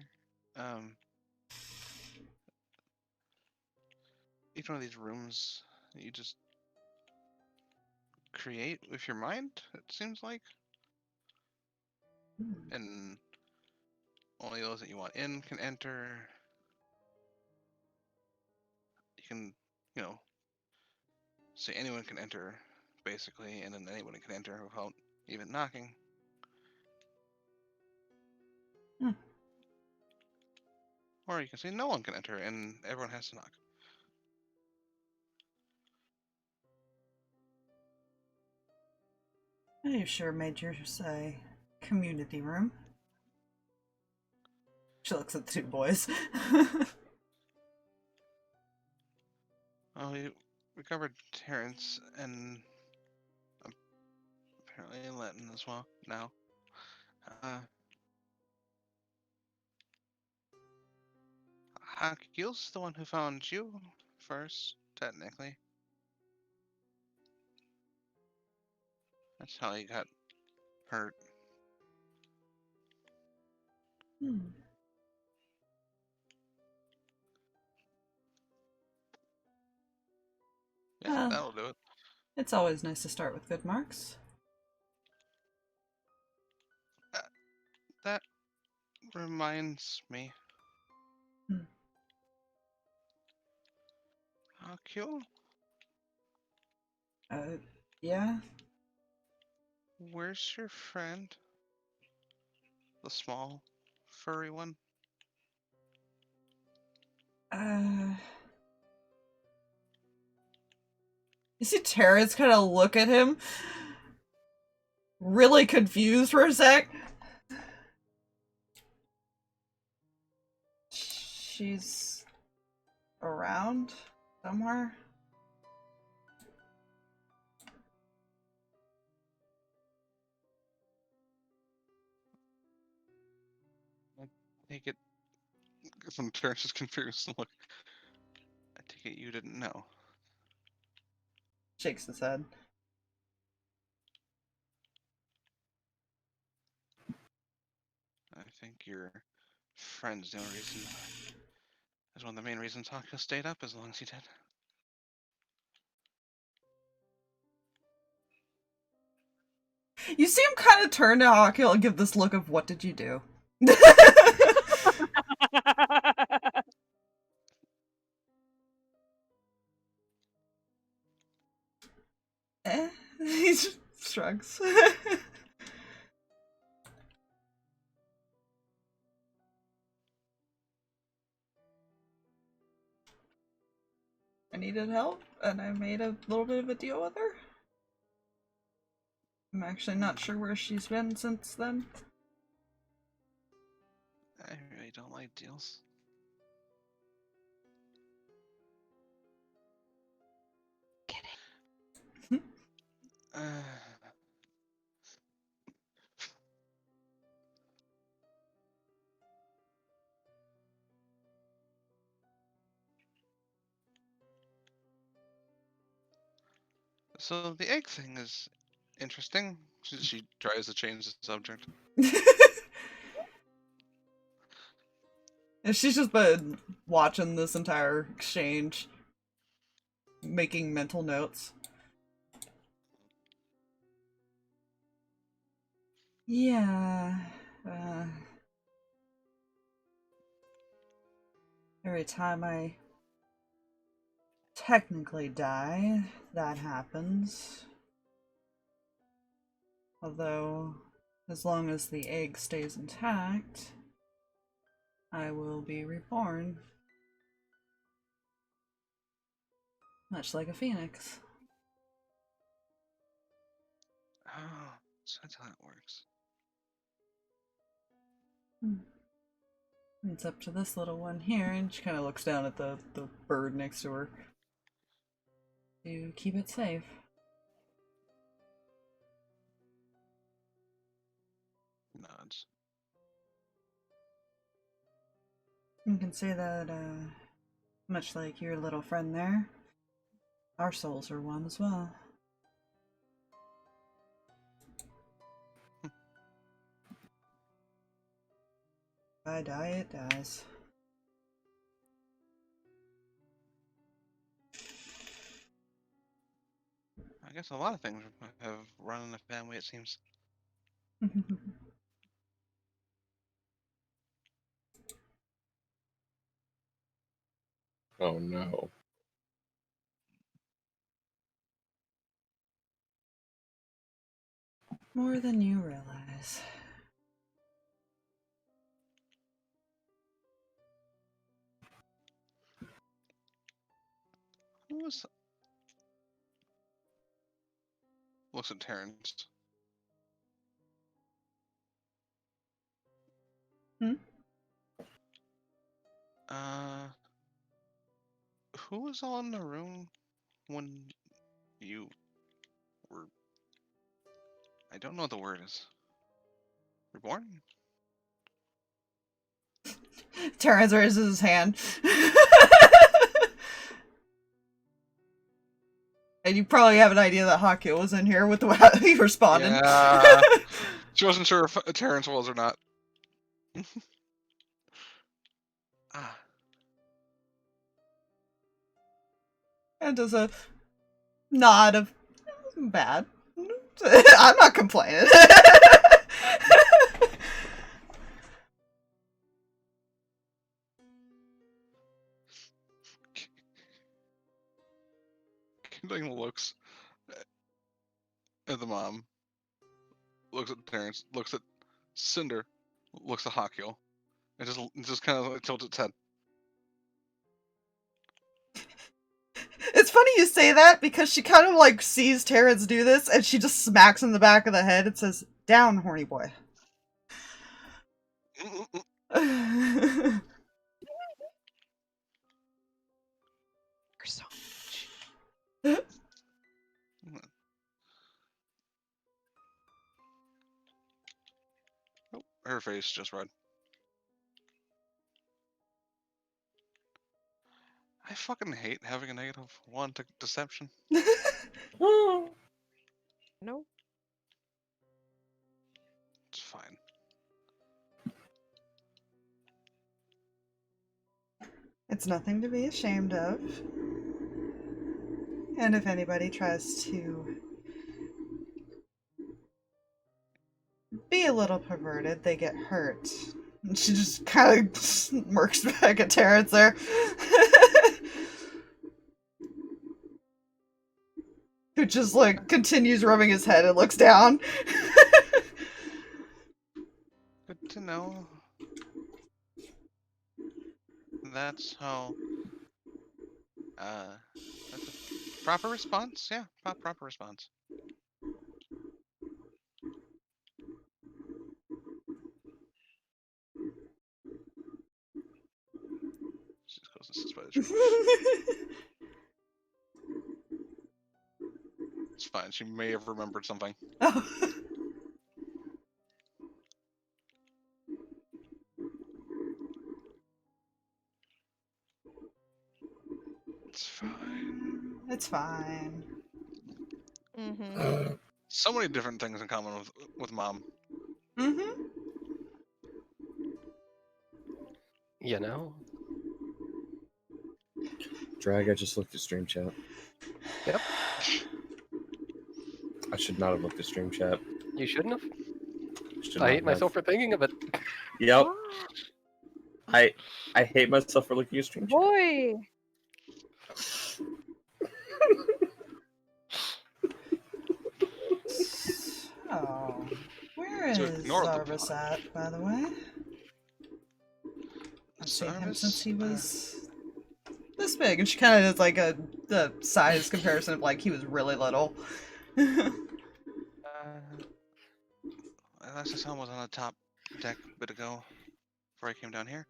Each one of these rooms you just create with your mind, it seems like. And only those that you want in can enter. You can, you know, say anyone can enter, basically, and then anyone can enter without even knocking. Hmm. Or you can say no one can enter and everyone has to knock. You sure made yours a community room. She looks at the two boys. Oh, we covered Terrence and apparently Latin as well now. Hakil's the one who found you first, technically. That's how he got hurt. Hmm. Yeah, Well, that'll do it. it's always nice to start with good marks. That reminds me. Hmm. Hakil, Yeah? where's your friend? The small, furry one? You see Terrence kind of look at him, really confused for a sec. She's around somewhere. I take it. Some Terrence is confused. Look, I take it you didn't know. Shakes his head. I think your friend's the only reason. Is one of the main reasons Hakil stayed up as long as he did. You see him kind of turn to Hakil and give this look of, what did you do? He just shrugs. needed help, and I made a little bit of a deal with her. I'm actually not sure where she's been since then. I really don't like deals. Kidding. So the egg thing is interesting. She tries to change the subject. And she's just been watching this entire exchange, making mental notes. Yeah, every time I technically die, that happens. Although, as long as the egg stays intact, I will be reborn. Much like a phoenix. Oh, so that's how it works. It's up to this little one here, and she kind of looks down at the bird next to her. To keep it safe. Nods. You can say that, much like your little friend there, our souls are one as well. If I die, it dies. I guess a lot of things have run in the family, it seems. Oh no. More than you realize. Who was... Looks at Terrence. Hmm? Who was all in the room when you were... I don't know what the word is. Reborn? Terrence raises his hand. And you probably have an idea that Hakil was in here with the way he responded. Yeah. She wasn't sure if Terrence was or not. Ah. And does a nod of bad. I'm not complaining. Kindling looks at the mom, looks at Terrence, looks at Cinder, looks at Hakil, and just kind of like tilts its head. It's funny you say that because she kind of like sees Terrence do this and she just smacks him in the back of the head and says, "Down, horny boy." You're so much. Oh, her face just red. I fucking hate having a negative one to deception. No. It's fine. It's nothing to be ashamed of. And if anybody tries to be a little perverted, they get hurt. And she just kind of smirks back at Terrence there. Who just like continues rubbing his head and looks down. Good to know. That's how That's a proper response. Yeah, proper response. Just goes and sits by the tree. It's fine. She may have remembered something. Oh. It's fine. It's fine. Mm-hmm. So many different things in common with Mom. Mm-hmm. You know? Drag, I just looked at stream chat. Yep. I should not have looked at stream chat. You shouldn't have. Should I not hate have. myself for thinking of it. Yep. I hate myself for looking at stream chat. Boy. Oh, where So is ignore the Zarvis plot. at, by the way? I've seen him since he was this big, and she kind of does like the size comparison of like he was really little. Last I saw him was on the top deck a bit ago, before I came down here.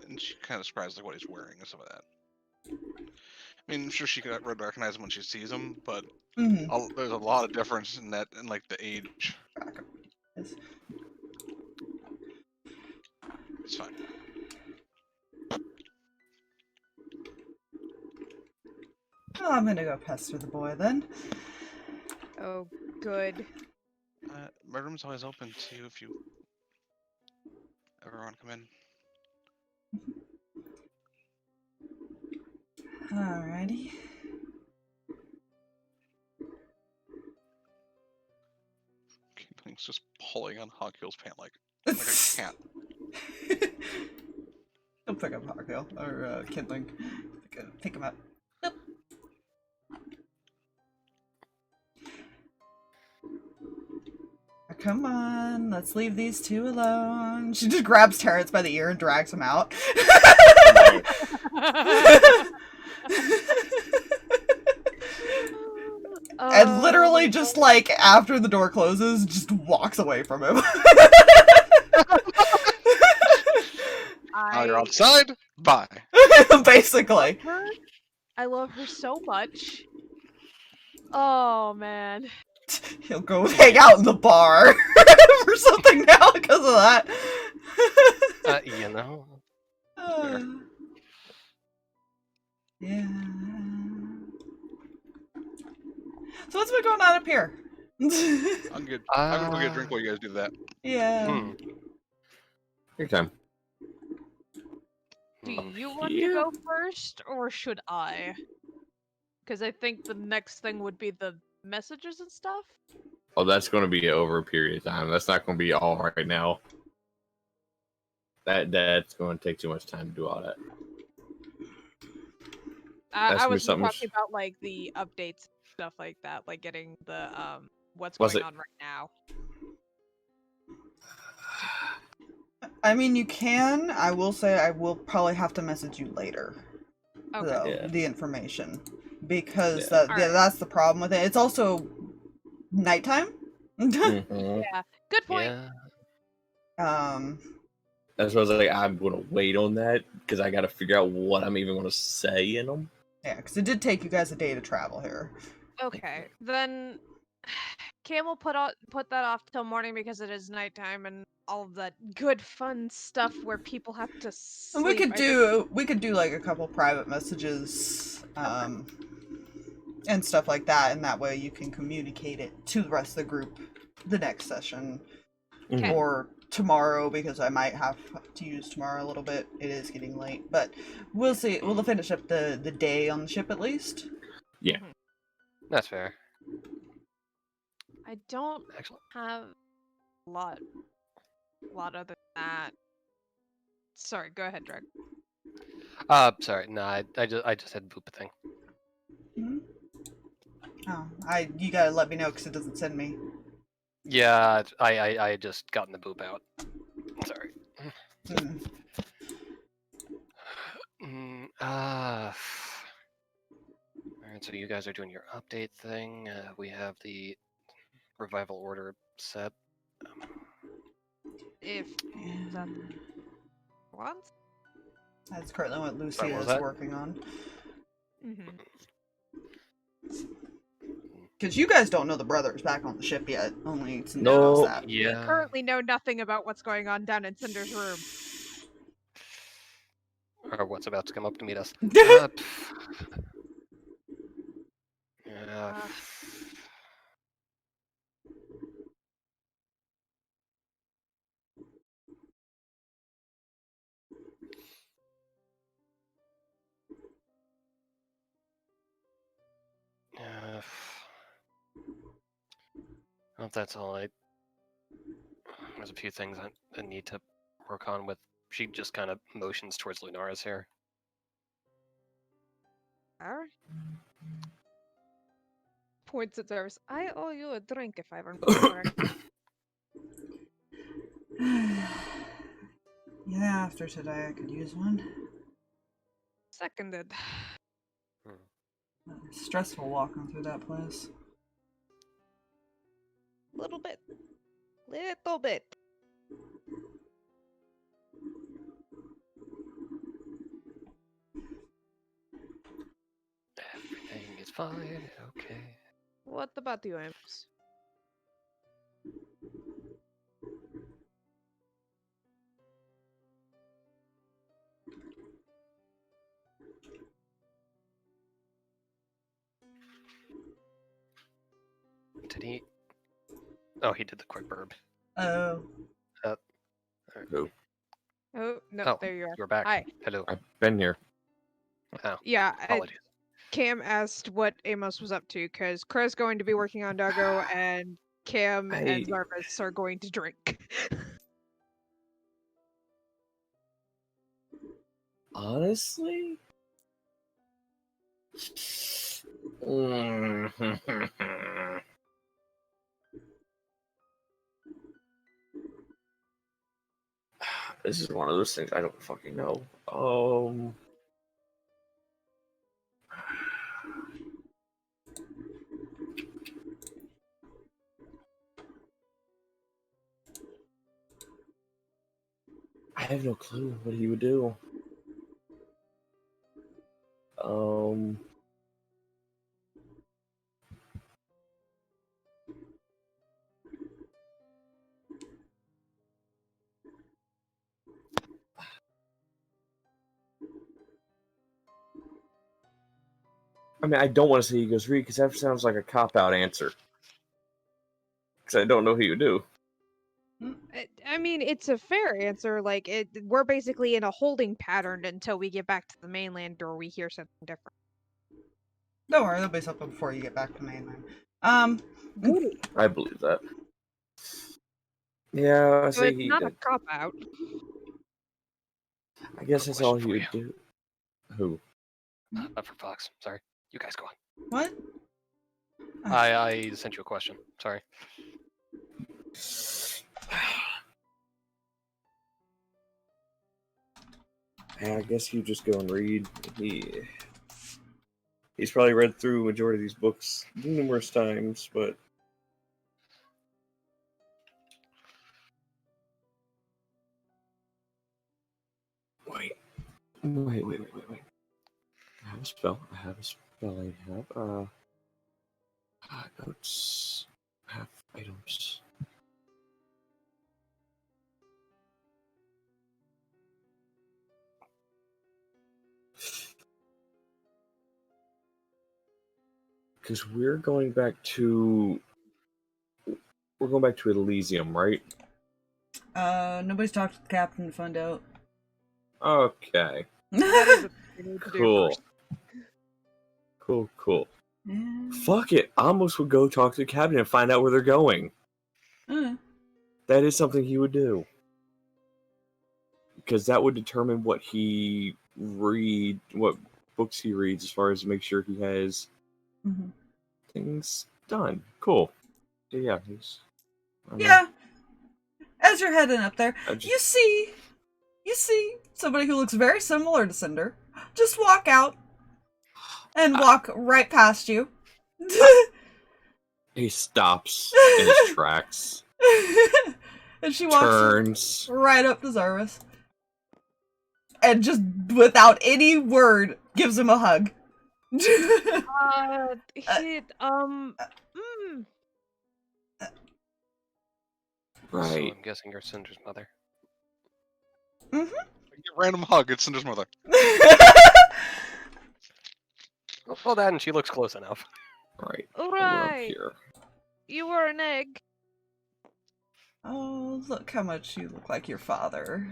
And she kind of surprised like what he's wearing and some of that. I mean, I'm sure she could recognize him when she sees him, but Mm-hmm. there's a lot of difference in that, in like the age. It's fine. Well, I'm gonna go pester the boy then. Oh, good. My room's always open to you if you ever want to come in. Alrighty. Things just pulling on Hawkill's pant like a cat. He'll pick up Hawkhill or Kindling. Pick him up. Yep. Come on, let's leave these two alone. She just grabs Terrence by the ear and drags him out. And literally just like after the door closes, just walks away from him. Now you're outside. Bye. Basically. I love her so much. Oh man. He'll go hang out in the bar or something now because of that. You know? Yeah. So what's been going on up here? I'm good. I'm gonna go get a drink while you guys do that. Yeah. Your time. Do you want to go first, or should I? Because I think the next thing would be the messages and stuff. Oh, that's going to be over a period of time. That's not going to be all right now. That's going to take too much time to do all that. I was talking about like the updates, stuff like that, like getting the what's going on right now. I mean, you can. I will say I will probably have to message you later. Okay. Though, the information. Because that's the problem with it. It's also nighttime. Mm-hmm. Yeah. Good point. Yeah. That's why I was like, I'm going to wait on that because I got to figure out what I'm even going to say in them. Yeah, because it did take you guys a day to travel here. Okay, then Cam will put that off till morning because it is nighttime and all of that good fun stuff where people have to sleep. And we could do like a couple private messages, and stuff like that, and that way you can communicate it to the rest of the group the next session. Okay. Or tomorrow, because I might have to use tomorrow a little bit. It is getting late, but we'll see. We'll finish up the day on the ship at least. Yeah. That's fair. I don't Excellent. have a lot other than that. Sorry, go ahead, Drag. Sorry, no, I just had boop thing. Mm-hmm. Oh, you gotta let me know because it doesn't send me Yeah, I had just gotten the boop out. Sorry. Hmm. Alright, so you guys are doing your update thing. We have the revival order set. If that wants. That's currently what Lucia what was is that? working on. Mm-hmm. Because you guys don't know the brother's back on the ship yet. Only Cinder No. knows that. We currently know nothing about what's going on down in Cinder's room. Or what's about to come up to meet us. Yeah. Well, that's all. There's a few things I need to work on with. She just kind of motions towards Lunara's hair. Alright. Points at Jarvis. I owe you a drink if I remember correctly. Yeah, after today I could use one. Seconded. Stressful walking through that place. Little bit. Little bit. Everything is fine. Okay. What about you, Amos? Did he? Oh, he did the quick burb. Oh. Who? Oh, no, Oh, there you are. you're back. Hi. Hello. I've been here. Oh, Yeah, apologies. Cam asked what Amos was up to, because Kreh's going to be working on Doggo, and Cam and Zarvis are going to drink. Honestly? This is one of those things I don't fucking know. I have no clue what he would do. I mean, I don't want to say he goes read because that sounds like a cop-out answer. Because I don't know who you do. I mean, it's a fair answer. Like, we're basically in a holding pattern until we get back to the mainland or we hear something different. Don't worry, there'll be something before you get back to mainland. I believe that. Yeah, I So say it's he. not a cop out. I guess Quick that's all question he for would do. Who? For Fox. Sorry. You guys go on. What? I sent you a question. Sorry. I guess you just go and read. He's probably read through a majority of these books numerous times, but wait. I have a spell. I have notes. I have items. Because we're going back to Elysium, right? Nobody's talked to the captain to find out. Okay. That is what we need to do Cool. first. Cool. Yeah. Fuck it. Amos would go talk to the captain and find out where they're going. That is something he would do. Because that would determine what books he reads as far as to make sure he has things done. Cool. Yeah, Yeah. As you're heading up there, I just- you see somebody who looks very similar to Cinder just walk out and walk right past you. He stops in his tracks, And she walks turns. right up to Zarvis. And just without any word gives him a hug. So Right. I'm guessing you're Cinder's mother. Mm-hmm. Random hug. It's Cinder's mother. Well, that and she looks close enough. Right. All We're up right. here. You were an egg. Oh, look how much you look like your father.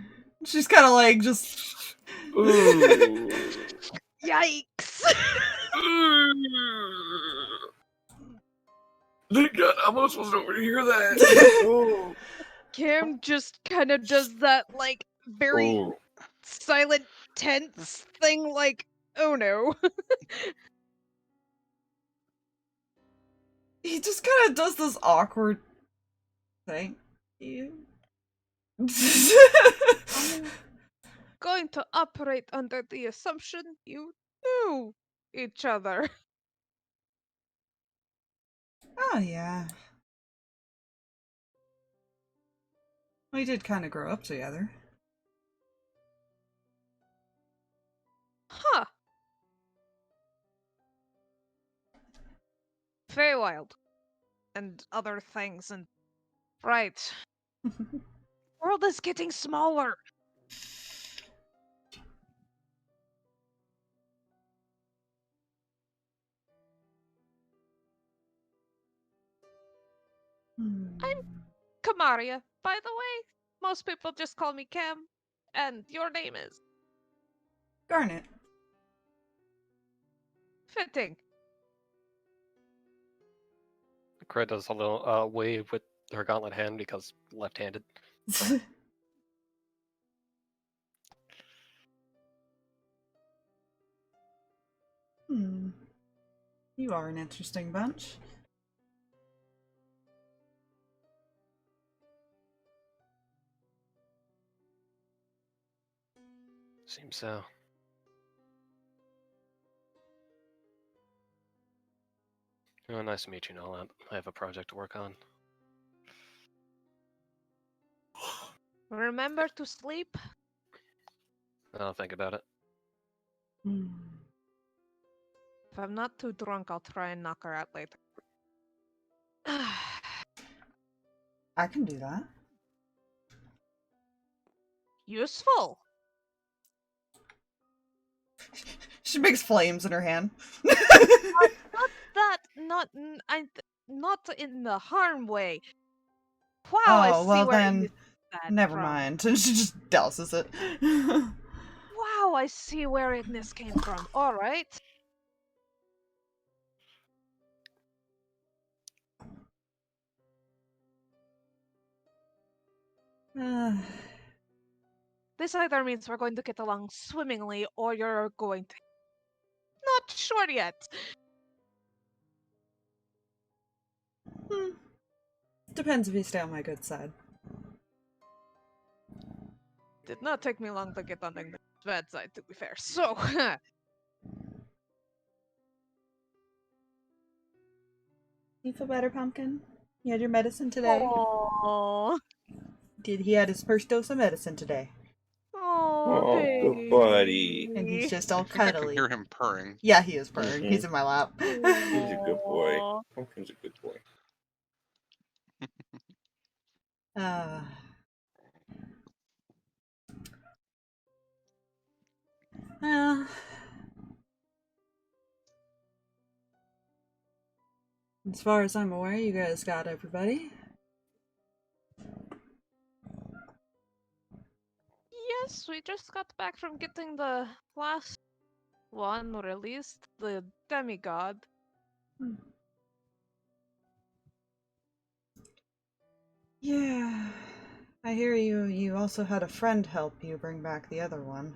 She's kind of like just. Ooh. Yikes! Thank God, Amos wasn't over to hear that. Oh. Cam just kind of does that, like, very Oh. silent, tense thing, like, oh no. He just kind of does this awkward. Thank you. Going to operate under the assumption you knew each other. Oh, yeah. We did kind of grow up together. Huh. Very wild. And other things, and... Right. World is getting smaller. Kamaria, by the way. Most people just call me Cam. And your name is... Garnet. Fitting. Kreh does a little wave with her gauntlet hand because left-handed. You are an interesting bunch. Seems so. Oh, nice to meet you, Nolan. I have a project to work on. Remember to sleep? I'll think about it. If I'm not too drunk, I'll try and knock her out later. I can do that. Useful. She makes flames in her hand. Not in the harm way. Wow, I Oh, see well where then, you that never from. mind. And she just douses it. Wow, I see where Ignis came from. All right. This either means we're going to get along swimmingly, or you're going to... Not sure yet. Depends if you stay on my good side. Did not take me long to get on the bad side, to be fair. So, You feel better, Pumpkin? You had your medicine today? aww. He had his first dose of medicine today. Oh, good buddy. And he's just all I think I can cuddly. hear him purring. Yeah, he is purring. Mhm. He's in my lap. He's a good boy. Aw. Pumpkin's a good boy. Uh, well, as far as I'm aware, you guys got everybody. Yes, we just got back from getting the last one released, the demigod. Yeah. I hear you also had a friend help you bring back the other one.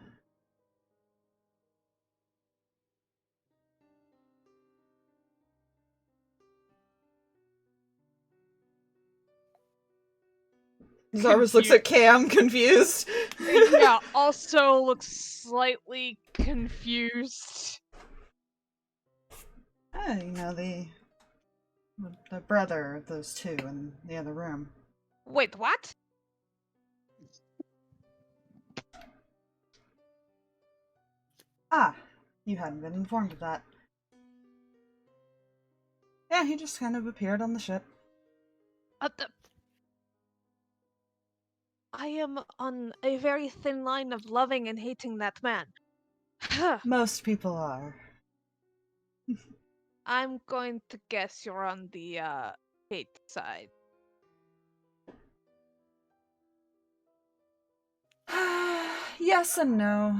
Zarvis looks at Cam, confused. Yeah, also looks slightly confused. You know, the brother of those two in the other room. Wait, what? Ah, you hadn't been informed of that. Yeah, he just kind of appeared on the ship. I am on a very thin line of loving and hating that man. Most people are. I'm going to guess you're on the hate side. Yes and no.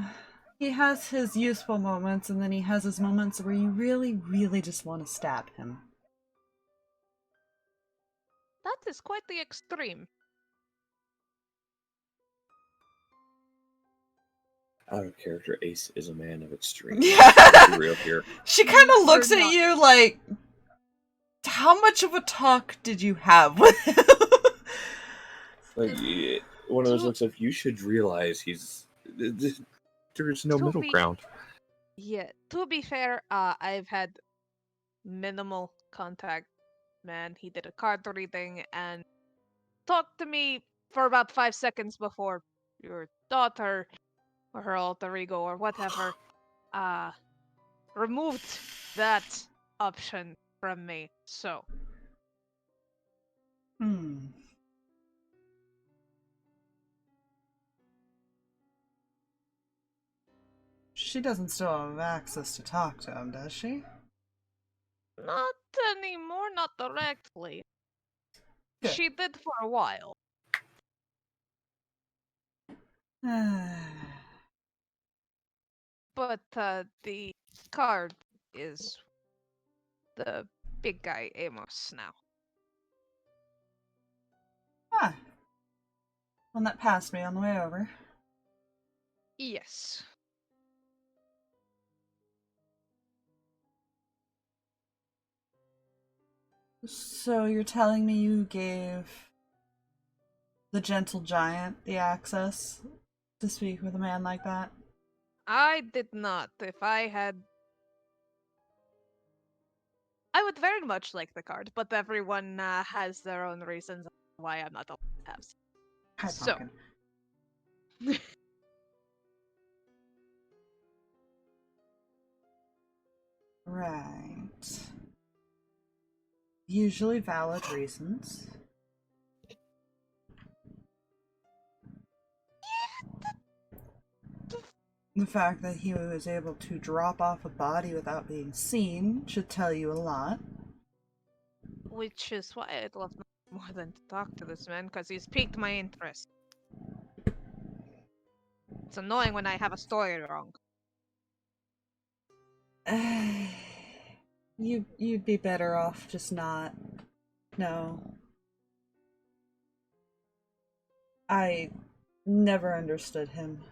He has his useful moments, and then he has his moments where you really, really just want to stab him. That is quite the extreme. Out of character, Ace is a man of extreme. Yeah. Real here. She kind of looks You're at not- you like, how much of a talk did you have with him? Like, one of those looks of, you should realize there's no To middle be- ground. Yeah, to be fair, I've had minimal contact. Man, he did a card reading and talked to me for about 5 seconds before your daughter or her alter ego or whatever removed that option from me. So She doesn't still have access to talk to him, does she? not anymore, not directly. Good. She did for a while. But the card is the big guy Amos now. Ah. One that passed me on the way over. Yes. So you're telling me you gave the gentle giant the access to speak with a man like that? I did not. If I had, I would very much like the card, but everyone has their own reasons why I'm not allowed to have. Hi, So. Pumpkin. Right. Usually valid reasons. The fact that he was able to drop off a body without being seen should tell you a lot. Which is why I'd love nothing more than to talk to this man, because he's piqued my interest. It's annoying when I have a story wrong. You'd be better off just not. No. I never understood him.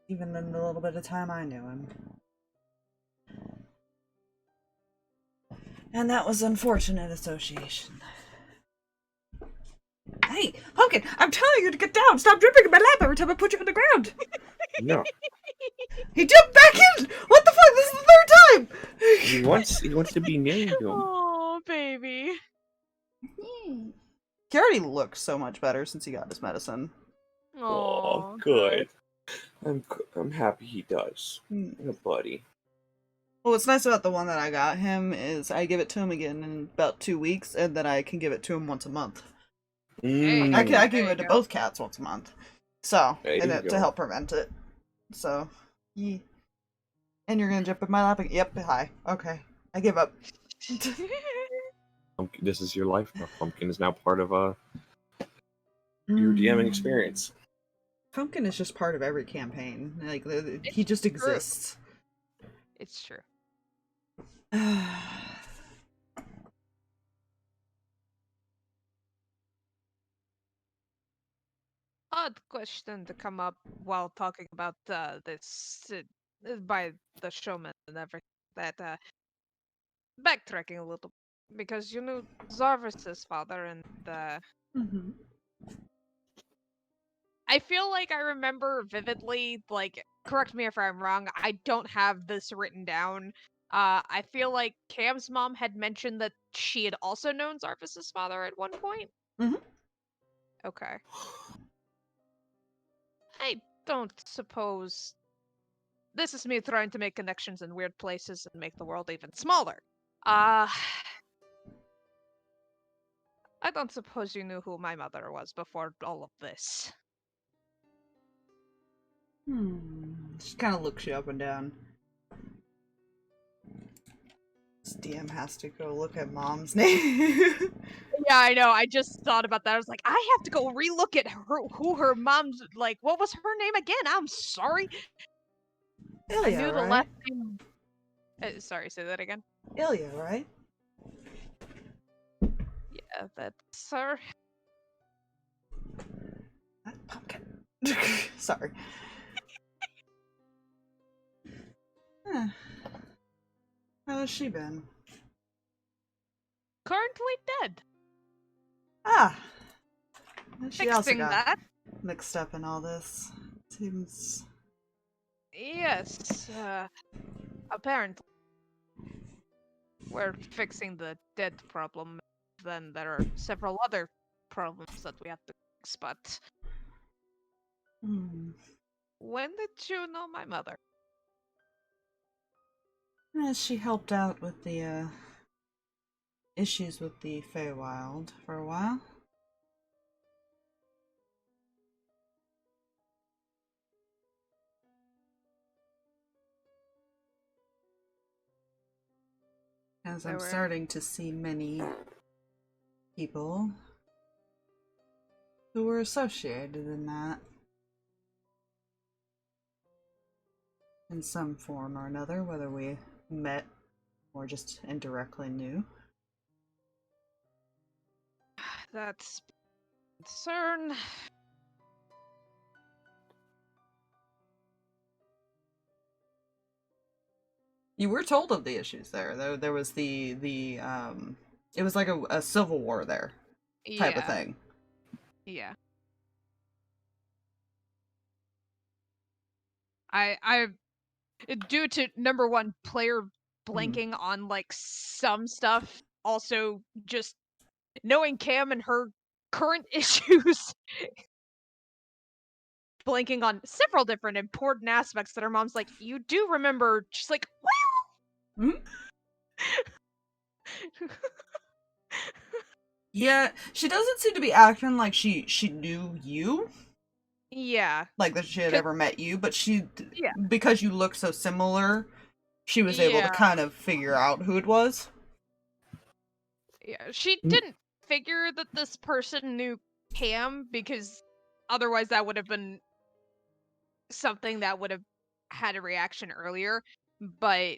Even in the little bit of time I knew him. And that was unfortunate association. Hey, Pumpkin, I'm telling you to get down! Stop dripping in my lap every time I put you on the ground! No. He jumped back in! What the fuck? This is the third time! He wants to be near you. Oh, baby. He already looks so much better since he got his medicine. Oh, good. I'm happy he does. Hmm. A buddy. Well, what's nice about the one that I got him is I give it to him again in about 2 weeks, and then I can give it to him once a month. Mm. I There give you it to go. both cats once a month. So, There and you to go. help prevent it. So, yeah. And you're gonna jump in my lap again? Yep, hi. Okay. I give up. This is your life now. Pumpkin is now part of your DMing experience. Pumpkin is just part of every campaign. Like, he just exists. It's true. Odd question to come up while talking about this by the showman and everything. That backtracking a little, because you knew Zarvis's father and Mm-hmm. I feel like I remember vividly, like, correct me if I'm wrong, I don't have this written down. I feel like Cam's mom had mentioned that she had also known Zarvis's father at one point. Mhm. Okay. I don't suppose... This is me trying to make connections in weird places and make the world even smaller. I don't suppose you knew who my mother was before all of this. She kind of looks you up and down. This DM has to go look at mom's name. Yeah, I know. I just thought about that. I was like, I have to go relook at who her mom's, like, what was her name again? I'm sorry. I Ilya, knew the right? last name. Sorry, say that again. Ilya, right? Yeah, that's her. Pumpkin. Sorry. Huh. How has she been? Currently dead. Ah! She also Fixing got that. mixed up in all this. Seems... Yes, apparently. We're fixing the dead problem. Then there are several other problems that we have to fix, but when did you know my mother? She helped out with the, issues with the Feywild for a while. As I'm starting to see many people who were associated in that. In some form or another, whether we met or just indirectly knew. That's concern. You were told of the issues there. There was the it was like a civil war there type of thing. Yeah. I due to number one player blanking on like some stuff, also just knowing Cam and her current issues, blanking on several different important aspects that her mom's like, you do remember? She's like, well. Yeah, she doesn't seem to be acting like she knew you. Yeah. Like that she had ever met you, but Yeah. because you look so similar, she was able to kind of figure out who it was. Yeah, she didn't figure that this person knew Cam, because otherwise that would have been something that would have had a reaction earlier, but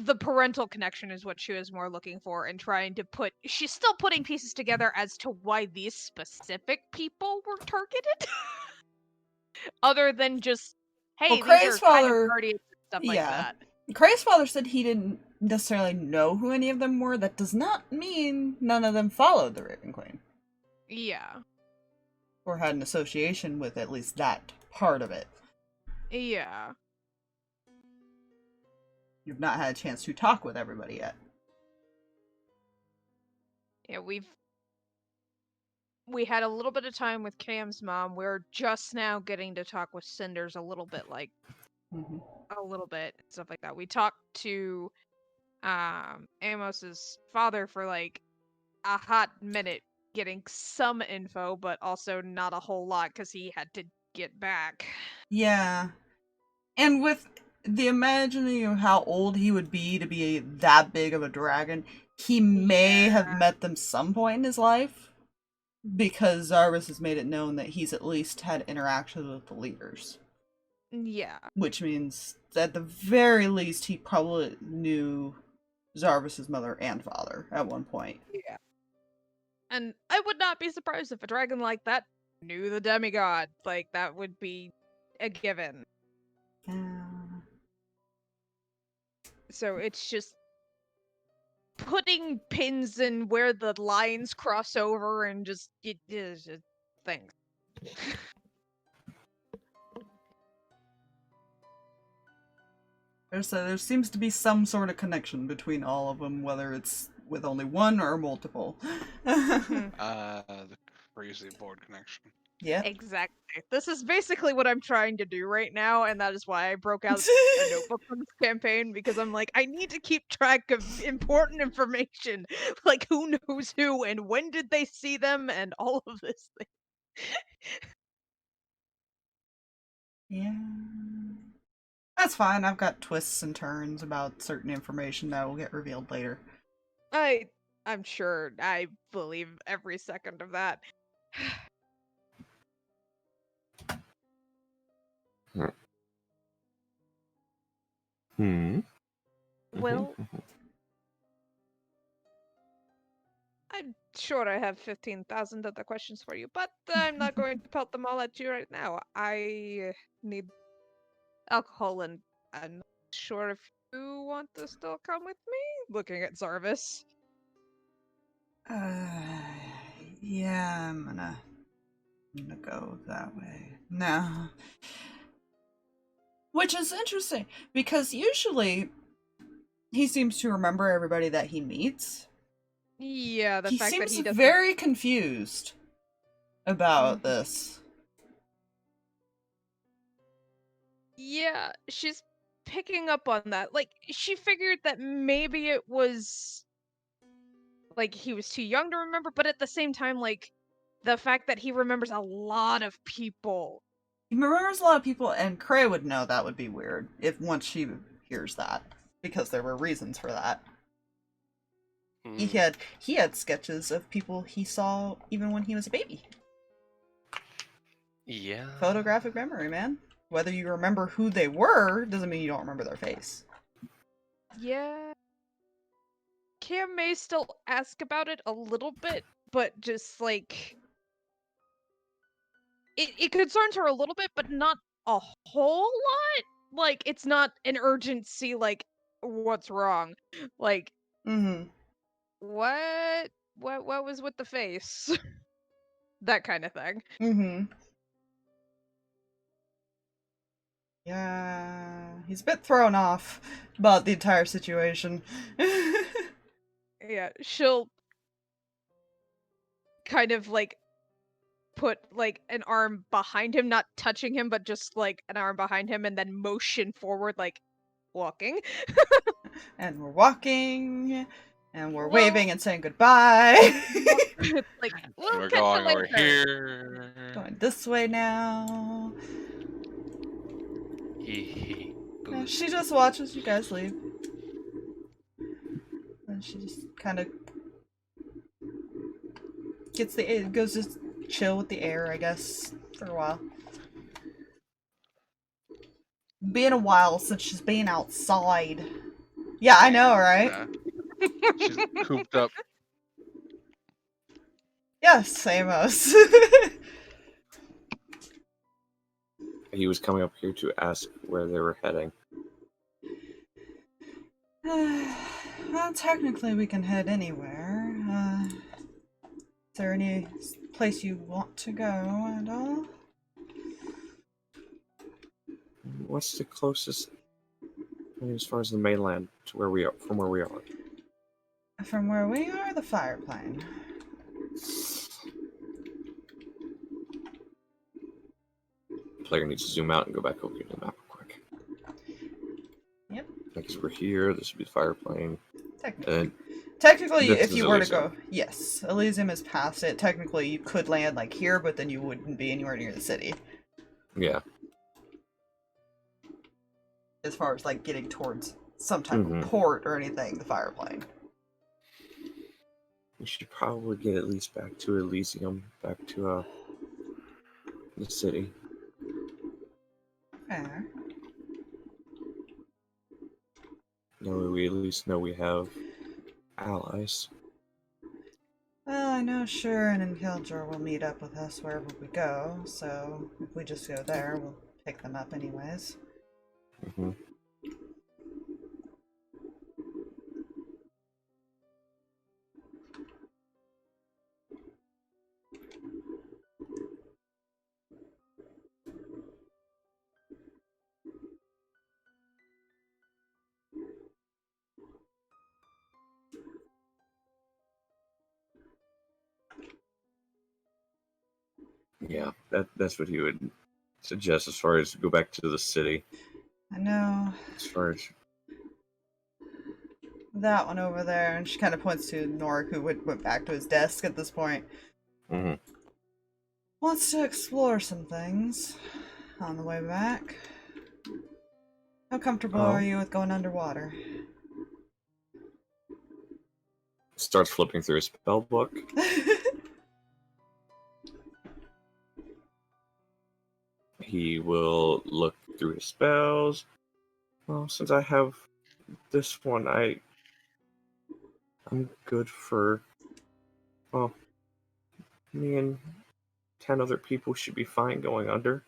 the parental connection is what she was more looking for, and trying to put... She's still putting pieces together as to why these specific people were targeted. Other than just, hey, Well, these Kreh's are father, kind of guardians and stuff like that. Kreh's father said he didn't necessarily know who any of them were. That does not mean none of them followed the Raven Queen. Yeah. Or had an association with at least that part of it. Yeah. You've not had a chance to talk with everybody yet. Yeah, we had a little bit of time with Cam's mom. We're just now getting to talk with Cinder's a little bit, like, a little bit, stuff like that. We talked to Amos's father for, like, a hot minute, getting some info, but also not a whole lot, because he had to get back. Yeah. And with the imagining of how old he would be to be that big of a dragon, he may have met them some point in his life. Because Zarvis has made it known that he's at least had interactions with the leaders. Yeah. Which means that at the very least he probably knew Zarvis's mother and father at one point. Yeah. And I would not be surprised if a dragon like that knew the demigod. Like, that would be a given. So it's just putting pins in where the lines cross over, and just things. There seems to be some sort of connection between all of them, whether it's with only one or multiple. The crazy board connection. Yeah. Exactly. This is basically what I'm trying to do right now, and that is why I broke out a notebook for this campaign, because I'm like, I need to keep track of important information, like who knows who, and when did they see them, and all of this thing. Yeah. That's fine. I've got twists and turns about certain information that will get revealed later. I'm sure I believe every second of that. Hmm. Well, I'm sure I have 15,000 other questions for you, but I'm not going to pelt them all at you right now. I need alcohol, and I'm not sure if you want to still come with me? Looking at Zarvis. Yeah, I'm gonna go that way. No. Which is interesting, because usually he seems to remember everybody that he meets. Yeah, the He fact that seems he doesn't... very confused about this. Yeah, she's picking up on that. Like, she figured that maybe it was... like, he was too young to remember, but at the same time, like, the fact that he remembers a lot of people. He remembers a lot of people, and Kreh would know that would be weird if once she hears that, because there were reasons for that. He had sketches of people he saw even when he was a baby. Yeah. Photographic memory, man. Whether you remember who they were doesn't mean you don't remember their face. Yeah. Cam may still ask about it a little bit, but just, like... It concerns her a little bit, but not a whole lot. Like, it's not an urgency, like, what's wrong? Like, Mm-hmm. what was with the face? That kind of thing. Mm-hmm. Yeah, he's a bit thrown off about the entire situation. Yeah, she'll kind of, like, put, like, an arm behind him, not touching him, but just, like, an arm behind him, and then motion forward, like, walking. And we're walking, and we're Well, waving and saying goodbye. like, We're catch you going over later. here. Going this way now. Hee Yeah, she just watches you guys leave. And she just kind of goes to chill with the air, I guess, for a while. Been a while since she's been outside. Yeah, I know, right? She's cooped up. Yes, Amos. He was coming up here to ask where they were heading. Well, technically we can head anywhere. Is there any place you want to go at all? What's the closest, as far as the mainland, to where we are, from where we are? From where we are, the fire plane. Player needs to zoom out and go back over to the map real quick. Yep. Because we're here, this would be the fire plane. Technically, this if is you were to Elysium. go, yes, Elysium is past it. Technically, you could land like here, but then you wouldn't be anywhere near the city. Yeah. As far as like getting towards some type of port or anything, the fire plane. We should probably get at least back to Elysium, back to the city. Fair. That way we at least know we have allies. Well, I know Shuren and Kildra will meet up with us wherever we go, so if we just go there, we'll pick them up anyways. Yeah, that's what he would suggest as far as go back to the city. I know. As far as That one over there, and she kind of points to Norik, who went back to his desk at this point. mm-hmm. Wants to explore some things on the way back. How comfortable are you with going underwater? Starts flipping through his spell book. He will look through his spells. Well, since I have this one, I'm good for, well, me and 10 other people should be fine going under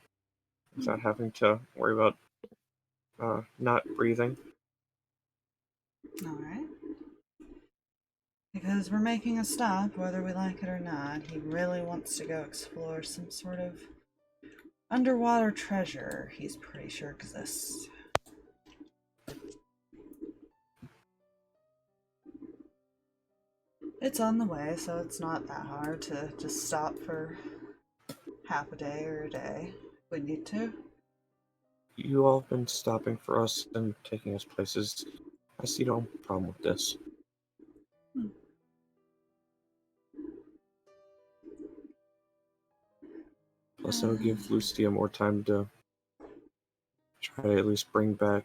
without having to worry about not breathing. Alright. Because we're making a stop, whether we like it or not. He really wants to go explore some sort of underwater treasure he's pretty sure exists. It's on the way, so it's not that hard to just stop for half a day or a day if we need to. You all have been stopping for us and taking us places. I see no problem with this. Plus, it'll give Lucia more time to try to at least bring back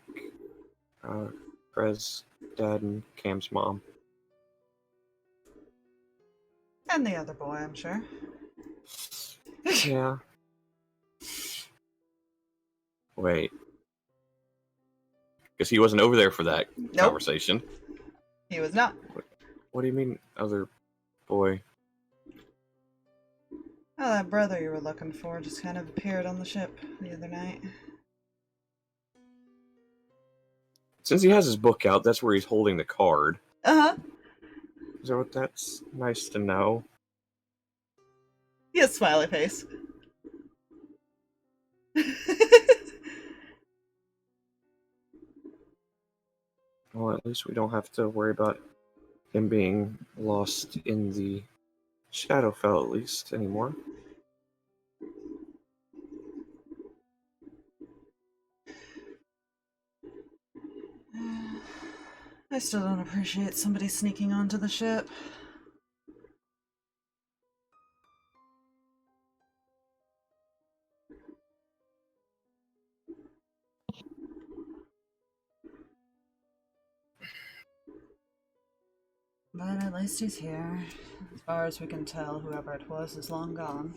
Kreh's dad and Cam's mom. And the other boy, I'm sure. Yeah. Wait. Because he wasn't over there for that conversation. He was not. What do you mean, other boy? Oh, that brother you were looking for just kind of appeared on the ship the other night. Since he has his book out, that's where he's holding the card. Uh-huh. So that's nice to know. He has smiley face. Well, at least we don't have to worry about him being lost in the Shadowfell, at least, anymore. I still don't appreciate somebody sneaking onto the ship. But at least he's here. As far as we can tell, whoever it was is long gone.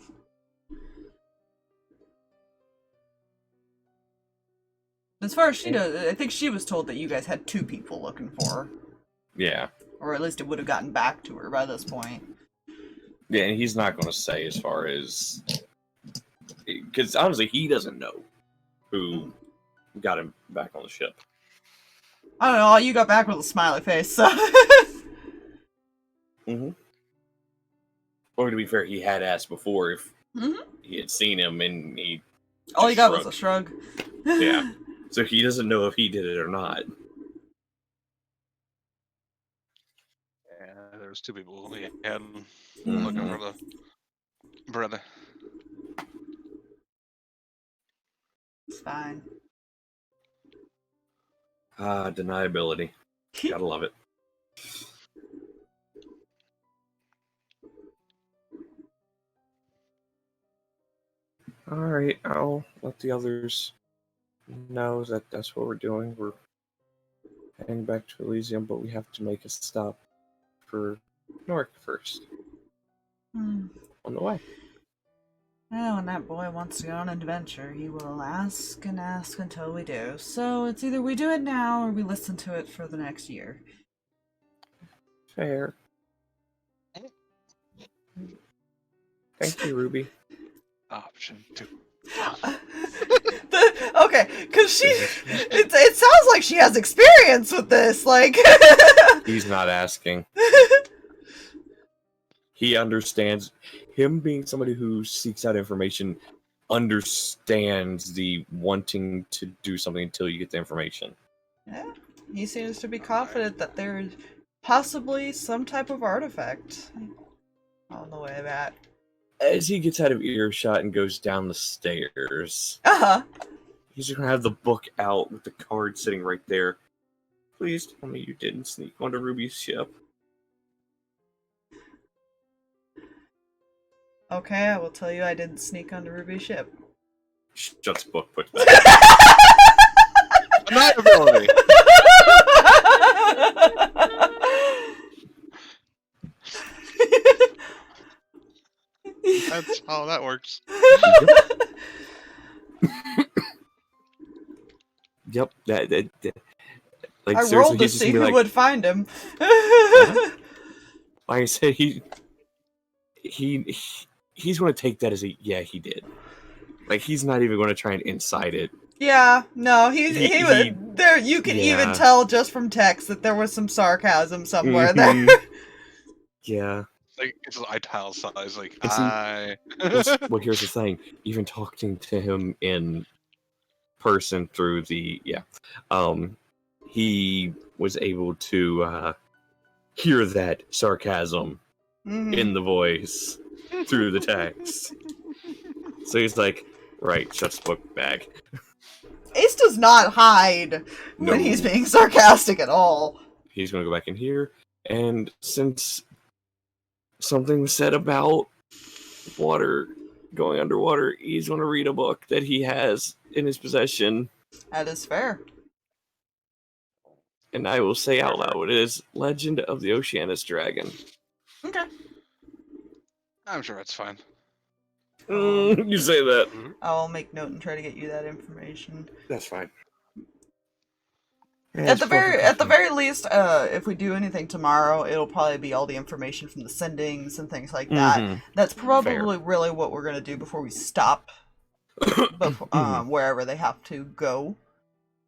As far as she knows, I think she was told that you guys had 2 people looking for her. Yeah. Or at least it would have gotten back to her by this point. Yeah, and he's not going to say as far as... Because honestly, he doesn't know who got him back on the ship. I don't know, all you got back with a smiley face, so... Mm-hmm. Or to be fair, he had asked before if he had seen him, and he... All he got was a shrug. Yeah. So he doesn't know if he did it or not. Yeah, there's 2 people he had looking for the brother. It's fine. Deniability. Gotta love it. Alright, I'll let the others know that that's what we're doing. We're heading back to Elysium, but we have to make a stop for Norik first. On the way. Well, when that boy wants to go on an adventure, he will ask and ask until we do. So it's either we do it now or we listen to it for the next year. Fair. Thank you, Ruby. Option 2. Okay, because it sounds like she has experience with this, like... He's not asking. He understands. Him being somebody who seeks out information understands the wanting to do something until you get the information. Yeah, he seems to be confident that there's possibly some type of artifact on the way back. as he gets out of earshot and goes down the stairs, Uh-huh. he's just gonna have the book out with the card sitting right there. Please tell me you didn't sneak onto Ruby's ship. Okay, I will tell you I didn't sneak onto Ruby's ship. Shuts book, puts back. Deniability! That's how that works. Yep, that like, I seriously, rolled to he's just see gonna be who like, would find him. like I said, he's going to take that as a yeah, he did. Like, he's not even going to try and incite it. Yeah, no, he would. There, you can even yeah. tell just from text that there was some sarcasm somewhere Mhm. there. Yeah. Like, it's italicized, like, It's in- I... Well, here's the thing. Even talking to him in person through the he was able to hear that sarcasm Mhm. in the voice through the text. So he's like, right, shuts the book back. Ace does not hide No. when he's being sarcastic at all. He's going to go back in here, and since something was said about water going underwater, he's going to read a book that he has in his possession, That is fair. and I will say out loud, it is Legend of the Oceanus Dragon. Okay. I'm sure it's fine. You say that. I'll make note and try to get you that information. That's fine. At the very least, if we do anything tomorrow, it'll probably be all the information from the sendings and things like that. Mhm. That's probably really what we're gonna do before we stop, wherever they have to go.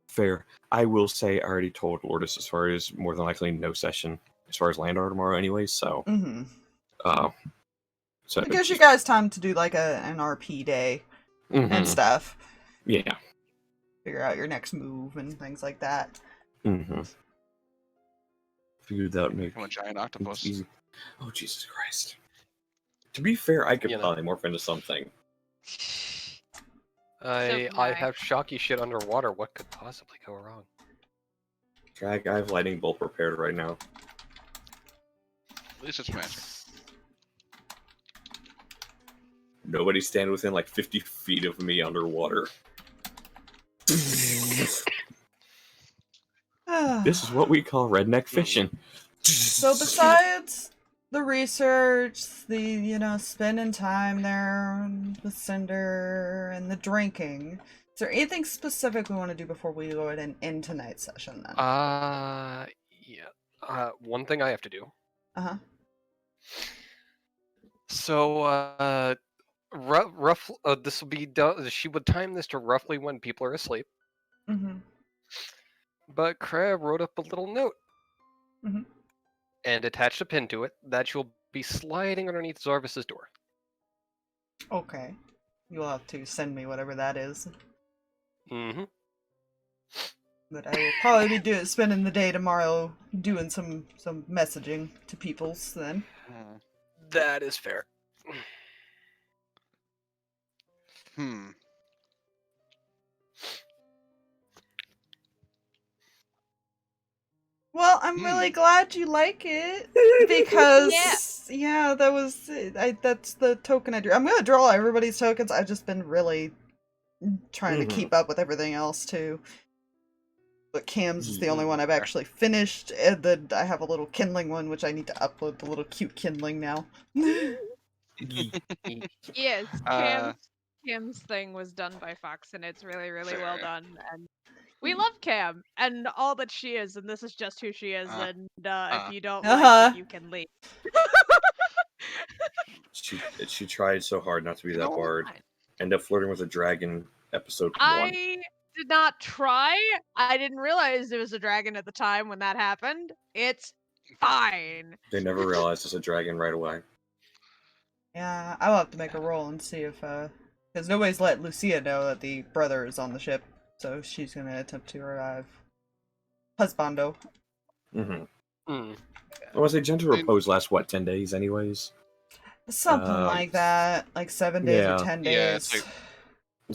Fair. I will say I already told Lourdes as far as more than likely no session as far as land art tomorrow anyway, so Mm-hmm. so It gives you guys time to do like an RP day and stuff. Yeah. Figure out your next move and things like that. Figured that would make I'm a giant octopus. easy. Oh, Jesus Christ. To be fair, I could You know. probably morph into something. I I. have shocky shit underwater. What could possibly go wrong? Drag, I have lightning bolt prepared right now. At least it's magic. Nobody stand within like 50 feet of me underwater. This is what we call redneck fishing. So besides the research, the spending time there with Cinder and the drinking, is there anything specific we want to do before we go ahead and end tonight's session then? Yeah. One thing I have to do. Uh-huh. So, this will be done. She would time this to roughly when people are asleep. Mm-hmm. But Kreh wrote up a little note Mhm. and attached a pin to it that you'll be sliding underneath Zarvis's door. Okay. You'll have to send me whatever that is. Mm-hmm. But I will probably be spending the day tomorrow doing some messaging to peoples then. That is fair. Well, I'm really glad you like it because that was that's the token I drew. I'm gonna draw everybody's tokens. I've just been really trying to keep up with everything else too. But Cam's is the only one I've actually finished, and then I have a little kindling one which I need to upload the little cute kindling now. Yes, Cam's thing was done by Fox, and it's really, really well done. And we love Cam and all that she is, and this is just who she is. And if you don't like it, you can leave. She tried so hard not to be that bard. End up flirting with a dragon. Episode 1. I did not try. I didn't realize it was a dragon at the time when that happened. It's fine. They never realized it's a dragon right away. Yeah, I'll have to make a roll and see if because nobody's let Lucia know that the brother is on the ship, so she's gonna attempt to revive Husbando. I was say gentle repose lasts what, 10 days anyways? Something like that. Like 7 days or yeah. 10 Yeah, days. it's like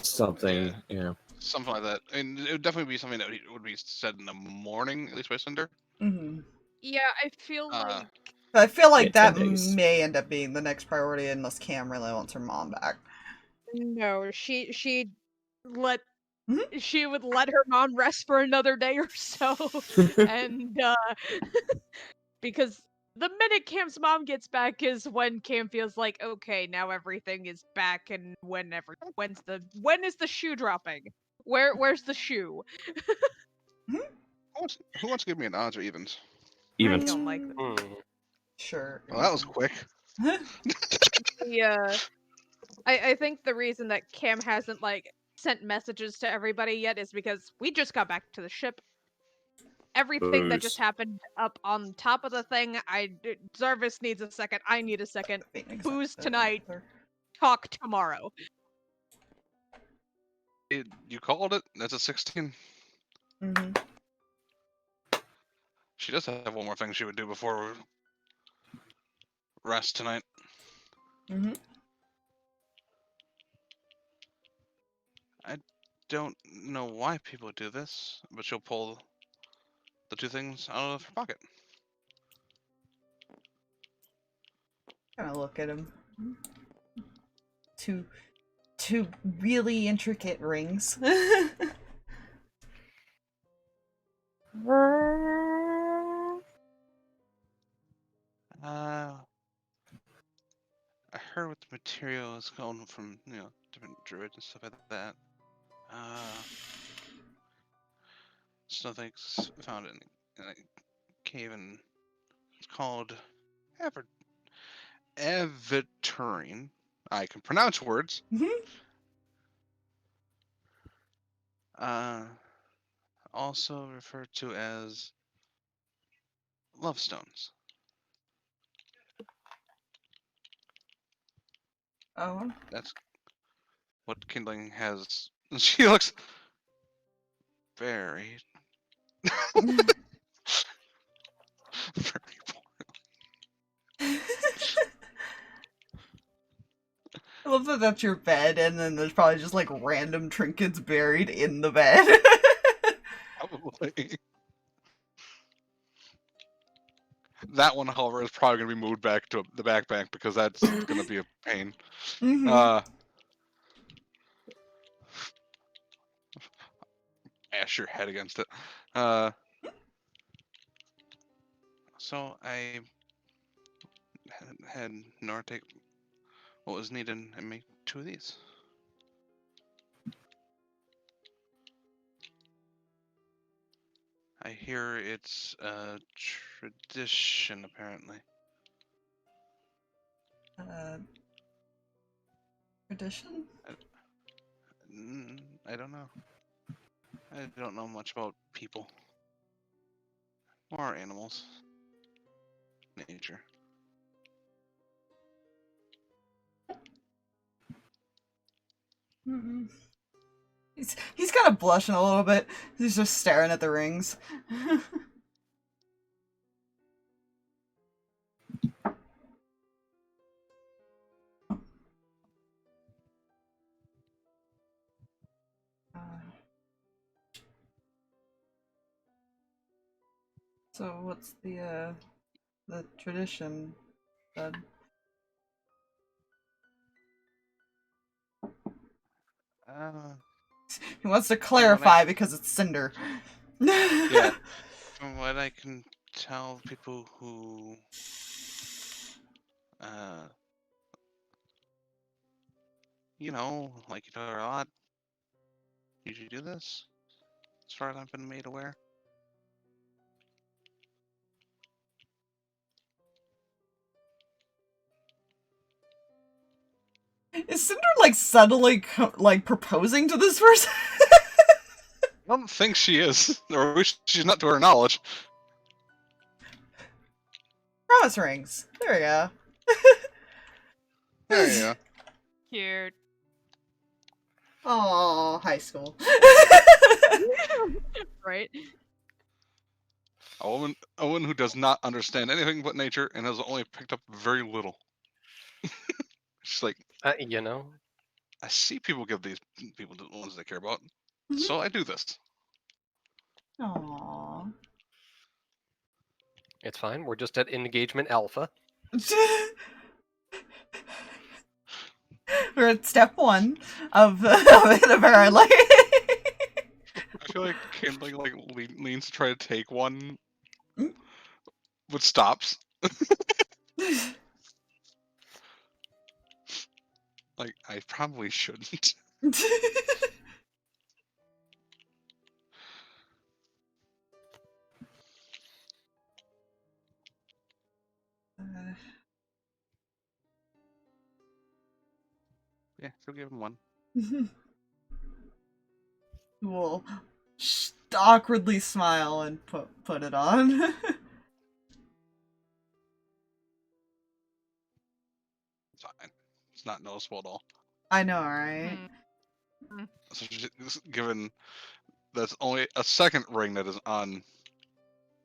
Something, yeah. something like that. And it would definitely be something that would be said in the morning, at least by Cinder. Mm-hmm. Yeah, I feel like I feel like Yeah, that 10 days. may end up being the next priority unless Cam really wants her mom back. no, she let Mhm. she would let her mom rest for another day or so, and because the minute Cam's mom gets back is when Cam feels like, okay, now everything is back, and when is the shoe dropping? Where's the shoe? Who wants to give me an odds or evens? Even. I don't like that. Hmm. Sure. Well, that was quick. Yeah, I think the reason that Cam hasn't like sent messages to everybody yet is because we just got back to the ship. Everything that just Booze. happened up on top of the thing, Zarvis needs a second. I need a second. Booze tonight. Talk tomorrow. You called it. That's a 16. Mm-hmm. She does have one more thing she would do before rest tonight. Mm-hmm. I don't know why people do this, but she'll pull the two things out of her pocket. Kind of look at him. Two really intricate rings. I heard what the material is going from, different druids and stuff like that. Something's found in a cave, and it's called Aviturine. I can pronounce words. Also referred to as love stones. Oh. That's what Kindling has. She looks very, very I love that that's your bed, and then there's probably just like random trinkets buried in the bed. probably. That one, however, is probably going to be moved back to the backpack because that's going to be a pain. Mhm. Bash your head against it. So I had Nora take what was needed and make 2 of these. I hear it's a tradition, apparently. Tradition? I don't know. I don't know much about people or animals. Nature. Mm-mm. He's kind of blushing a little bit. He's just staring at the rings. So what's the tradition then? He wants to clarify because it's Cinder. Yeah. From what I can tell, people who like each other a lot usually do this, as far as I've been made aware. Is Cinder like suddenly like proposing to this person? I don't think she is, or at least she's not to her knowledge. Promise rings. There we go. There you go. Cute. Oh, high school. Right? A woman who does not understand anything but nature and has only picked up very little. She's like, You know, I see people give these people the ones they care about, Mhm. so I do this. Aww. it's fine. We're just at engagement alpha. We're at step 1 of it apparently. I feel like Kindling like leans to try to take one, Mm. but stops. Like, I probably shouldn't. Yeah, she'll give him one. We'll awkwardly smile and put it on. It's fine. It's not noticeable at all. I know, right? So given that's only a second ring that is on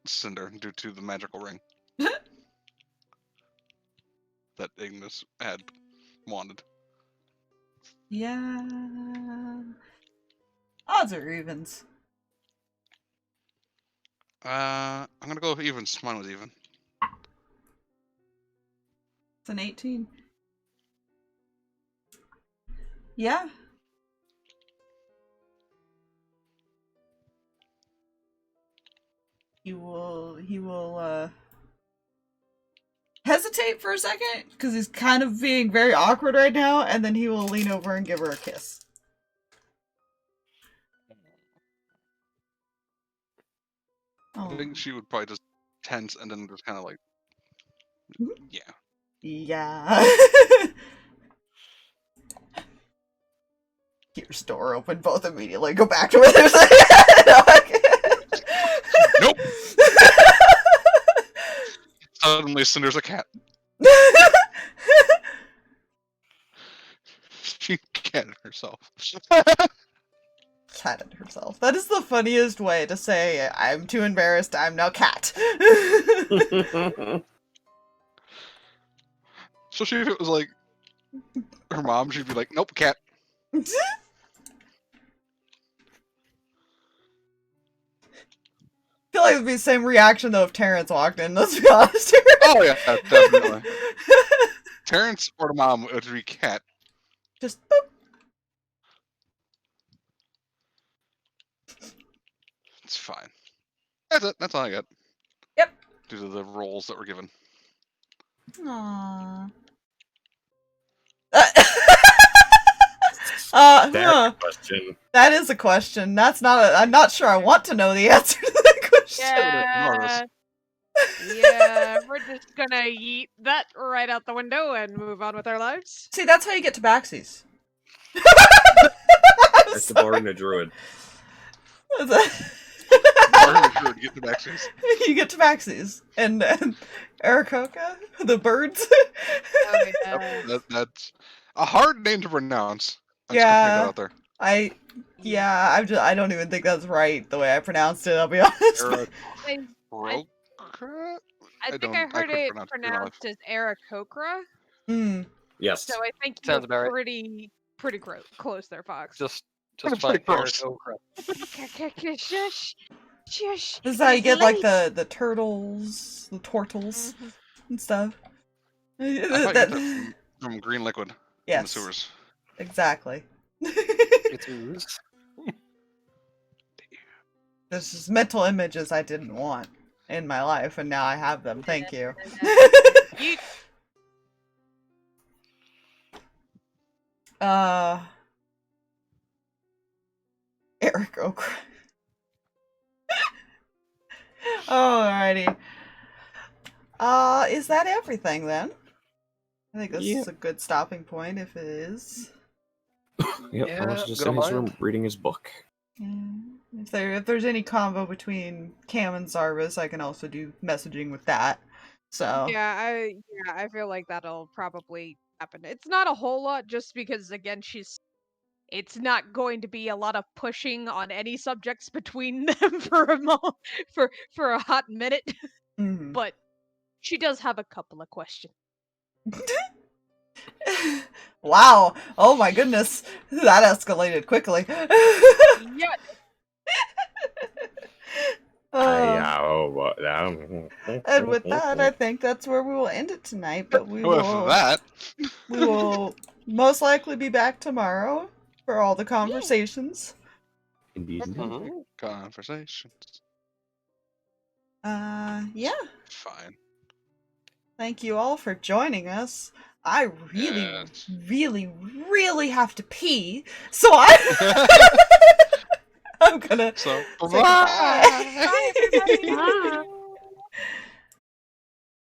Cinder due to the magical ring that Ignis had wanted. Yeah. Odds or evens? I'm gonna go with evens. Mine was even. It's an 18. Yeah. He will hesitate for a second because he's kind of being very awkward right now, and then he will lean over and give her a kiss. I think she would probably just tense and then just kind of like, yeah. Yeah. Here's door open, both immediately go back to where they're Nope. Suddenly, Cinder's a cat. She catted herself. Catted herself. That is the funniest way to say, I'm too embarrassed, I'm now cat. Especially if it was like her mom, she'd be like, nope, cat. I feel like it would be the same reaction though if Terrence walked in, let's be honest here. Oh yeah, definitely. Terrence or the mom would be cat. Just boop. It's fine. That's it. That's all I got. Yep. Due to the roles that were given. Aww. Question. That is a question. That's not a. I'm not sure I want to know the answer to that question. Yeah. Yeah, we're just gonna yeet that right out the window and move on with our lives. See, that's how you get tabaxis. That's the bard and a druid. Get the vaccines. You get tabaxis. And Aarakocra, the birds. Oh, yeah. That's a hard name to pronounce. I'm Yeah. just gonna put that out I don't even think that's right the way I pronounced it, I'll be honest. there. I think I heard it pronounced as Aarakocra. Yes. So I think Sounds you're about right. pretty close there, Fox. Just Pretty fine. close. Shush. Shush. This is how you get Late. like the turtles, the tortles and stuff. I thought you got that from green liquid in the Yes, sewers. exactly. It's ooze. This is mental images I didn't want in my life, and now I have them. Thank you. Yeet. Eric Okra. Alrighty. Is that everything then? I think this is a good stopping point if it is. Yep, Yeah, Amos is just good in his on room mine. reading his book. If there's any combo between Cam and Zarvis, I can also do messaging with that. So Yeah, I feel like that'll probably happen. It's not a whole lot, just because again it's not going to be a lot of pushing on any subjects between them for a hot minute. mhm. But she does have a couple of questions. Wow. Oh my goodness. That escalated quickly. Yeah. And with that, I think that's where we will end it tonight. But we With will that, most likely be back tomorrow for all the conversations. Indeed. Mhm. conversations. Yeah. Fine. Thank you all for joining us. I really, Yes. really have to pee, so I'm gonna So, say goodbye. Bye, everybody.